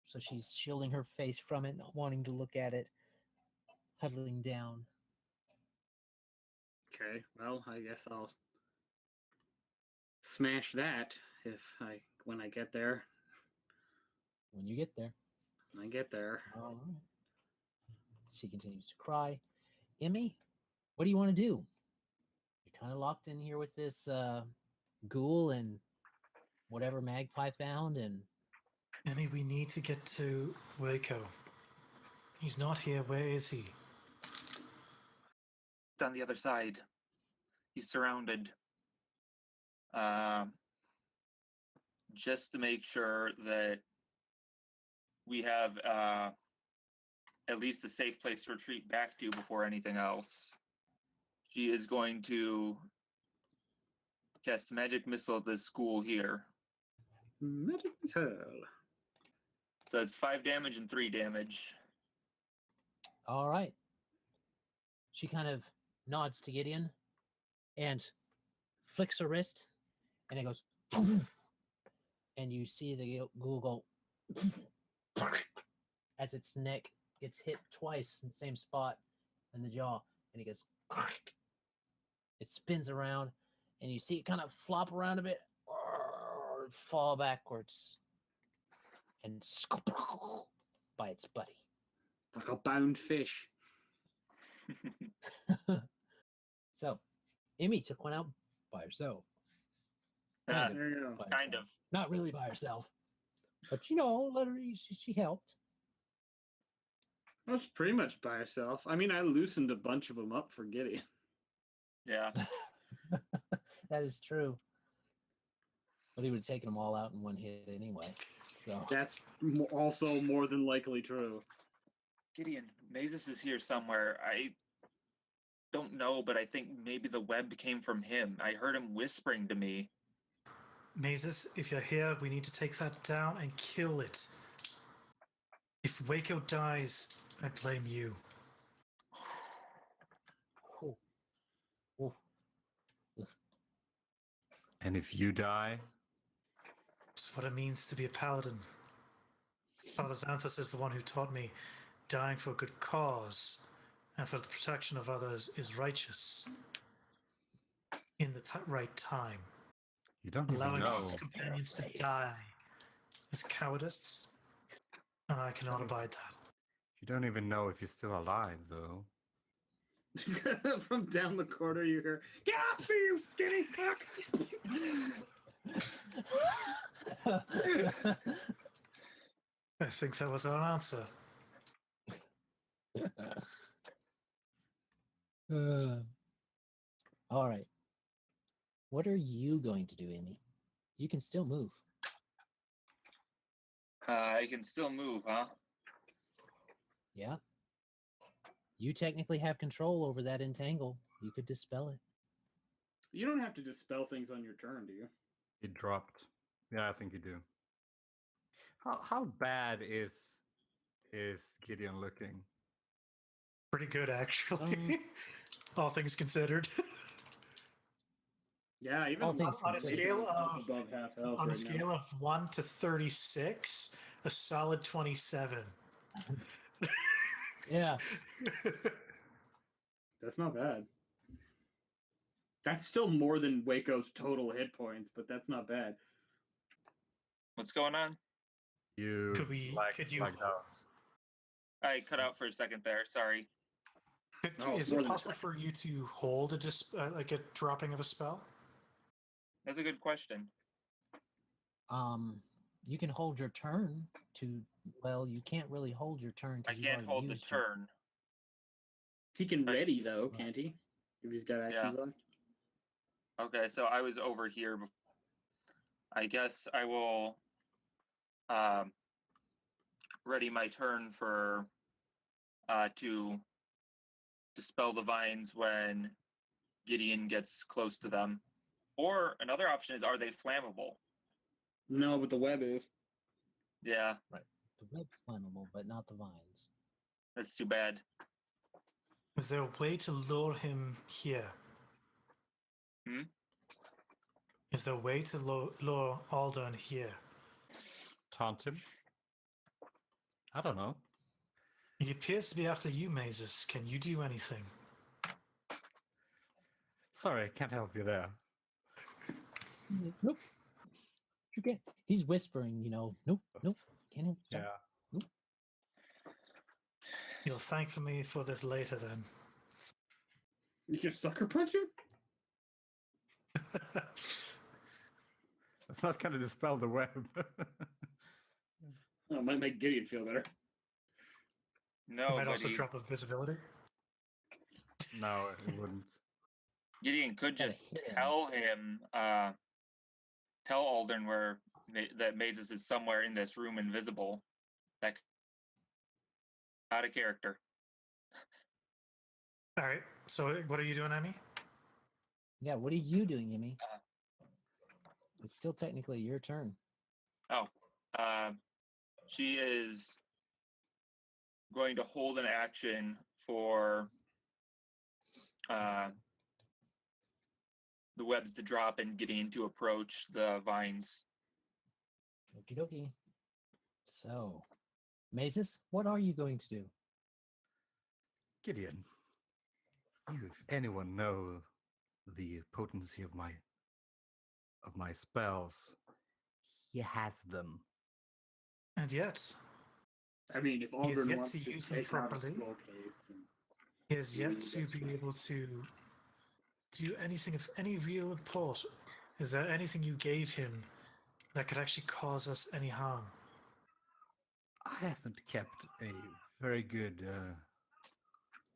So she's shielding her face from it, not wanting to look at it, huddling down. Okay, well, I guess I'll smash that when I get there. When you get there. When I get there. All right. She continues to cry. Emmy, what do you want to do? You're kind of locked in here with this ghoul and whatever Magpie found, and Emmy, we need to get to Wayko. He's not here. Where is he? On the other side. He's surrounded. Just to make sure that we have at least a safe place to retreat back to before anything else. She is going to cast a magic missile at this school here. Magic missile. So it's 5 damage and 3 damage. all right. She kind of nods to Gideon and flicks her wrist, and it goes, and you see the ghoul go as its neck gets hit twice in the same spot in the jaw, and he goes, it spins around, and you see it kind of flop around a bit, fall backwards, and by its buddy. Like a bound fish. So, Emmy took one out by herself. Yeah, There you go. By kind herself. of. Not really by herself, but let her. She helped. That's pretty much by herself. I mean, I loosened a bunch of them up for Gideon. Yeah. That is true. But he would have taken them all out in one hit anyway. So That's also more than likely true. Gideon, Mazus is here somewhere. I don't know, but I think maybe the web came from him. I heard him whispering to me. Mazus, if you're here, we need to take that down and kill it. If Wayko dies, I blame you. Ooh. Ooh. And if you die, It's what it means to be a paladin. Father Xanthus is the one who taught me dying for a good cause and for the protection of others is righteous in the right time. you don't even Allowing know. his companions to die is cowardice, and I cannot abide that. You don't even know if you're still alive, though. From down the corner, you hear, "Get off me, you skinny fuck!" I think that was our answer. All right. What are you going to do, Emmy? You can still move. I can still move, huh? Yeah. You technically have control over that entangle. You could dispel it. You don't have to dispel things on your turn, do you? It dropped. Yeah, I think you do. How bad is Gideon looking? Pretty good, actually. All things considered. Yeah, even All things on a considered. scale of above half health on a right scale now. of 1 to 36, a solid 27. Yeah. That's not bad. That's still more than Wayko's total hit points, but that's not bad. What's going on? You Could we- could you- blacked out. I cut out for a second there. Sorry. Oh, Is more it than a possible for you to hold like a dropping of a spell? That's a good question. You can hold your turn to. Well, you can't really hold your turn I because you can't already hold the used your- turn. He can Right. ready though, can't he? If he's got actions on. Okay, so I was over here. I guess I will ready my turn for to dispel the vines when Gideon gets close to them. Or another option is, are they flammable? No, but the web is. Yeah, The web's flammable, but not the vines. that's too bad. Is there a way to lure him here? Hmm? Is there a way to lure Alden here? Taunt him? I don't know. He appears to be after you, Mazus. Can you do anything? Sorry, I can't help you there. Nope. You get. He's whispering, nope, can't help. Sorry. Nope. You'll thank me for this later, then. You can sucker punch him? That's not going to dispel the web. Oh, it might make Gideon feel better. No, It might but also drop a visibility. No, it wouldn't. Gideon could Gotta just hit him. tell Alden that Mazus is somewhere in this room invisible. That out of character. All right. So, what are you doing, Emmy? Yeah, what are you doing, Yimmy? It's still technically your turn. Oh, she is going to hold an action for the webs to drop and Gideon to approach the vines. Okie dokie. So, Mazus, what are you going to do? Gideon, you, if anyone, know the potency of my spells. He has them. And yet, I mean, if He has Aldrin yet wants to to use them take out a properly. scroll case, and he has Maybe yet to that's be right. able to do anything of any real import. Is there anything you gave him that could actually cause us any harm? I haven't kept a very good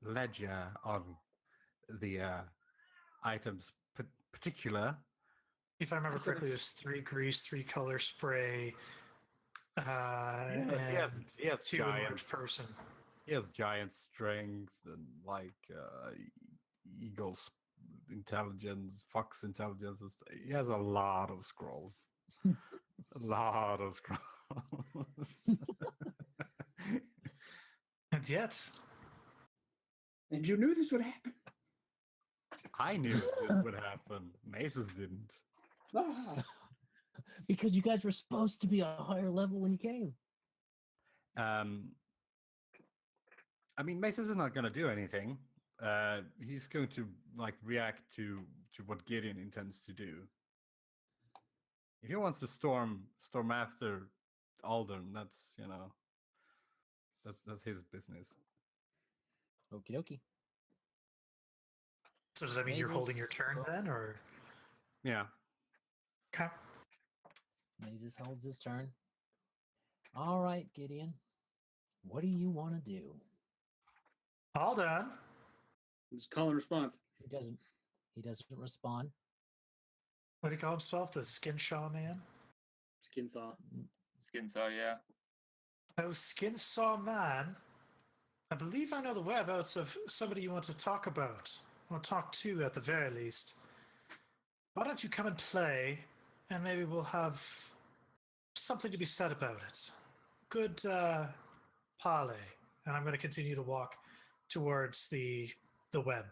ledger on the items particular. If I remember I correctly, could've- there's 3 grease, 3 color spray, Yeah, and he has 2 enlarged giants. person. He has giant strength and eagle's intelligence, fox intelligence. He has a lot of scrolls. A lot of scrolls. And yet, And you knew this would happen. I knew this would happen. Mazus didn't. Ah. Because you guys were supposed to be a higher level when you came. I mean, Mazus is not going to do anything. He's going to react to what Gideon intends to do. If he wants to storm after Alden, that's that's his business. Okie dokie. so does that mean you're holding Mazus, your turn then, or? Yeah. Okay. Mazus holds his turn. All right, Gideon. What do you want to do? All done. Just call and response. He doesn't respond. What do you call himself? The Skin Shaw Man? Skin saw. Skin saw, yeah. Oh, Skin Saw Man. I believe I know the whereabouts of somebody you want to talk about. Or talk to, at the very least. Why don't you come and play, and maybe we'll have something to be said about it. Good parley. And I'm going to continue to walk towards the web.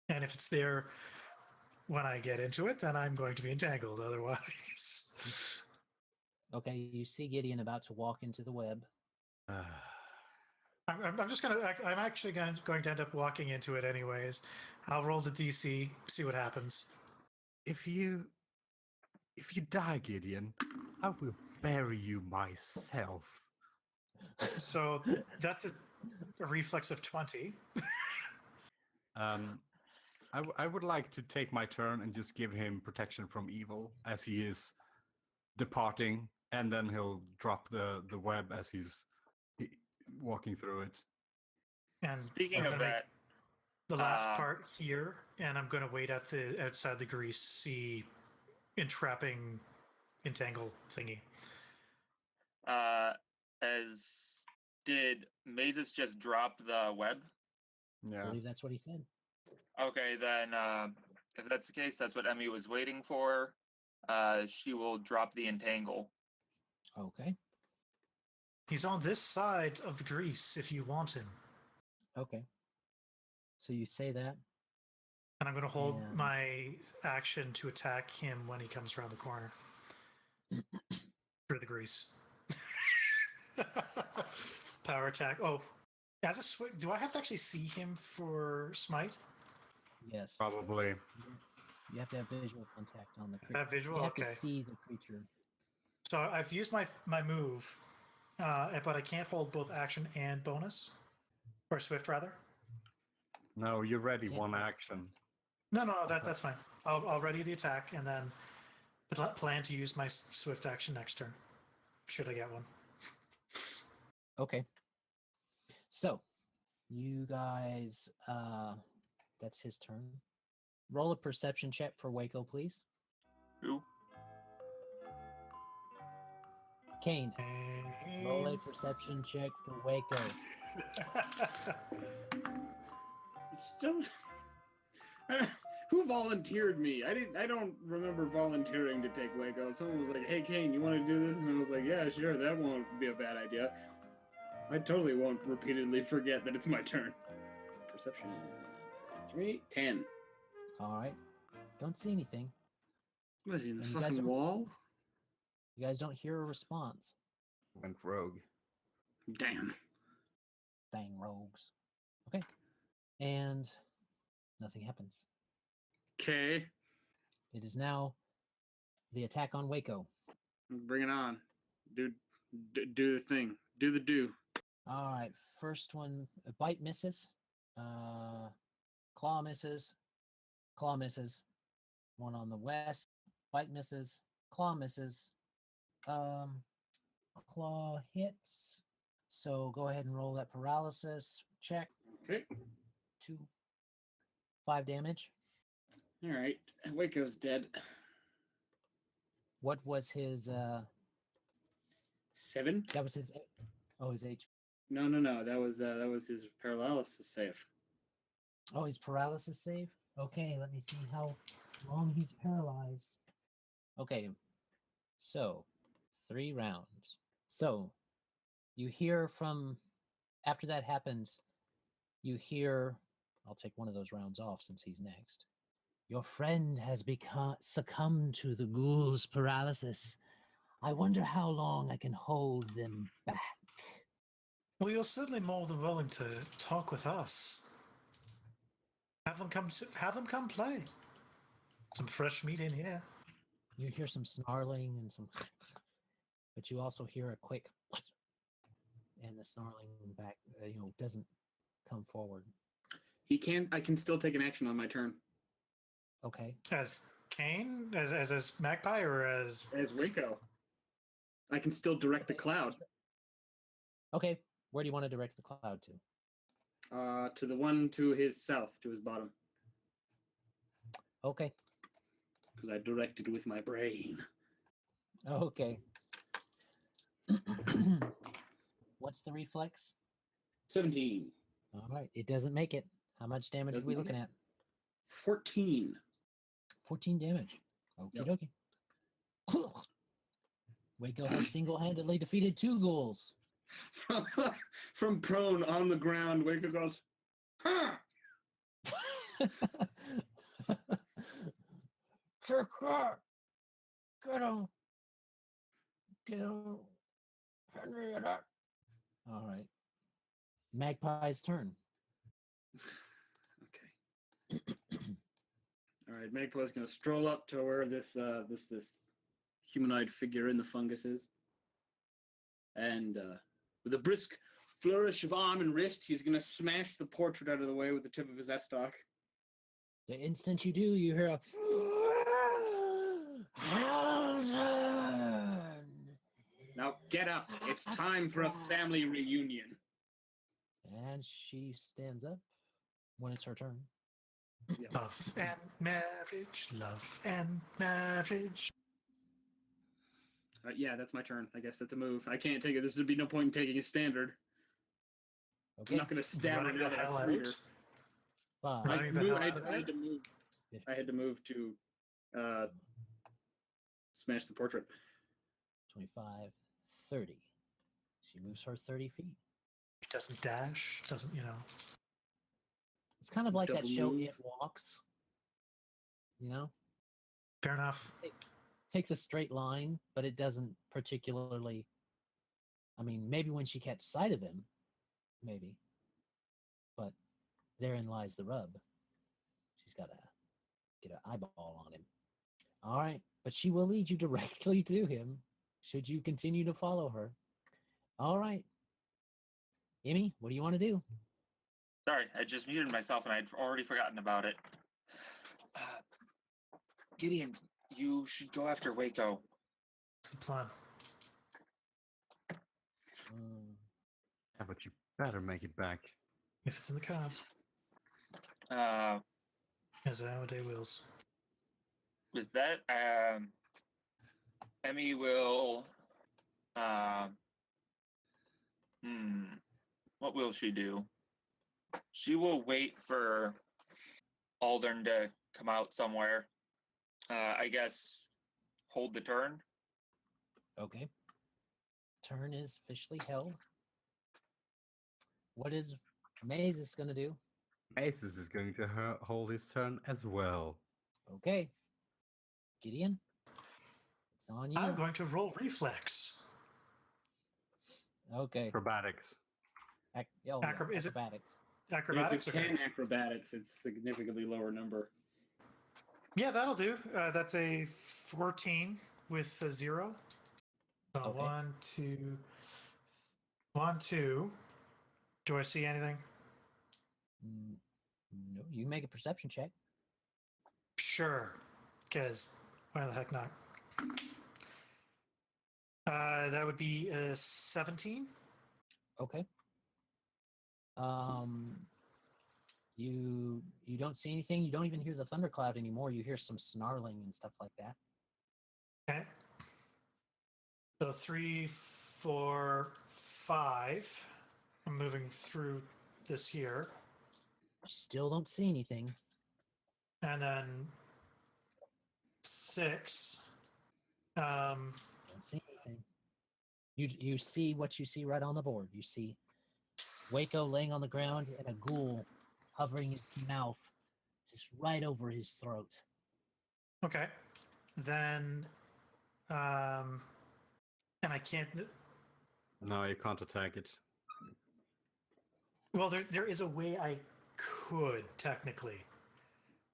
And if it's there when I get into it, then I'm going to be entangled otherwise. Okay, you see Gideon about to walk into the web. I'm just going to, I'm actually going to end up walking into it anyways. I'll roll the DC, see what happens. If you die, Gideon, I will bury you myself. So that's a reflex of 20. I would like to take my turn and just give him protection from evil as he is departing, and then he'll drop the web as he's walking through it. And Speaking I'm of gonna make that, the last uh, part here, and I'm going to wait at the outside the grease, see entrapping, entangle thingy. as did Mazus just drop the web? I Yeah. believe that's what he said. Okay, then if that's the case, that's what Emmy was waiting for. She will drop the entangle. Okay. He's on this side of the grease if you want him. Okay. So you say that. And I'm going to hold And- my action to attack him when he comes around the corner. Through the grease. Power attack. Oh, as a do I have to actually see him for smite? Yes. Probably. You have to have visual contact on the creature. Visual? You have Okay. to see the creature. So I've used my move, but I can't hold both action and bonus. Or swift, rather. No, you're ready. Can't One pass. action. No, that's fine. I'll ready the attack and then plan to use my swift action next turn. Should I get one? Okay. So, you guys, that's his turn. Roll a perception check for Wayko, please. Who? Kane, roll a perception check for Wayko. Still, who volunteered me? I don't remember volunteering to take Wayko. Someone was like, "Hey, Kane, you want to do this?" And I was like, "Yeah, sure. That won't be a bad idea." I totally won't repeatedly forget that it's my turn. Perception 10. All right. Don't see anything. Was he in the And you guys fucking are- wall? You guys don't hear a response. Went rogue. Damn. Dang rogues. Okay. And nothing happens. Okay, It is now the attack on Wayko. bring it on. Do the thing. Do the do. All right. First one, a bite misses. Claw misses. Claw misses. One on the west. Bite misses. Claw misses. Claw hits. So go ahead and roll that paralysis check. Okay. 2, 5 damage. All right. Waco's dead. What was his 7. that was his his H. No. That was his paralysis save. Oh, his paralysis save? Okay, let me see how long he's paralyzed. Okay. So, 3 rounds. So, you hear from after that happens, you hear I'll take one of those rounds off since he's next. Your friend has succumbed to the ghoul's paralysis. I wonder how long I can hold them back. Well, you're certainly more than willing to talk with us. Have them come play. Some fresh meat in here. You hear some snarling and some, but you also hear a quick, and the snarling back, doesn't come forward. I can still take an action on my turn. Okay. As Kane, as Magpie, or as As Wayko. I can still direct the cloud. Okay. Where do you want to direct the cloud to? To the one to his south, to his bottom. Okay. Because I directed with my brain. Okay. What's the reflex? 17. All right. It doesn't make it. How much damage are Doesn't we make looking at? 14. 14 damage. Okie Yep. dokie. Wayko has single-handedly defeated 2 ghouls. From prone on the ground, Wayko goes, "Huh!" Trick her! Get him! Get him! Henryetta! All right. Magpie's turn. Okay. All right, Magpie's gonna stroll up to where this humanoid figure in the fungus is, and with a brisk flourish of arm and wrist, he's gonna smash the portrait out of the way with the tip of his S-stock. The instant you do, you hear a Helden! Now get up! It's time for a family reunion. And she stands up when it's her turn. love and marriage, love and marriage. Yeah, that's my turn. I guess that's a move. I can't take it. This would be no point in taking a standard. Okay. I'm not gonna stab her Running now the that hell I freed her. out. 5. I, Running the moved- hell I, out of I had there? to move. I had to move to smash the portrait. 25, 30. She moves her 30 feet. He doesn't dash, doesn't, It's kind of like that Double show move. It Walks. You know? fair enough. Takes a straight line, but it doesn't particularly. I mean, maybe when she catches sight of him, maybe. But therein lies the rub. She's got to get an eyeball on him. All right, but she will lead you directly to him should you continue to follow her. All right. Emmy, what do you want to do? Sorry, I just muted myself and I'd already forgotten about it. Gideon, you should go after Wayko. That's the plan. Yeah, but you better make it back. If it's in the cards, Uh, as our day wills. with that, Emmy will. What will she do? She will wait for Aldern to come out somewhere. I guess hold the turn. Okay. Turn is officially held. What is Mazus going to do? Mazus is going to hold his turn as well. Okay. Gideon, it's on you. I'm going to roll reflex. Okay. Acrobatics. Is it- acrobatics. Acrobatics? If it's Okay. 10 acrobatics, it's significantly lower number. Yeah, that'll do. That's a 14 with a 0. So Okay. 1, 2, 1, 2. Do I see anything? No, you make a perception check. Sure. Because why the heck not? That would be a 17. Okay. You don't see anything. You don't even hear the thundercloud anymore. You hear some snarling and stuff like that. Okay. So 3, 4, 5. I'm moving through this here. Still don't see anything. And then 6. Don't see anything. You see what you see right on the board. You see Wayko laying on the ground and a ghoul hovering its mouth just right over his throat. Okay. Then and I can't. No, you can't attack it. Well, there is a way I could technically.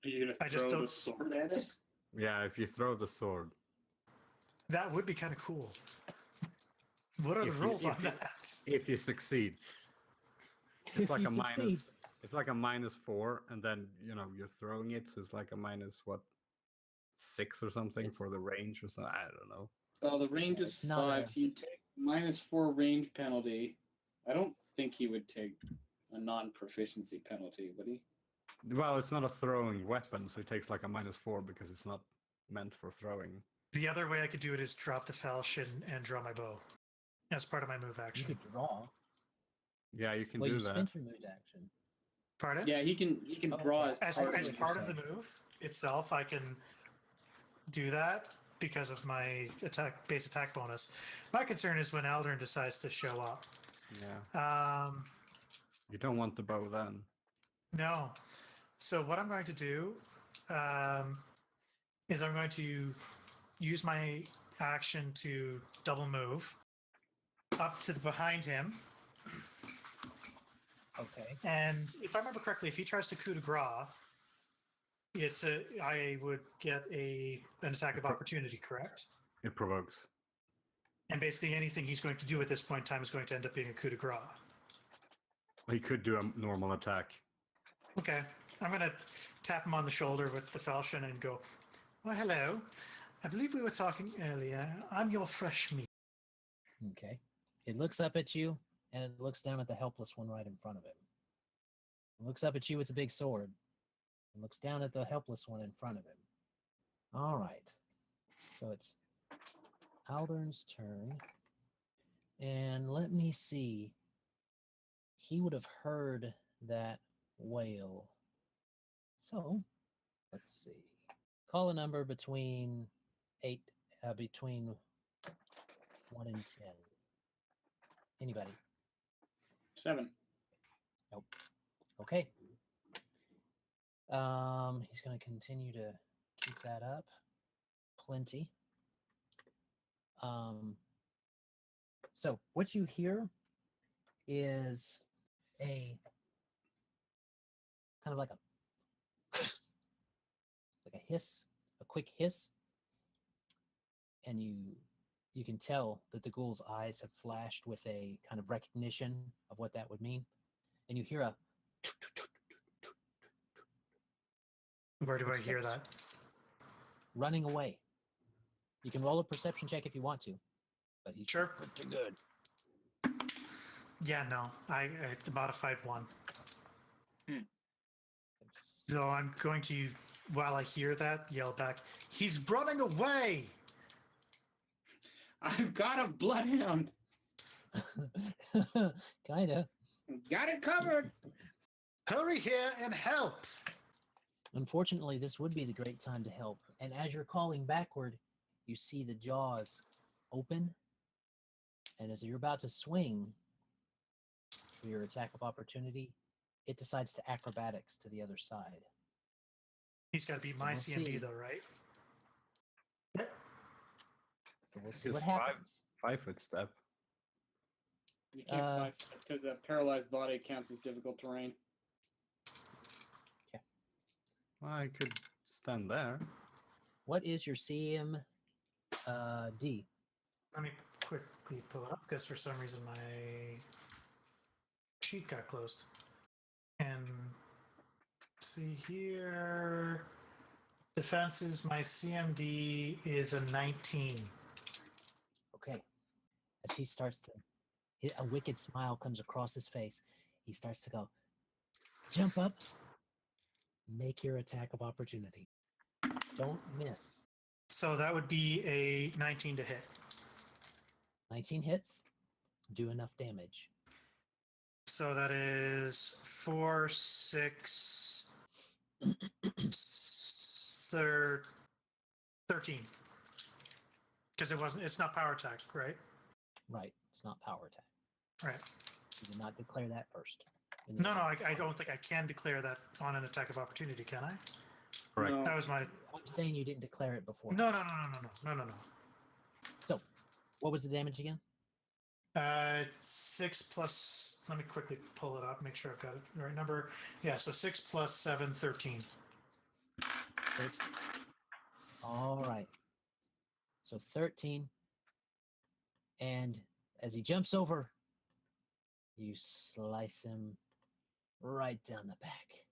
Are you going I to just throw the don't- sword at it? Yeah, if you throw the sword. That would be kind of cool. What are the If you- rules on if you- that? If you succeed. If It's like you a succeed. minus. It's like a -4, and then you're throwing it, so it's like a minus what, 6 or something It's- for the range or something. I don't know. Oh, the range is It's not 5, a- so you take -4 range penalty. I don't think he would take a non-proficiency penalty, would he? Well, it's not a throwing weapon, so it takes like a -4 because it's not meant for throwing. The other way I could do it is drop the falchion and draw my bow as part of my move You action. could draw. Yeah, you can Well, do you that. spent your move action. Pardon? Yeah, he can Oh, draw okay. as As, part as of it. part of the yourself. move itself, I can do that because of my base attack bonus. My concern is when Aldern decides to show up. Yeah. You don't want the bow then. No. So what I'm going to do is I'm going to use my action to double move up to the behind him. Okay. And if I remember correctly, if he tries to coup de grace, I would get an attack of opportunity, correct? It provokes. And basically anything he's going to do at this point in time is going to end up being a coup de grace. He could do a normal attack. Okay. I'm going to tap him on the shoulder with the falchion and go, well, hello. I believe we were talking earlier. I'm your fresh meat. Okay. It looks up at you, and it looks down at the helpless one right in front of him. It looks up at you with a big sword. It looks down at the helpless one in front of him. All right. So it's Aldern's turn. And let me see. He would have heard that wail So, let's see. Call a number between between 1 and 10. Anybody? 7. Nope. Okay. He's going to continue to keep that up. Plenty. So what you hear is a kind of like a hiss, a quick hiss, and you can tell that the ghoul's eyes have flashed with a kind of recognition of what that would mean, and you hear a Where do I hear that? running away. You can roll a perception check if you want to, but he's Sure. pretty good. Yeah, no. I modified 1. So I'm going to, while I hear that, yell back, "He's running away!" I've got a bloodhound. Kinda. Got it covered. Hurry here and help! Unfortunately, this would be the great time to help. And as you're calling backward, you see the jaws open. And as you're about to swing for your attack of opportunity, it decides to acrobatics to the other side. He's got to be my we'll CMD, see. though, right? So we'll see It's what happens. 5-foot step. You can't fly because a paralyzed body counts as difficult terrain. I could stand there. What is your CMD? Let me quickly pull it up because for some reason my sheet got closed. And see here. Defenses, my CMD is a 19. Okay. As he starts to, a wicked smile comes across his face. He starts to go, jump up, make your attack of opportunity. Don't miss. So that would be a 19 to hit. 19 hits, do enough damage. So that is 4, 6, 13. Because it's not power attack, right? Right, it's not power attack. Right. You did not declare that first. No, I don't think I can declare that on an attack of opportunity, can I? Correct. No. That was my. I'm saying you didn't declare it before. No. So, what was the damage again? 6 plus. Let me quickly pull it up, make sure I've got it the right number. Yeah, so 6 plus 7, 13. 13. All right. So 13. And as he jumps over, you slice him right down the back.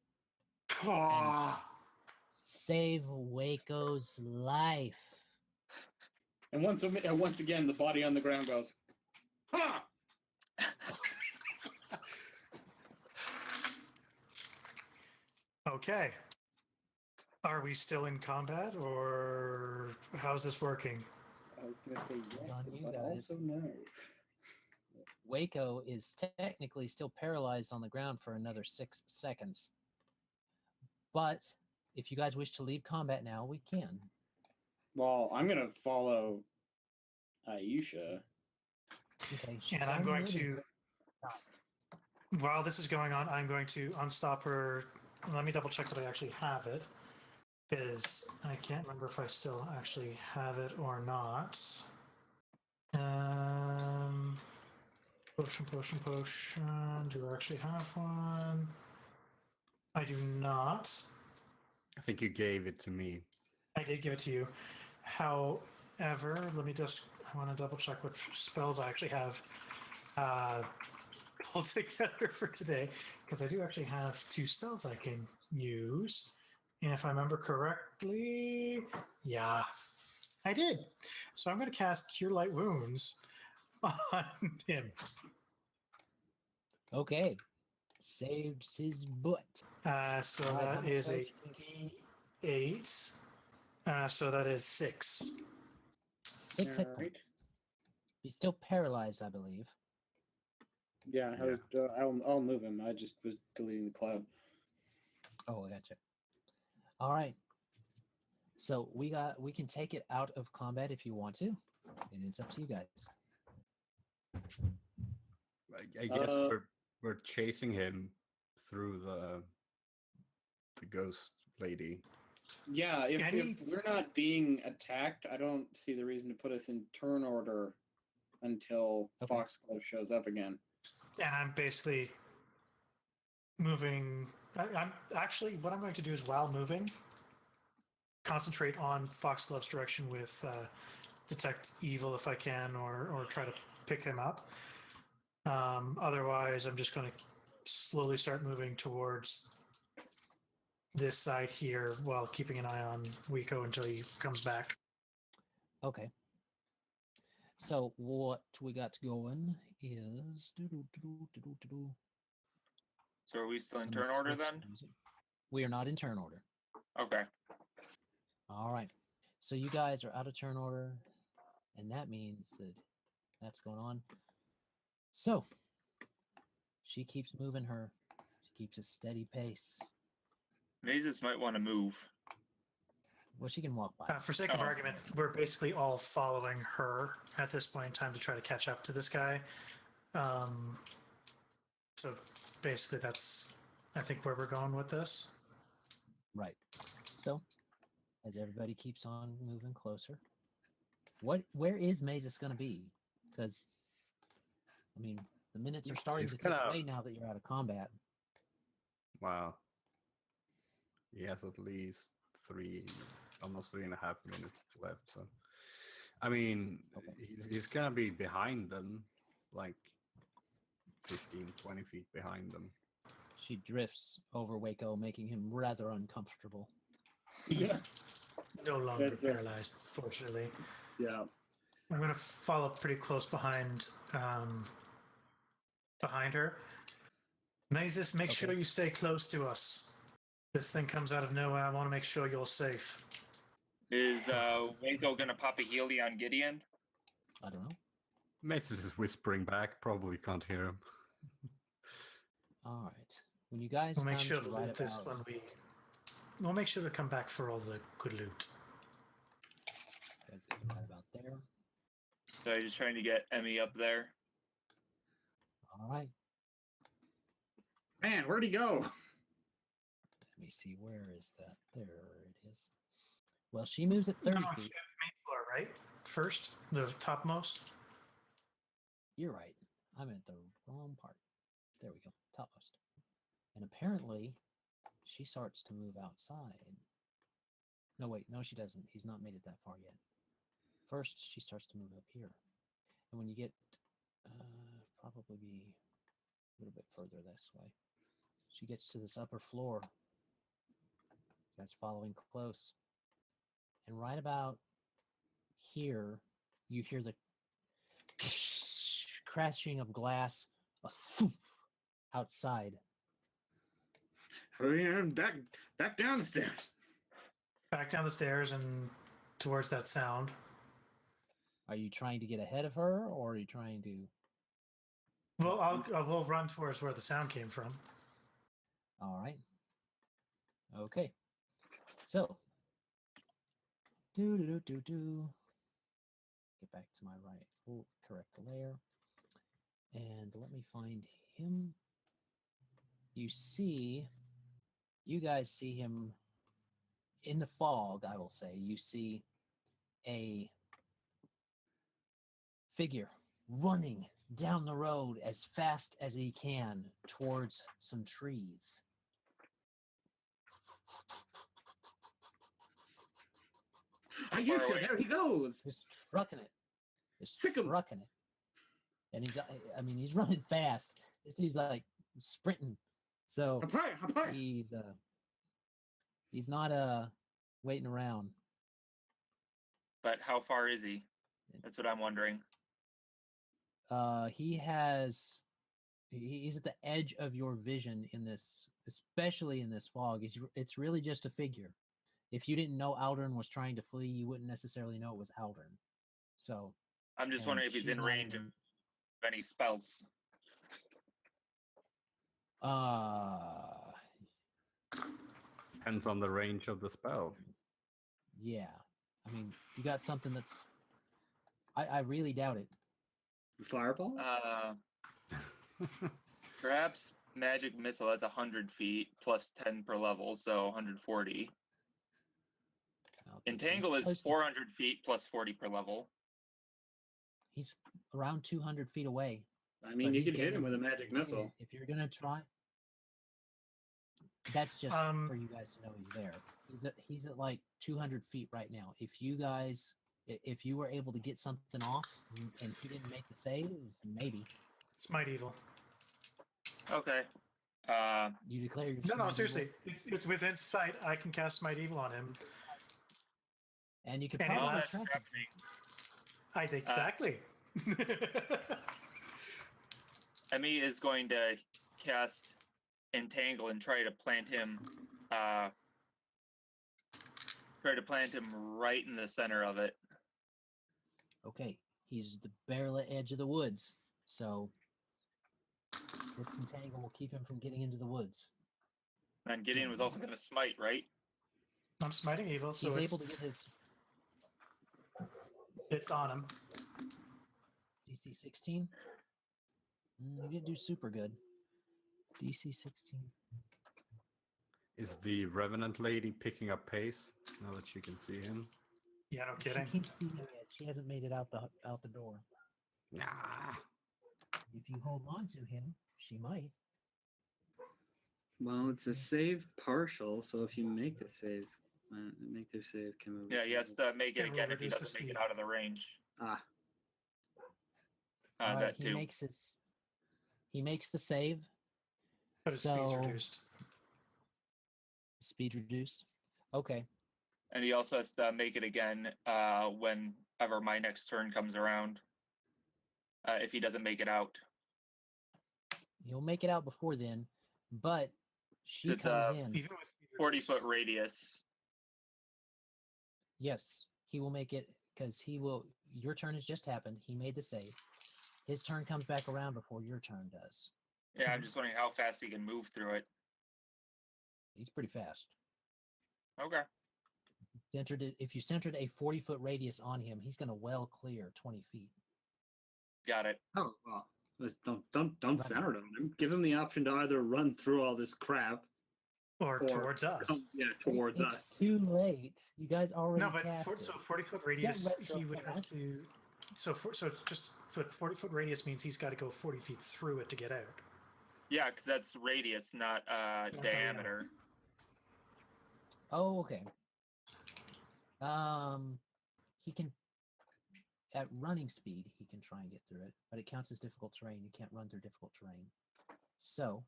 Save Wayko's life. And once again, the body on the ground goes, "Ha!" Okay. Are we still in combat, or how's this working? I was gonna say yes, On you but guys. also no. Wayko is technically still paralyzed on the ground for another 6 seconds. But if you guys wish to leave combat now, we can. Well, I'm gonna follow Aisha. Okay. And I'm going ready. to, while this is going on, I'm going to unstop her. Let me double check that I actually have it, because I can't remember if I still actually have it or not. Potion. Do I actually have one? I do not. I think you gave it to me. I did give it to you. However, let me just, I want to double check what spells I actually have pulled together for today, because I do actually have 2 spells I can use. And if I remember correctly, yeah, I did. So I'm going to cast Cure Light Wounds on him. Okay. Saved his butt. So How that much is a damage do D8. So that is 6. 6 hit Alright. points. He's still paralyzed, I believe. Yeah, I'll move him. I just was deleting the cloud. Oh, I gotcha. All right. So we can take it out of combat if you want to, and it's up to you guys. I guess Uh, we're chasing him through the ghost lady. Yeah, if Any- we're not being attacked, I don't see the reason to put us in turn order until Okay. Foxglove shows up again. And I'm basically moving. I'm actually what I'm going to do is while moving, concentrate on Foxglove's direction with detect evil if I can, or try to pick him up. Otherwise, I'm just going to slowly start moving towards this side here while keeping an eye on Wayko until he comes back. Okay. So what we got going is So are we still in let me turn order switch then? music. We are not in turn order. Okay. All right. So you guys are out of turn order, and that means that that's going on. So she keeps moving her. She keeps a steady pace. Mazus might want to move. Well, she can walk by. For sake of Oh. argument, we're basically all following her at this point in time to try to catch up to this guy. So basically, that's I think where we're going with this. Right. So as everybody keeps on moving closer, where is Mazus going to be? Because I mean, the minutes are starting He's to tick gonna- away now that you're out of combat. Wow. He has at least almost 3.5 minutes left. So, I mean, Okay. he's gonna be behind them, like 15, 20 feet behind them. She drifts over Wayko, making him rather uncomfortable. Yeah. No longer That's paralyzed, fortunately. Yeah. I'm going to follow pretty close behind her. Mazus, make sure Okay. you stay close to us. This thing comes out of nowhere. I want to make sure you're safe. Is Wayko gonna pop a healy on Gideon? I don't know. Maces is whispering back. Probably can't hear him. All right. When you guys We'll make come sure to to right loot this about, when we'll make sure to come back for all the good loot. guys get to right about there. So I'm just trying to get Emmy up there. All right. Man, where'd he go? Let me see. Where is that? There it is. Well, she moves at 30 No, it's feet. main floor, right? First, the topmost. You're right. I'm at the wrong part. There we go. Topmost. And apparently, she starts to move outside. No, wait. No, she doesn't. He's not made it that far yet. First, she starts to move up here. And when you get, probably be a little bit further this way, she gets to this upper floor. You guys following close. And right about here, you hear the crashing of glass, a thump outside. Oh, yeah, back down the stairs. Back down the stairs and towards that sound. Are you trying to get ahead of her, or are you trying to? Well, we'll run towards where the sound came from. All right. Okay. So, do. Get back to my right. Oh, correct the layer. And let me find him. You guys see him in the fog, I will say. You see a figure running down the road as fast as he can towards some trees. I used to. There he goes. Just trucking it. Just Sick 'em. trucking it. And he's running fast. This dude's like sprinting. So Hop high. he's not waiting around. But how far is he? That's what I'm wondering. He's at the edge of your vision in this, especially in this fog. It's really just a figure. If you didn't know Aldrin was trying to flee, you wouldn't necessarily know it was Aldrin. So I'm just and wondering if he's she's in not range of even- any spells. Depends on the range of the spell. Yeah. I mean, you got something that's. I really doubt it. Fireball? Perhaps magic missile. That's 100 feet plus 10 per level, so 140. Okay, so he's Entangle is close to- 400 feet plus 40 per level. He's around 200 feet away. I mean, but you he's could hit him gaining- with a magic missile. If you're gonna try, that's just for you guys to know he's there. He's at like 200 feet right now. If you guys, if you were able to get something off and he didn't make the save, maybe Smite evil. Okay. you declare your No, smite evil, seriously. It's within sight. I can cast Smite evil on him. and you could And it probably lasts- track him. I think exactly. Emmy is going to cast Entangle and try to plant him. Try to plant him right in the center of it. Okay, he's the barrel edge of the woods, so this entangle will keep him from getting into the woods. And Gideon was also going to smite, right? I'm smiting evil, so He's it's, able to get his it's on him. DC 16. You didn't do super good. DC 16. Is the Revenant lady picking up pace now that she can see him? Yeah, no She kidding. can't see him yet. She hasn't made it out the door. Nah. If you hold on to him, she might. Well, it's a save partial, so if you make the save, make their save, come over. Yeah, he has to make it Yeah, we'll again if he reduce the doesn't make it speed. out of the range. Ah, All right, That he too. makes the save. But his speed's So- reduced. Speed reduced. Okay. And he also has to make it again whenever my next turn comes around. If he doesn't make it out. He'll make it out before then, but she It's, comes in. Even with 40-foot radius. Yes, he will make it because he will. Your turn has just happened. He made the save. His turn comes back around before your turn does. Yeah, I'm just wondering how fast he can move through it. He's pretty fast. Okay. If you centered a 40-foot radius on him, he's going to well clear 20 feet. Got it. oh well. Don't center it on him. Give him the option to either run through all this crap or towards us. come, towards it's us. too late. You guys already No, but cast it. so 40-foot radius, retro he would have cast. to. So it's just 40-foot radius means he's got to go 40 feet through it to get out. Yeah, because that's radius, not diameter. Oh, okay. He can at running speed. He can try and get through it, but it counts as difficult terrain. You can't run through difficult terrain. So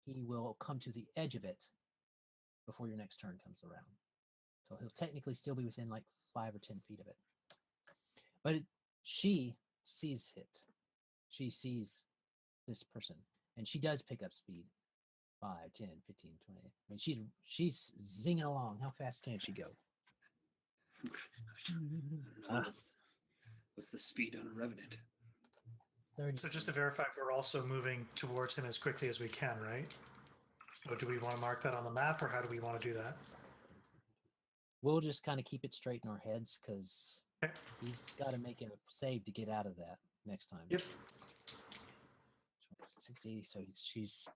he will come to the edge of it before your next turn comes around. So he'll technically still be within like 5 or 10 feet of it. But she sees it. She sees this person, and she does pick up speed. 5, 10, 15, 20. I mean, she's zinging along. How fast can she go? What's the speed on a Revenant? 30. So just to verify, we're also moving towards him as quickly as we can, right? So do we want to mark that on the map, or how do we want to do that? We'll just kind of keep it straight in our heads because Okay. he's got to make a save to get out of that next time. Yep. 60, so she's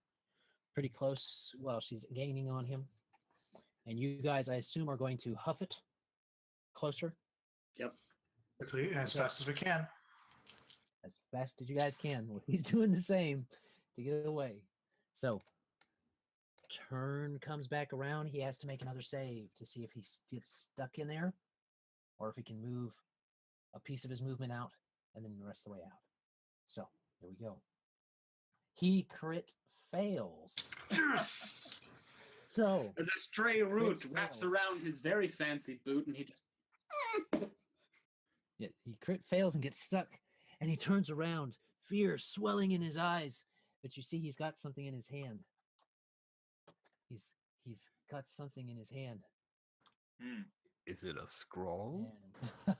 pretty close. Well, she's gaining on him. And you guys, I assume, are going to huff it closer Quickly, as Okay. fast as we can. as fast as you guys can. Well, he's doing the same to get away. So, turn comes back around. He has to make another save to see if he gets stuck in there or if he can move a piece of his movement out and then the rest of the way out. So, here we go. He crit fails. So, As a stray root Crit wraps fails. around his very fancy boot, and he just. yeah, he crit fails and gets stuck, and he turns around, fear swelling in his eyes. But you see, he's got something in his hand. He's got something in his hand. Hmm. Is it a scroll? And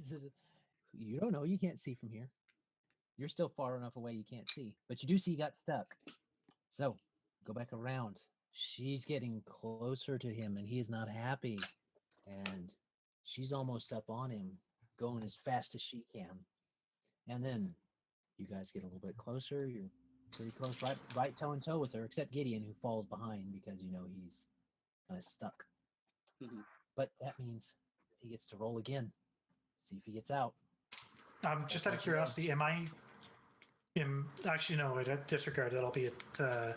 is it? You don't know. You can't see from here. You're still far enough away you can't see, but you do see he got stuck. So go back around she's getting closer to him, and he is not happy. And she's almost up on him, going as fast as she can. And then you guys get a little bit closer. You're pretty close, right toe and toe with her, except Gideon, who falls behind because you know he's kind of stuck. Mhm. But that means he gets to roll again. See if he gets out. Just out of curiosity, actually, no, I disregard. That'll be a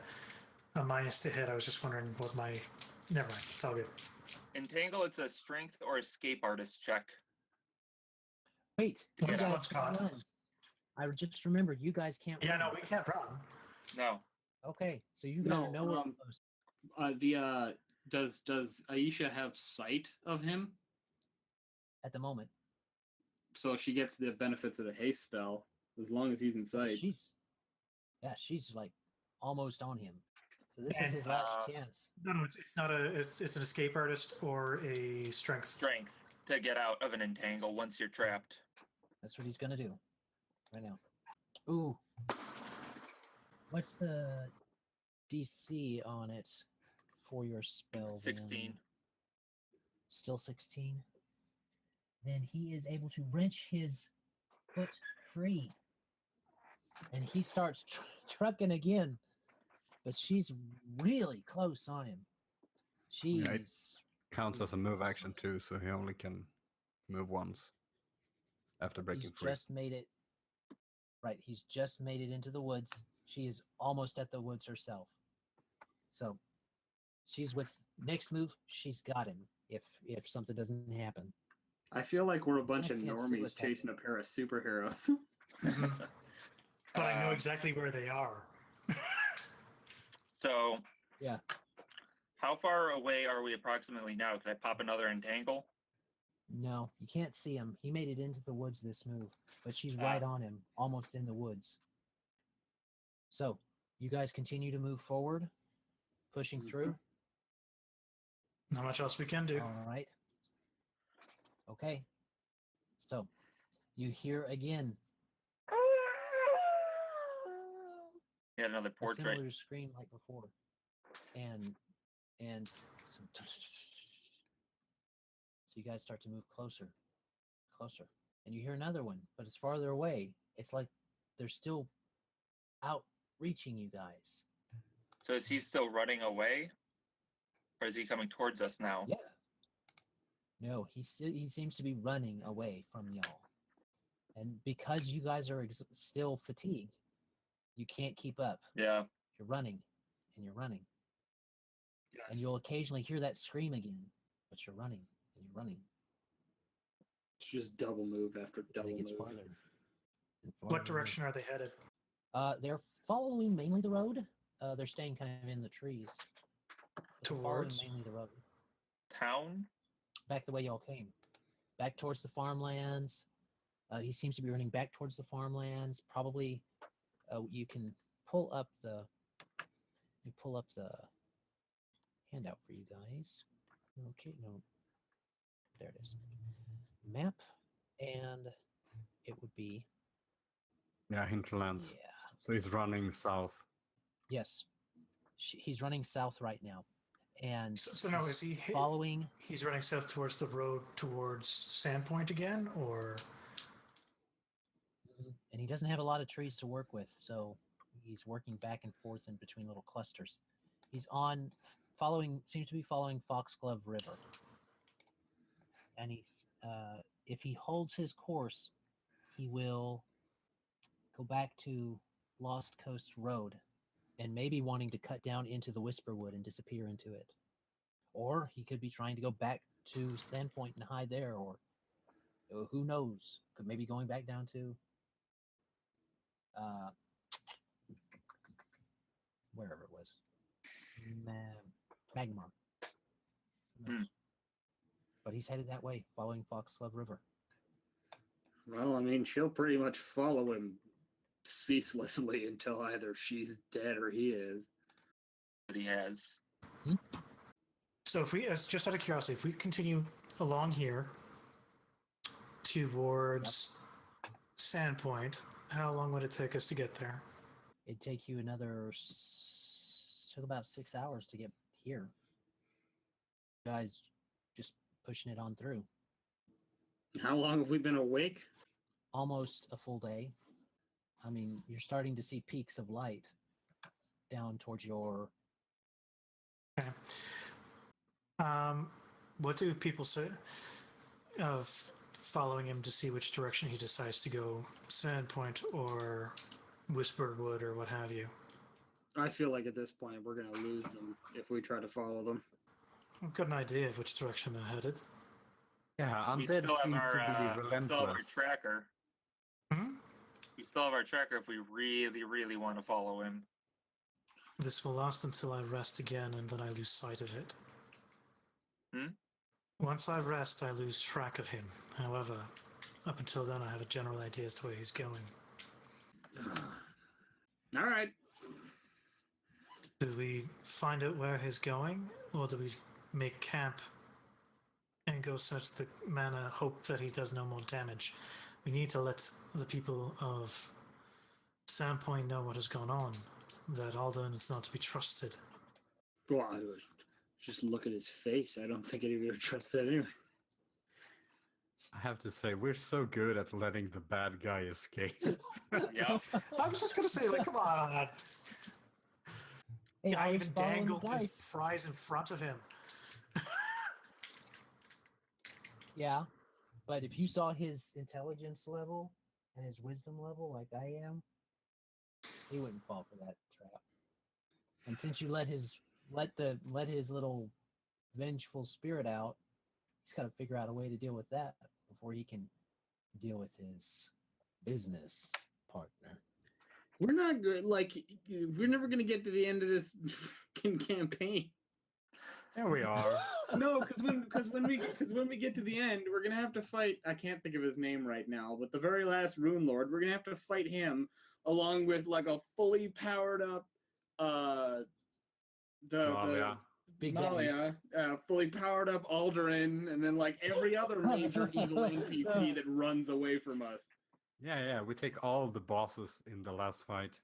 minus to hit. I was just wondering what my. Never mind. It's all good. Entangle, it's a strength or escape artist check. Wait, you What's- guys what's can't caught? run. I just remembered you guys can't Yeah, run. no, we can't run. No. Okay, so you guys No, are nowhere close. Does Aisha have sight of him? At the moment. So she gets the benefits of the haste spell as long as he's in sight. She's like almost on him. So this is And, his last chance. No, it's not it's an escape artist or a strength. Strength to get out of an entangle once you're trapped. That's what he's gonna do right now. Ooh. What's the DC on it for your spell? 16. Then? Still 16. Then he is able to wrench his foot free. And he starts trucking again. But she's really close on him. She's Yeah, it counts as a move action too, so he only can move once after breaking free. Just made it. Right, he's just made it into the woods. She is almost at the woods herself. So she's with next move, she's got him if something doesn't happen. I feel like we're a bunch of Can't see normies what's chasing a pair of superheroes. But I know exactly where they are. So, Yeah. how far away are we approximately now? Could I pop another entangle? No, you can't see him. He made it into the woods this move, but she's right on him, almost in the woods. So, you guys continue to move forward, pushing through. Not much else we can do. All right. Okay. So, you hear again You had another a portrait. similar scream like before, and some so you guys start to move closer, and you hear another one, but it's farther away. It's like they're still outreaching you guys. So is he still running away? Or is he coming towards us now? Yeah. No, he seems to be running away from y'all, and because you guys are still fatigued, you can't keep up. Yeah. You're running, and you're running. And you'll occasionally hear that scream again, but you're running, and you're running. It's just double move after double And it gets move. farther. and farther What away. direction are they headed? They're following mainly the road. They're staying kind of in the trees. But they're following Towards? mainly the road. Town? Back the way y'all came. Back towards the farmlands. He seems to be running back towards the farmlands. Probably you can pull up the handout for you guys. Okay, no. There it is. Map, and it would be Yeah, hinterlands. yeah. So he's running south. Yes. He's running south right now. And So no, is he following? He's running south towards the road towards Sandpoint again, or And he doesn't have a lot of trees to work with, so he's working back and forth in between little clusters. He's seems to be following Foxglove River. And he's if he holds his course, he will go back to Lost Coast Road and maybe wanting to cut down into the Whisperwood and disappear into it. Or he could be trying to go back to Sandpoint and hide there, or who knows? Could maybe going back down to wherever it was. Magmar. Who knows? But he's headed that way, following Foxglove River. Well, I mean, she'll pretty much follow him ceaselessly until either she's dead or he is. That he has. so if we, as just out of curiosity, if we continue along here towards Sandpoint, how long would it take us to get there? It'd take you another took about 6 hours to get here. You guys just pushing it on through. How long have we been awake? Almost a full day. I mean, you're starting to see peaks of light down towards your. Okay. What do people say of following him to see which direction he decides to go, Sandpoint or Whisperwood or what have you? I feel like at this point we're gonna lose them if we try to follow them. I've got an idea of which direction they're headed. Yeah, We undead still have seem to be our we still have our relentless. tracker. Hmm? We still have our tracker if we really, really want to follow him. This will last until I rest again, and then I lose sight of it. Hmm? Once I rest, I lose track of him. However, up until then, I have a general idea as to where he's going. All right. Do we find out where he's going, or do we make camp and go search the manor, hope that he does no more damage? We need to let the people of Sandpoint know what has gone on, that Alden is not to be trusted. Well, I was just look at his face. I don't think anybody would trust that anyway. I have to say, we're so good at letting the bad guy escape. Yep. I was just going to say, like, come on. Hey, I was even following the dangled his dice. prize in front of him. Yeah, but if you saw his intelligence level and his wisdom level like I am, he wouldn't fall for that trap. And since you let his little vengeful spirit out, he's got to figure out a way to deal with that before he can deal with his business partner. We're not good. Like, we're never gonna get to the end of this fucking campaign. There we are. No, because when we get to the end, we're gonna have to fight. I can't think of his name right now, but the very last Runelord, we're gonna have to fight him along with like a fully powered up, Malia. Big Malia, fully powered up Alderin, and then like every other major evil NPC that runs away from us. Yeah, we take all of the bosses in the last fight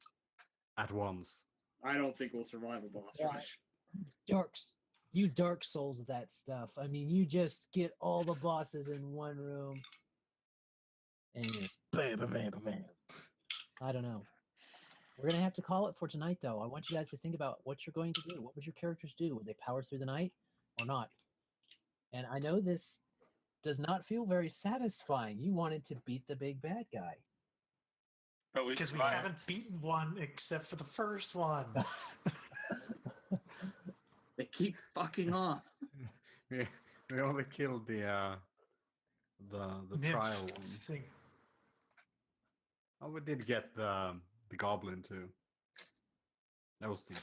at once. I don't think we'll survive a boss Yeah. rush. You Dark Souls that stuff. I mean, you just get all the bosses in one room and just bam, bam, bam, bam, bam. I don't know. We're gonna have to call it for tonight, though. I want you guys to think about what you're going to do. What would your characters do? Would they power through the night or not? And I know this does not feel very satisfying. You wanted to beat the big bad guy. But we Because we survived. haven't beaten one except for the first one. They keep fucking off. we only killed the Nymph trial one. thing. Oh, we did get the goblin too. That was the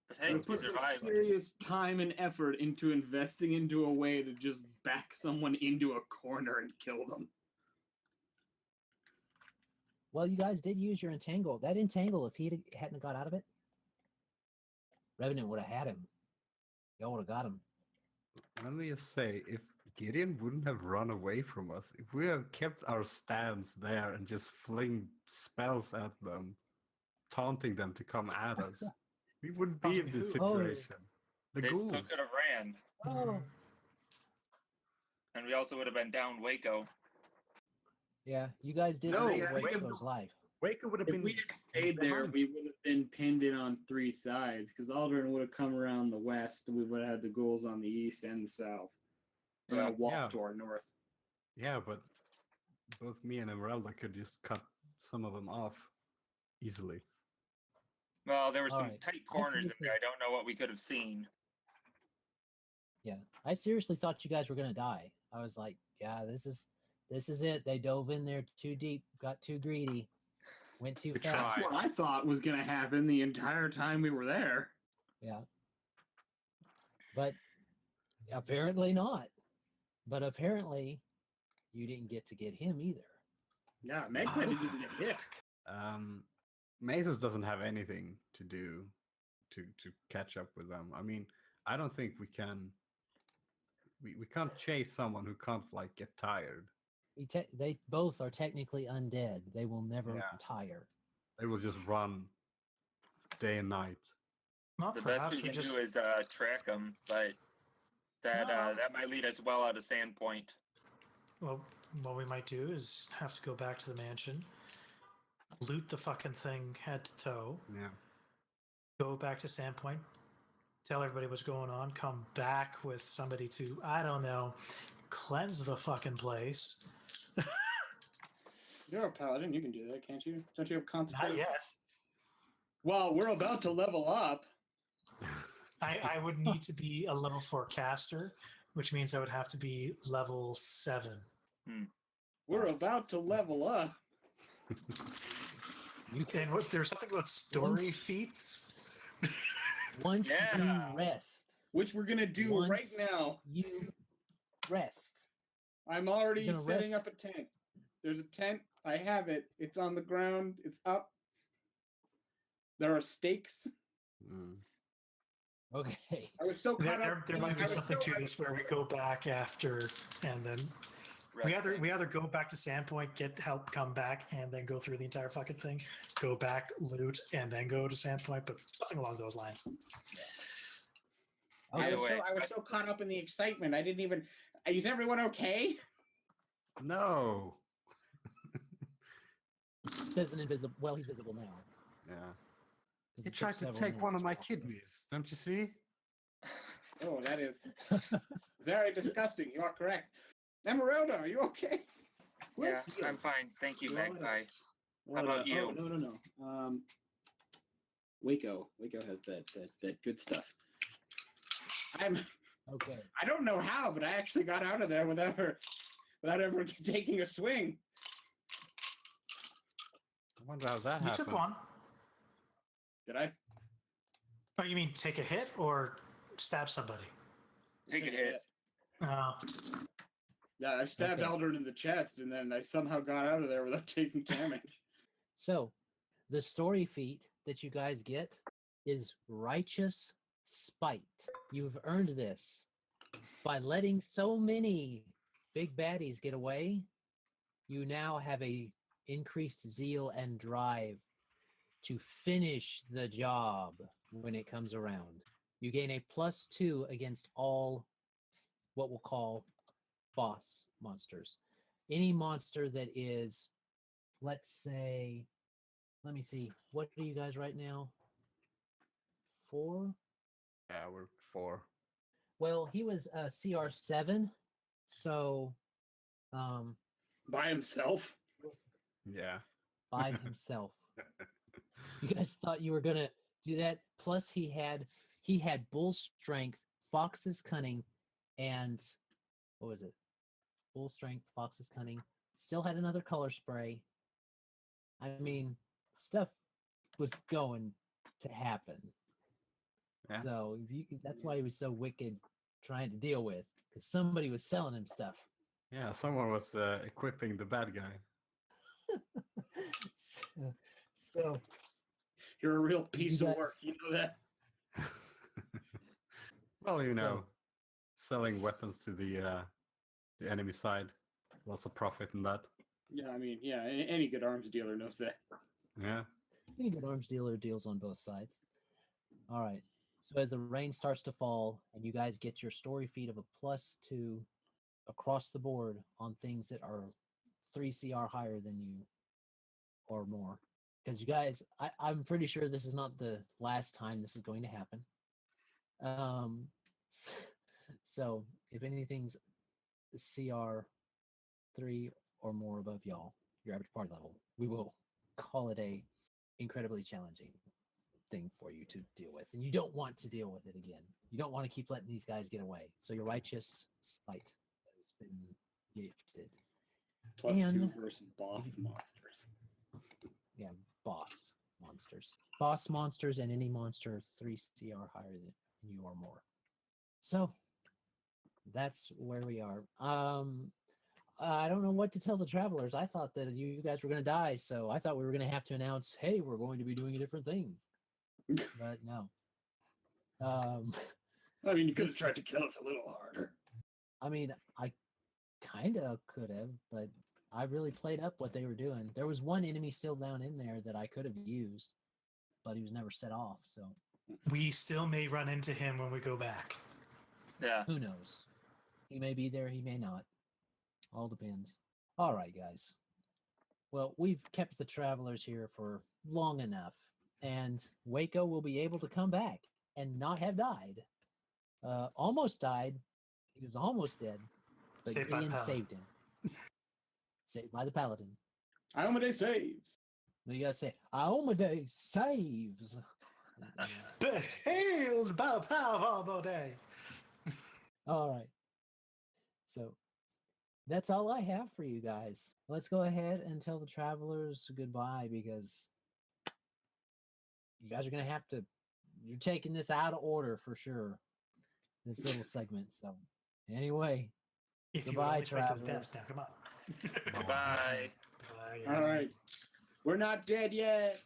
But hey, We we put some survived. serious time and effort into investing into a way to just back someone into a corner and kill them. Well, you guys did use your entangle. That entangle, if he hadn't got out of it, Revenant would have had him. Y'all would have got him. Let me just say, if Gideon wouldn't have run away from us, if we have kept our stance there and just fling spells at them, taunting them to come at us, we wouldn't be in Taunting this who? Oh. situation. The They ghouls. still could have ran, Oh. and we also would have been down Wayko. Yeah, you guys did No, save wait. Wayko's life. Waco would have If been. we had stayed there, behind. we would have been pinned in on three sides because Alderin would have come around the west, and we would have had the ghouls on the east and the south. And Yeah. then walk Yeah. to our north. Yeah, but both me and Emyrelda could just cut some of them off easily. Well, there were some Alright. tight corners in seriously- there. I don't know what we could have seen. Yeah, I seriously thought you guys were gonna die. I was like, yeah, this is it. They dove in there too deep, got too greedy, went too We fast. That's tried. what I thought was going to happen the entire time we were there. Yeah, but apparently not. But apparently, you didn't get to get him either. Yeah, Magpie didn't even get hit. Mazus doesn't have anything to do to catch up with them. I mean, I don't think we can. We can't chase someone who can't like get tired. They both are technically undead. They will never Yeah. tire. They will just run day and night. Well, The best perhaps we we can just do is track them, but that No. that might lead us well out of Sandpoint. well, what we might do is have to go back to the mansion, loot the fucking thing head to toe, Yeah. go back to Sandpoint, tell everybody what's going on, come back with somebody to, I don't know, cleanse the fucking place. You're a paladin. You can do that, can't you? Don't you have Not consequences? yet. Well, we're about to level up. I would need to be a level 4 caster, which means I would have to be level 7. We're about to level up. You can, And there's something about story Once- feats. once you Yeah. rest, Which we're gonna do right Once- now. you rest. I'm already You're gonna setting rest? up a tent. There's a tent. I have it. It's on the ground. It's up. There are stakes. Mm. Okay. I was so caught There, up. there might I be was something so- to this where we go back after, and then we either go back to Sandpoint, get help, come back, and then go through the entire fucking thing. Go back, loot, and then go to Sandpoint, but something along those lines. Either way, I was so caught up in the excitement. I didn't even. Is everyone okay? No. Says an invisible. Well, he's visible now. Yeah. 'cause He it took tried to several take one minutes of to my walk. kidneys. Don't you see? Oh, that is very disgusting. You are correct. Emyrelda, are you okay? Yeah, Where's Gideon? I'm fine. Thank you, Well, Magpie. Well, about you? Oh, no. Wayko has that good stuff. Okay. I don't know how, but I actually got out of there without ever taking a swing. I wonder how that You happened. took one. Did I? Oh, you mean take a hit or stab somebody? Take a hit. Oh, Yeah, I stabbed Okay. Aldrin in the chest, and then I somehow got out of there without taking damage. So, the story feat that you guys get is Righteous Spite. You've earned this by letting so many big baddies get away. You now have a increased zeal and drive to finish the job when it comes around. You gain a +2 against all what we'll call boss monsters. Any monster that is, let's say, let me see, what are you guys right now? 4? Yeah, we're 4. Well, he was CR7, so By himself? Yeah. by himself. You guys thought you were gonna do that. Plus, he had bull strength, fox's cunning, and what was it? Bull strength, fox's cunning. Still had another color spray. I mean, stuff was going to happen. Yeah. So that's why he was so wicked trying to deal with, because somebody was selling him stuff. Yeah, someone was equipping the bad guy. so You're a real piece You of guys- work. You know that? Well, you know, selling weapons to the enemy side, lots of profit in that. Yeah, I mean, yeah, any good arms dealer knows that. Yeah. any good arms dealer deals on both sides. All right. So as the rain starts to fall and you guys get your story feat of a +2 across the board on things that are 3 CR higher than you or more. Because you guys, I'm pretty sure this is not the last time this is going to happen. So if anything's CR 3 or more above y'all, your average party level, we will call it a incredibly challenging thing for you to deal with, and you don't want to deal with it again. You don't want to keep letting these guys get away. So your righteous spite has been gifted. +2 And- versus boss monsters. Yeah, boss monsters, and any monster 3 CR higher than you or more. So that's where we are. I don't know what to tell the travelers. I thought that you guys were going to die, so I thought we were going to have to announce, hey, we're going to be doing a different thing. But no. I mean, you could have This- tried to kill us a little harder. I mean, I kind of could have, but I really played up what they were doing. There was one enemy still down in there that I could have used, but he was never set off. So We still may run into him when we go back. Yeah. Who knows? He may be there, he may not. All depends. All right, guys. Well, we've kept the travelers here for long enough, and Wayko will be able to come back and not have died. Almost died. He was almost dead, but Saved by Gideon Paladin. saved him. Saved by the Paladin. Iomade saves. You gotta say, Iomade saves. Behailed by the power of our day. All right. So that's all I have for you guys. Let's go ahead and tell the travelers goodbye because you guys are going to have to, you're taking this out of order for sure. This little segment. So, anyway, If you Goodbye, only fight to the travelers. death, now come on. Bye. Bye, All guys. right. We're not dead yet.